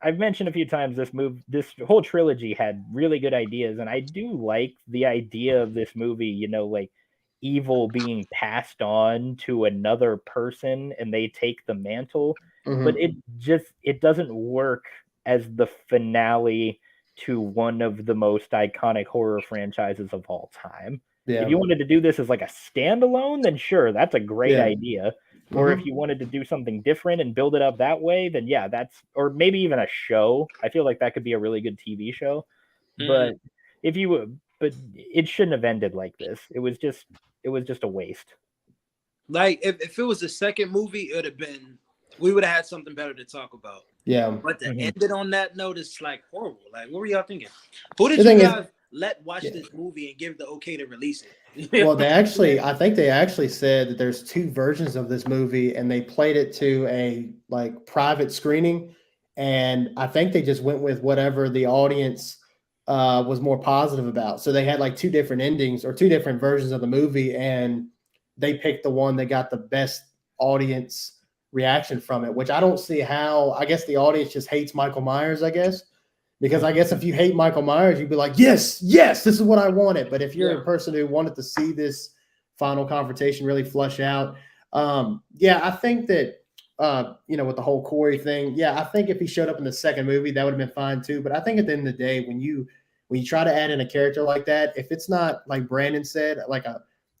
I've mentioned a few times this whole trilogy had really good ideas, and I do like the idea of this movie, like evil being passed on to another person and they take the mantle. Mm-hmm. But it doesn't work as the finale to one of the most iconic horror franchises of all time. Yeah. If you wanted to do this as like a standalone, then sure, that's a great idea. Mm-hmm. Or if you wanted to do something different and build it up that way, then or maybe even a show. I feel like that could be a really good TV show. Mm-hmm. But it shouldn't have ended like this. It was just a waste. Like if it was the second movie, we would have had something better to talk about. Yeah. But to end it on that note is like horrible. Like what were y'all thinking? Who did you guys let watch this movie and give the okay to release it? Well, I think they actually said that there's 2 versions of this movie, and they played it to a like private screening, and I think they just went with whatever the audience was more positive about. So they had like 2 different endings or 2 different versions of the movie, and they picked the one that got the best audience reaction from it. Which I don't see how. I guess the audience just hates Michael Myers, I guess. Because I guess if you hate Michael Myers, you'd be like, yes, this is what I wanted. But if you're a person who wanted to see this final confrontation really flush out, I think that, with the whole Corey thing, I think if he showed up in the second movie, that would have been fine too. But I think at the end of the day, when you try to add in a character like that, if it's not like Brandon said,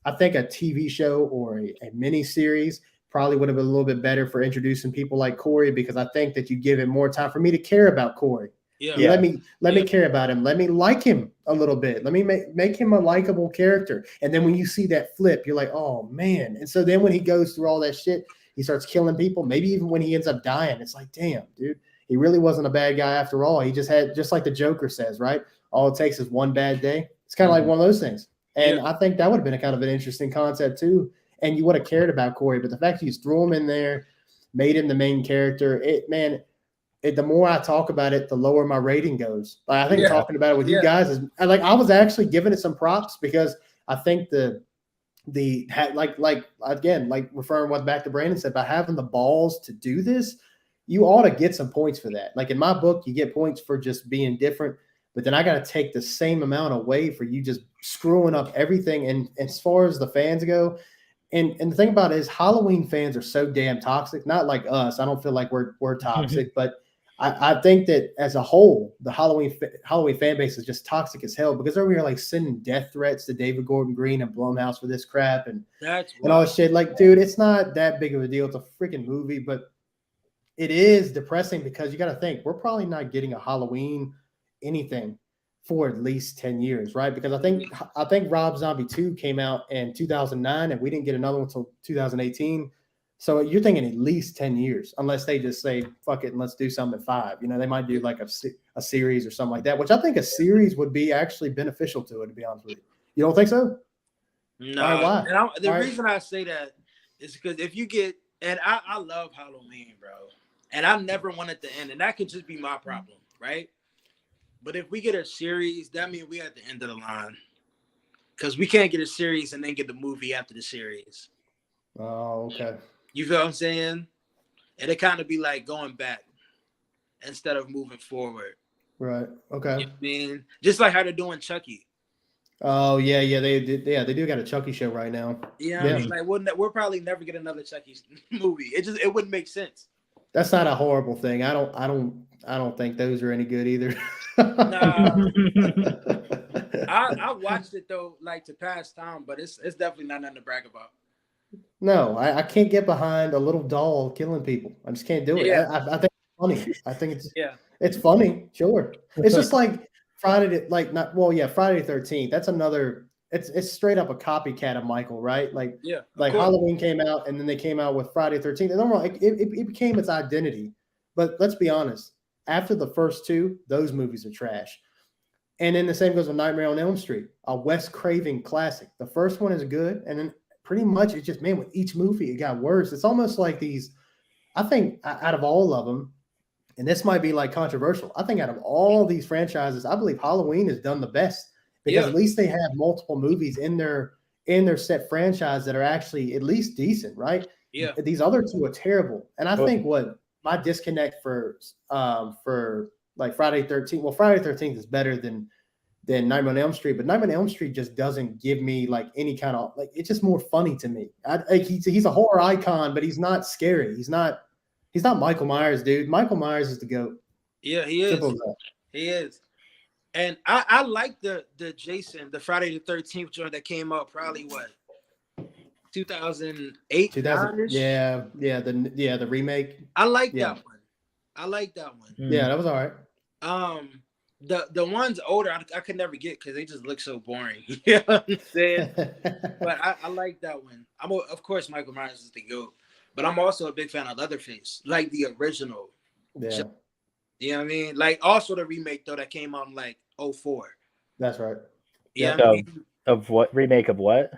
I think a TV show or a mini series probably would have been a little bit better for introducing people like Corey, because I think that you give it more time for me to care about Corey. Let me care about him. Let me like him a little bit. Let me make him a likable character. And then when you see that flip, you're like, oh man. And so then when he goes through all that shit, he starts killing people. Maybe even when he ends up dying, it's like, damn, dude, he really wasn't a bad guy after all. He just had, just like the Joker says, right? All it takes is one bad day. It's kind of like one of those things. And I think that would have been a kind of an interesting concept too. And you would have cared about Corey, but the fact you just threw him in there, made him the main character, the more I talk about it, the lower my rating goes. Like, I think talking about it with you guys is I was actually giving it some props, because I think referring back to Brandon said, by having the balls to do this, you ought to get some points for that. Like in my book, you get points for just being different, but then I got to take the same amount away for you just screwing up everything. And as far as the fans go, and the thing about it is Halloween fans are so damn toxic. Not like us. I don't feel like we're toxic, but I think that as a whole, the Halloween fan base is just toxic as hell, because they're over here like sending death threats to David Gordon Green and Blumhouse for this crap and all this shit. Like, dude, it's not that big of a deal. It's a freaking movie, but it is depressing, because you got to think we're probably not getting a Halloween anything for at least 10 years, right? Because I think Rob Zombie 2 came out in 2009, and we didn't get another one until 2018. So you're thinking at least 10 years, unless they just say, fuck it, and let's do something at 5. They might do like a series or something like that, which I think a series would be actually beneficial to it, to be honest with you. You don't think so? No. Right, why? And the reason I say that is because if you get, and I love Halloween, bro, and I never want it to end, and that could just be my problem, right? But if we get a series, that means we at the end of the line, because we can't get a series and then get the movie after the series. Oh, okay. You feel what I'm saying? And it kind of be like going back instead of moving forward. Right. Okay. You know what I mean? Just like how they're doing Chucky. Oh yeah, they do got a Chucky show right now. Yeah, I mean, like we'll probably never get another Chucky movie. It wouldn't make sense. That's not a horrible thing. I don't think those are any good either. Nah. I watched it though, like to pass time, but it's definitely not nothing to brag about. No, I can't get behind a little doll killing people. I just can't do it. Yeah. I think it's funny. I think it's funny. Sure. It's just like Friday the 13th. That's another. It's straight up a copycat of Michael, right? Like Halloween came out, and then they came out with Friday the 13th. And it became its identity. But let's be honest. After the first 2, those movies are trash. And then the same goes with Nightmare on Elm Street, a Wes Craven classic. The first one is good, and then pretty much it's just, man, with each movie, it got worse. It's almost like these, I think out of all of them, and this might be like controversial, I think out of all these franchises, I believe Halloween has done the best, because at least they have multiple movies in their set franchise that are actually at least decent, right? Yeah. These other 2 are terrible. And I think what my disconnect for like Friday the 13th, well, Friday the 13th is better than Nightmare on Elm Street, but Nightmare on Elm Street just doesn't give me like any kind of like, it's just more funny to me. He's a horror icon, but he's not scary. He's not Michael Myers, dude. Michael Myers is the GOAT. Yeah, he is. He is. And I like the Jason, the Friday the 13th joint that came out probably 2008. 2000. Yeah, the remake. I like that one. Yeah, that was all right. The ones older I could never get because they just look so boring. You know what I'm saying? But I like that one. Of course Michael Myers is the GOAT, but I'm also a big fan of Leatherface, like the original. Yeah. You know what I mean? Like also the remake though that came out in like 2004. That's right. Yeah. Of what remake of what?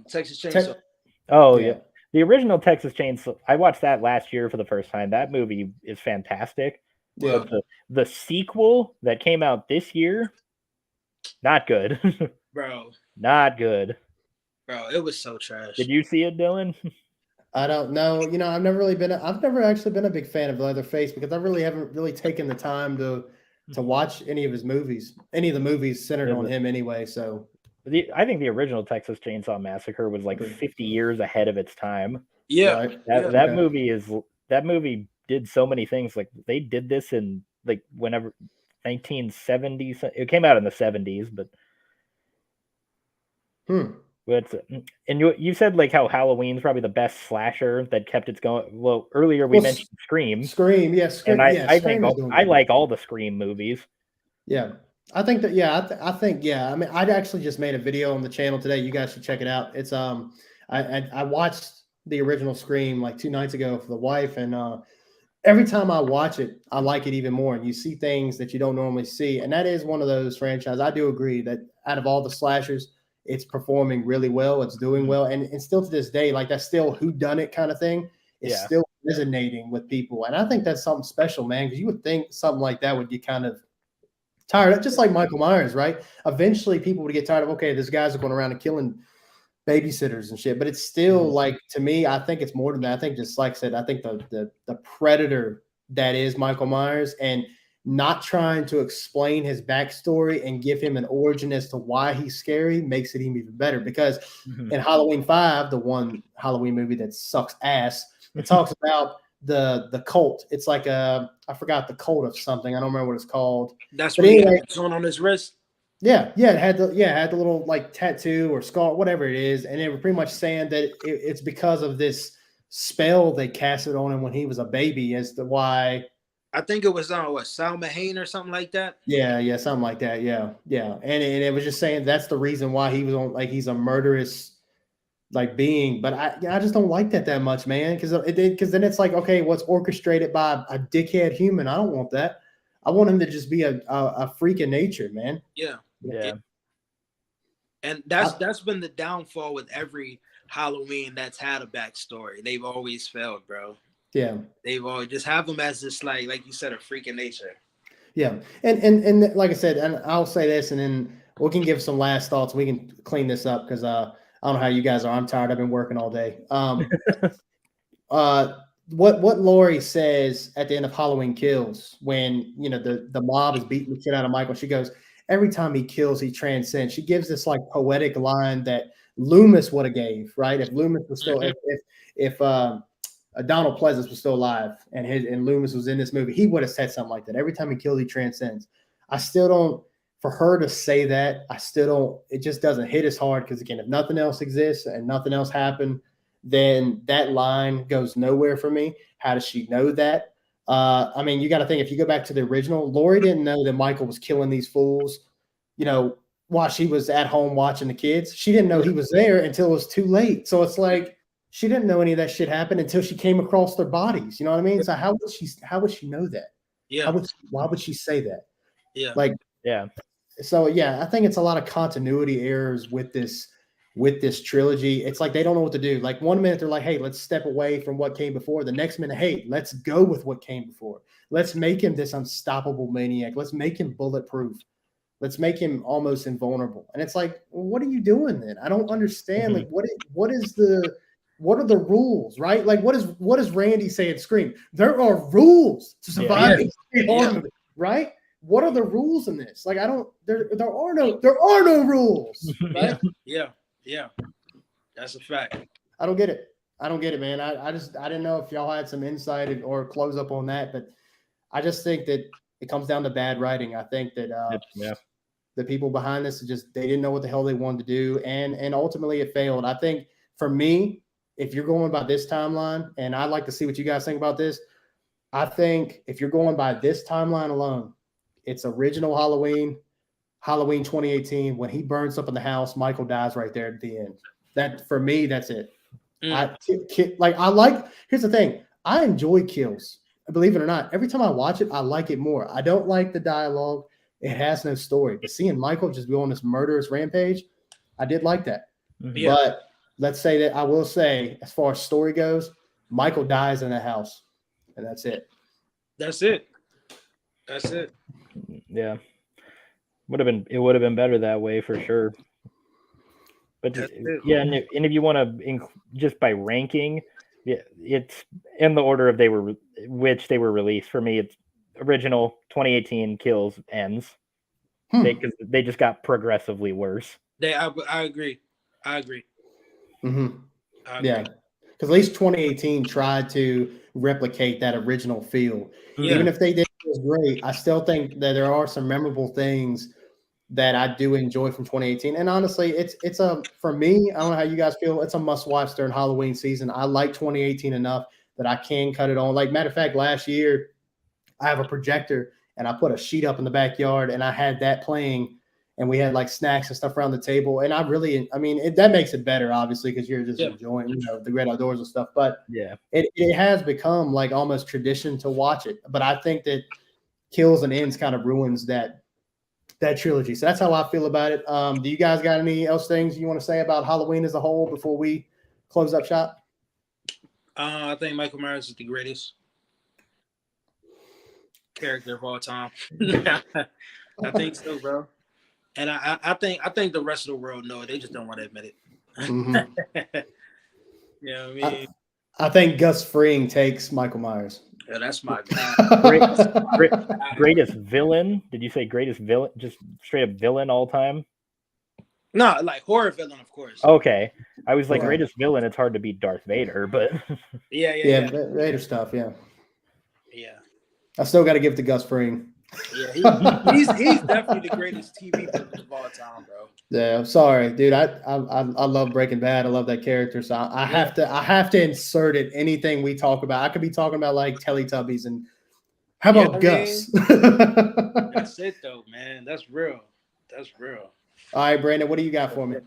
Texas Chainsaw. Oh yeah. The original Texas Chainsaw. I watched that last year for the first time. That movie is fantastic. Yeah. But the sequel that came out this year, not good. Bro. Not good. Bro, it was so trash. Did you see it, Dylan? I don't know. You know, I've never actually been a big fan of Leatherface because I really haven't really taken the time to watch any of his movies, any of the movies centered on him anyway. So I think the original Texas Chainsaw Massacre was like 50 years ahead of its time. Yeah. Right? That movie did so many things. Like they did this in like whenever 1970s. It came out in the 70s, but But and you said like how Halloween's probably the best slasher that kept its going. Well, earlier we mentioned Scream. Yes, and I think I like all the Scream movies. Yeah, I think that. Yeah, I think. Yeah, I mean, I actually just made a video on the channel today. You guys should check it out. It's I watched the original Scream like 2 nights ago for the wife, and every time I watch it, I like it even more. And you see things that you don't normally see, and that is one of those franchises. I do agree that out of all the slashers, it's performing really well. It's doing well. And still to this day, like that's still whodunit kind of thing. It's still resonating with people. And I think that's something special, man, because you would think something like that would get kind of tired, just like Michael Myers, right? Eventually people would get tired of, okay, this guy's going around and killing babysitters and shit. But it's still like, to me, I think it's more than that. I think just like I said, I think the predator that is Michael Myers, and not trying to explain his backstory and give him an origin as to why he's scary makes it even better. Because in Halloween 5, the one Halloween movie that sucks ass, it talks about the cult. It's like I forgot the cult of something. I don't remember what it's called. That's what anyway, he had on his wrist. Yeah, it had the little like tattoo or scar, whatever it is, and they were pretty much saying that it's because of this spell they casted on him when he was a baby as to why. I think it was Samhain or something like that. Yeah, something like that. Yeah. And it was just saying that's the reason why he was on, like, he's a murderous like being. But I just don't like that much, man, because then it's like, okay, what's orchestrated by a dickhead human? I don't want that. I want him to just be a freak of nature, man. Yeah. And that's been the downfall with every Halloween that's had a backstory. They've always failed, bro. Yeah, they've always just have them as this like you said, a freak of nature. Yeah, and like I said, and I'll say this, and then we can give some last thoughts. We can clean this up because I don't know how you guys are. I'm tired. I've been working all day. What Laurie says at the end of Halloween Kills, when the mob is beating the shit out of Michael, she goes, every time he kills, he transcends. She gives this like poetic line that Loomis would have gave, right? If Loomis was still if Donald Pleasance was still alive and Loomis was in this movie, he would have said something like that. Every time he kills, he transcends. I still don't, for her to say that, it just doesn't hit as hard because, again, if nothing else exists and nothing else happened, then that line goes nowhere for me. How does she know that? I mean, you got to think, if you go back to the original, Laurie didn't know that Michael was killing these fools, while she was at home watching the kids. She didn't know he was there until it was too late. So it's like, she didn't know any of that shit happened until she came across their bodies. You know what I mean? So how would she know that? Yeah. Why would she say that? Yeah. So yeah, I think it's a lot of continuity errors with this trilogy. It's like they don't know what to do. Like 1 minute they're like, hey, let's step away from what came before. The next minute, hey, let's go with what came before. Let's make him this unstoppable maniac. Let's make him bulletproof. Let's make him almost invulnerable. And it's like, well, what are you doing then? I don't understand. Like what are the rules, right? Like, what does Randy say in Scream? There are rules to survive, right? What are the rules in this? Like, there are no rules. Right? Yeah. That's a fact. I don't get it, man. I didn't know if y'all had some insight or close up on that, but I just think that it comes down to bad writing. I think that the people behind this they didn't know what the hell they wanted to do, and ultimately it failed. I think for me, if you're going by this timeline, and I'd like to see what you guys think about this, I think if you're going by this timeline alone, it's original Halloween 2018. When he burns up in the house, Michael dies right there at the end. That, for me, that's it. Here's the thing. I enjoy kills. Believe it or not, every time I watch it, I like it more. I don't like the dialogue. It has no story. But seeing Michael just go on this murderous rampage, I did like that. Yeah. But let's say that I will say, as far as story goes, Michael dies in the house, and that's it. That's it. Yeah. It would have been better that way for sure. But yeah, and if you want to just by ranking, yeah, it's in the order of which they were released. For me, it's original 2018 Kills ends. They just got progressively worse. I agree. Mm-hmm. Yeah, because at least 2018 tried to replicate that original feel. Yeah. Even if they did, it was great. I still think that there are some memorable things that I do enjoy from 2018. And honestly, it's for me, I don't know how you guys feel. It's a must watch during Halloween season. I like 2018 enough that I can cut it on. Like, matter of fact, last year I have a projector and I put a sheet up in the backyard and I had that playing and we had like snacks and stuff around the table. And that makes it better, obviously, because you're just enjoying, the great outdoors and stuff. But yeah, it has become like almost tradition to watch it. But I think that Kills and Ends kind of ruins that trilogy. So that's how I feel about it. Do you guys got any else things you want to say about Halloween as a whole before we close up shop? I think Michael Myers is the greatest character of all time. I think so, bro. And I think the rest of the world know it. They just don't want to admit it. Mm-hmm. Yeah, I mean, I think Gus Fring takes Michael Myers. Yeah, that's my greatest villain. Did you say greatest villain? Just straight up villain all time? No, like horror villain, of course. Okay, I was like greatest villain. It's hard to beat Darth Vader, but yeah. Vader stuff. Yeah. I still got to give it to Gus Fring. Yeah, he's definitely the greatest TV villain of all time, bro. Yeah, I'm sorry, dude. I love Breaking Bad. I love that character, so I have to insert it. Anything we talk about, I could be talking about like Teletubbies and how about Gus? That's it, though, man. That's real. All right, Brandon, what do you got for me?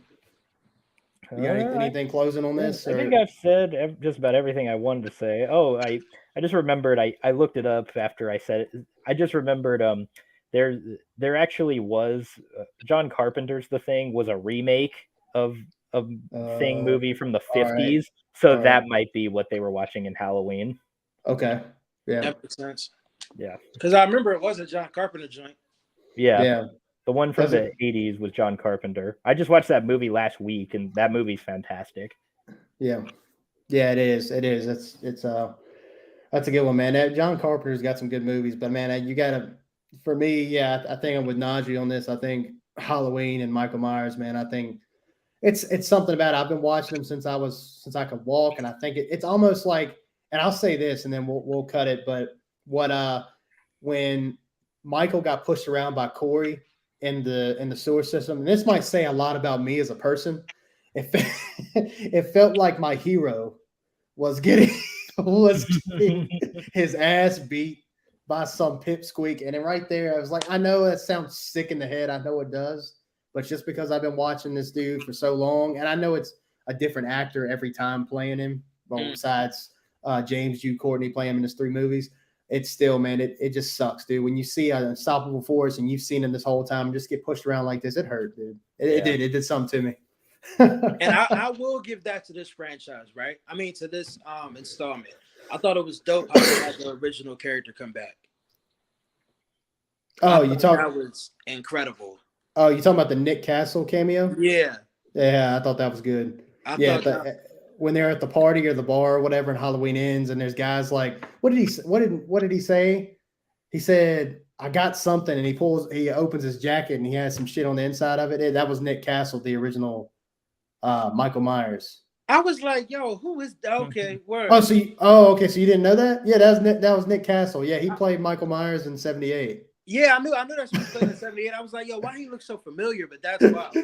You got anything closing on this? I think I've said just about everything I wanted to say. Oh, I just remembered. I looked it up after I said it. I just remembered. There actually was John Carpenter's The Thing was a remake of Thing movie from the 50s. Right. So that might be what they were watching in Halloween. Okay. Yeah. That makes sense. Yeah. Because I remember it was a John Carpenter joint. Yeah. The one from the 80s was John Carpenter. I just watched that movie last week, and that movie's fantastic. Yeah. Yeah, it is. It's that's a good one, man. John Carpenter's got some good movies, but man, you gotta. For me, I think I'm with Najee on this. I think Halloween and Michael Myers, man. I think it's something about it. I've been watching them since I could walk, and I think it's almost like. And I'll say this, and then we'll cut it. But when Michael got pushed around by Corey in the sewer system, and this might say a lot about me as a person. It felt like my hero was getting his ass beat by some pipsqueak. And then right there, I was like, I know that sounds sick in the head. I know it does. But just because I've been watching this dude for so long, and I know it's a different actor every time playing him, besides James Jude Courtney playing him in his 3 movies, it's still, man, it just sucks, dude. When you see an unstoppable force and you've seen him this whole time just get pushed around like this, it hurt, dude. It did something to me. And I will give that to this franchise, right? I mean, to this installment. I thought it was dope how they had the original character come back. Oh, that was incredible. Oh, you talking about the Nick Castle cameo? Yeah. Yeah, I thought that was good. When they're at the party or the bar or whatever, and Halloween ends, and there's guys like, what did he say? He said, "I got something," and he opens his jacket and he has some shit on the inside of it. That was Nick Castle, the original Michael Myers. I was like, "Yo, who is that?" Okay, word. Okay, so you didn't know that? Yeah, that was Nick Castle. Yeah, he played Michael Myers in '78. Yeah, I knew that's what he played in '78. I was like, "Yo, why he look so familiar?" But that's wild.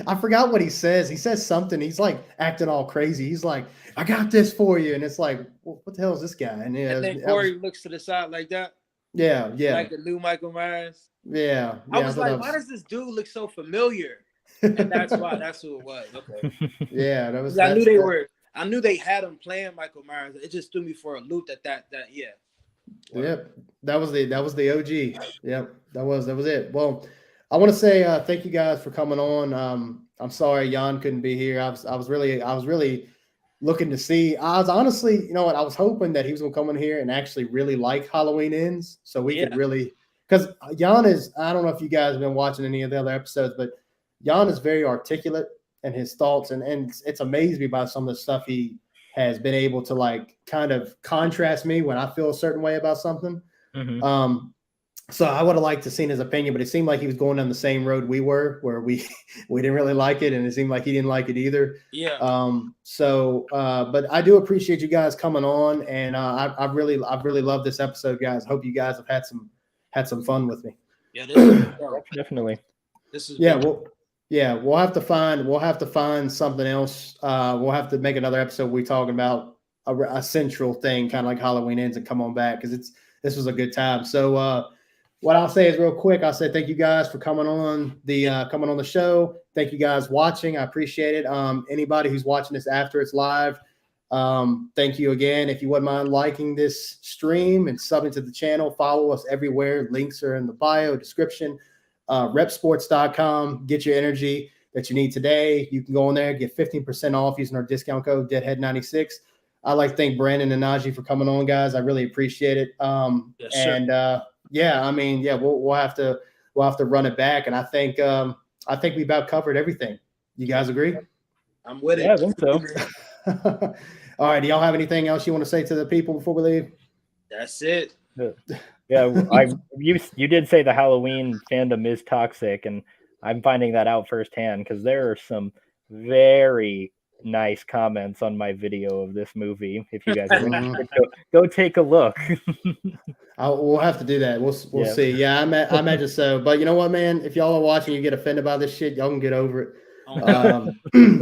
I forgot what he says. He says something. He's like acting all crazy. He's like, "I got this for you," and it's like, well, "What the hell is this guy?" And then Corey looks to the side like that. Yeah, like the new Michael Myers. Yeah, I was like, why does this dude look so familiar? And that's why. That's who it was. Okay. Yeah, that was. I knew they had him playing Michael Myers. It just threw me for a loop. Yeah. Wow. Yep, that was the OG. Yep, that was it. Well, I want to say thank you guys for coming on. I'm sorry Jan couldn't be here. I was really looking to see. I was honestly, you know what, I was hoping that he was gonna come in here and actually really like Halloween Ends, so we could really, because Jan is, I don't know if you guys have been watching any of the other episodes, but Jan is very articulate in his thoughts, and it's amazed me by some of the stuff he has been able to like kind of contrast me when I feel a certain way about something. Mm-hmm. So I would have liked to seen his opinion, but it seemed like he was going down the same road we were, where we didn't really like it, and it seemed like he didn't like it either. Yeah. But I do appreciate you guys coming on, and I've really loved this episode, guys. Hope you guys have had some fun with me. Yeah, this is definitely. This is we'll have to find something else. We'll have to make another episode. We talking about a central thing, kind of like Halloween Ends, and come on back because this was a good time. So. What I'll say is real quick, I'll say thank you guys for coming on the show. Thank you guys watching. I appreciate it. Anybody who's watching this after it's live, thank you again. If you wouldn't mind liking this stream and subbing to the channel, follow us everywhere. Links are in the bio description. Repsports.com. Get your energy that you need today. You can go in there, get 15% off using our discount code Deadhead96. I'd like to thank Brandon and Najee for coming on, guys. I really appreciate it. Yes, sir. We'll have to run it back, and I think we about covered everything. You guys agree? I'm with it. Yeah, I think so. All right. Do y'all have anything else you want to say to the people before we leave? That's it. Yeah, you did say the Halloween fandom is toxic, and I'm finding that out firsthand because there are some very nice comments on my video of this movie. If you guys go take a look. We'll have to do that. We'll see. Yeah, I imagine so. But you know what, man? If y'all are watching, you get offended by this shit, y'all can get over it.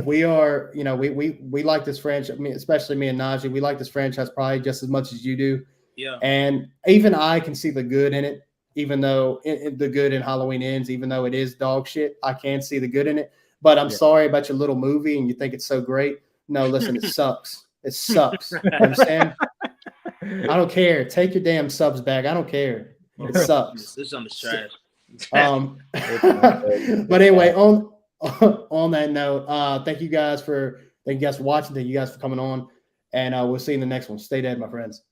We are, we like this franchise. I mean, especially me and Najee. We like this franchise probably just as much as you do. Yeah. And even I can see the good in it, even though the good in Halloween Ends, even though it is dog shit, I can see the good in it. But I'm sorry about your little movie and you think it's so great. No, listen, it sucks. It sucks. You understand? I don't care. Take your damn subs back. I don't care. It sucks. This on the trash. But anyway, on that note, thank you guys for watching. Thank you guys for coming on. And we'll see you in the next one. Stay dead, my friends.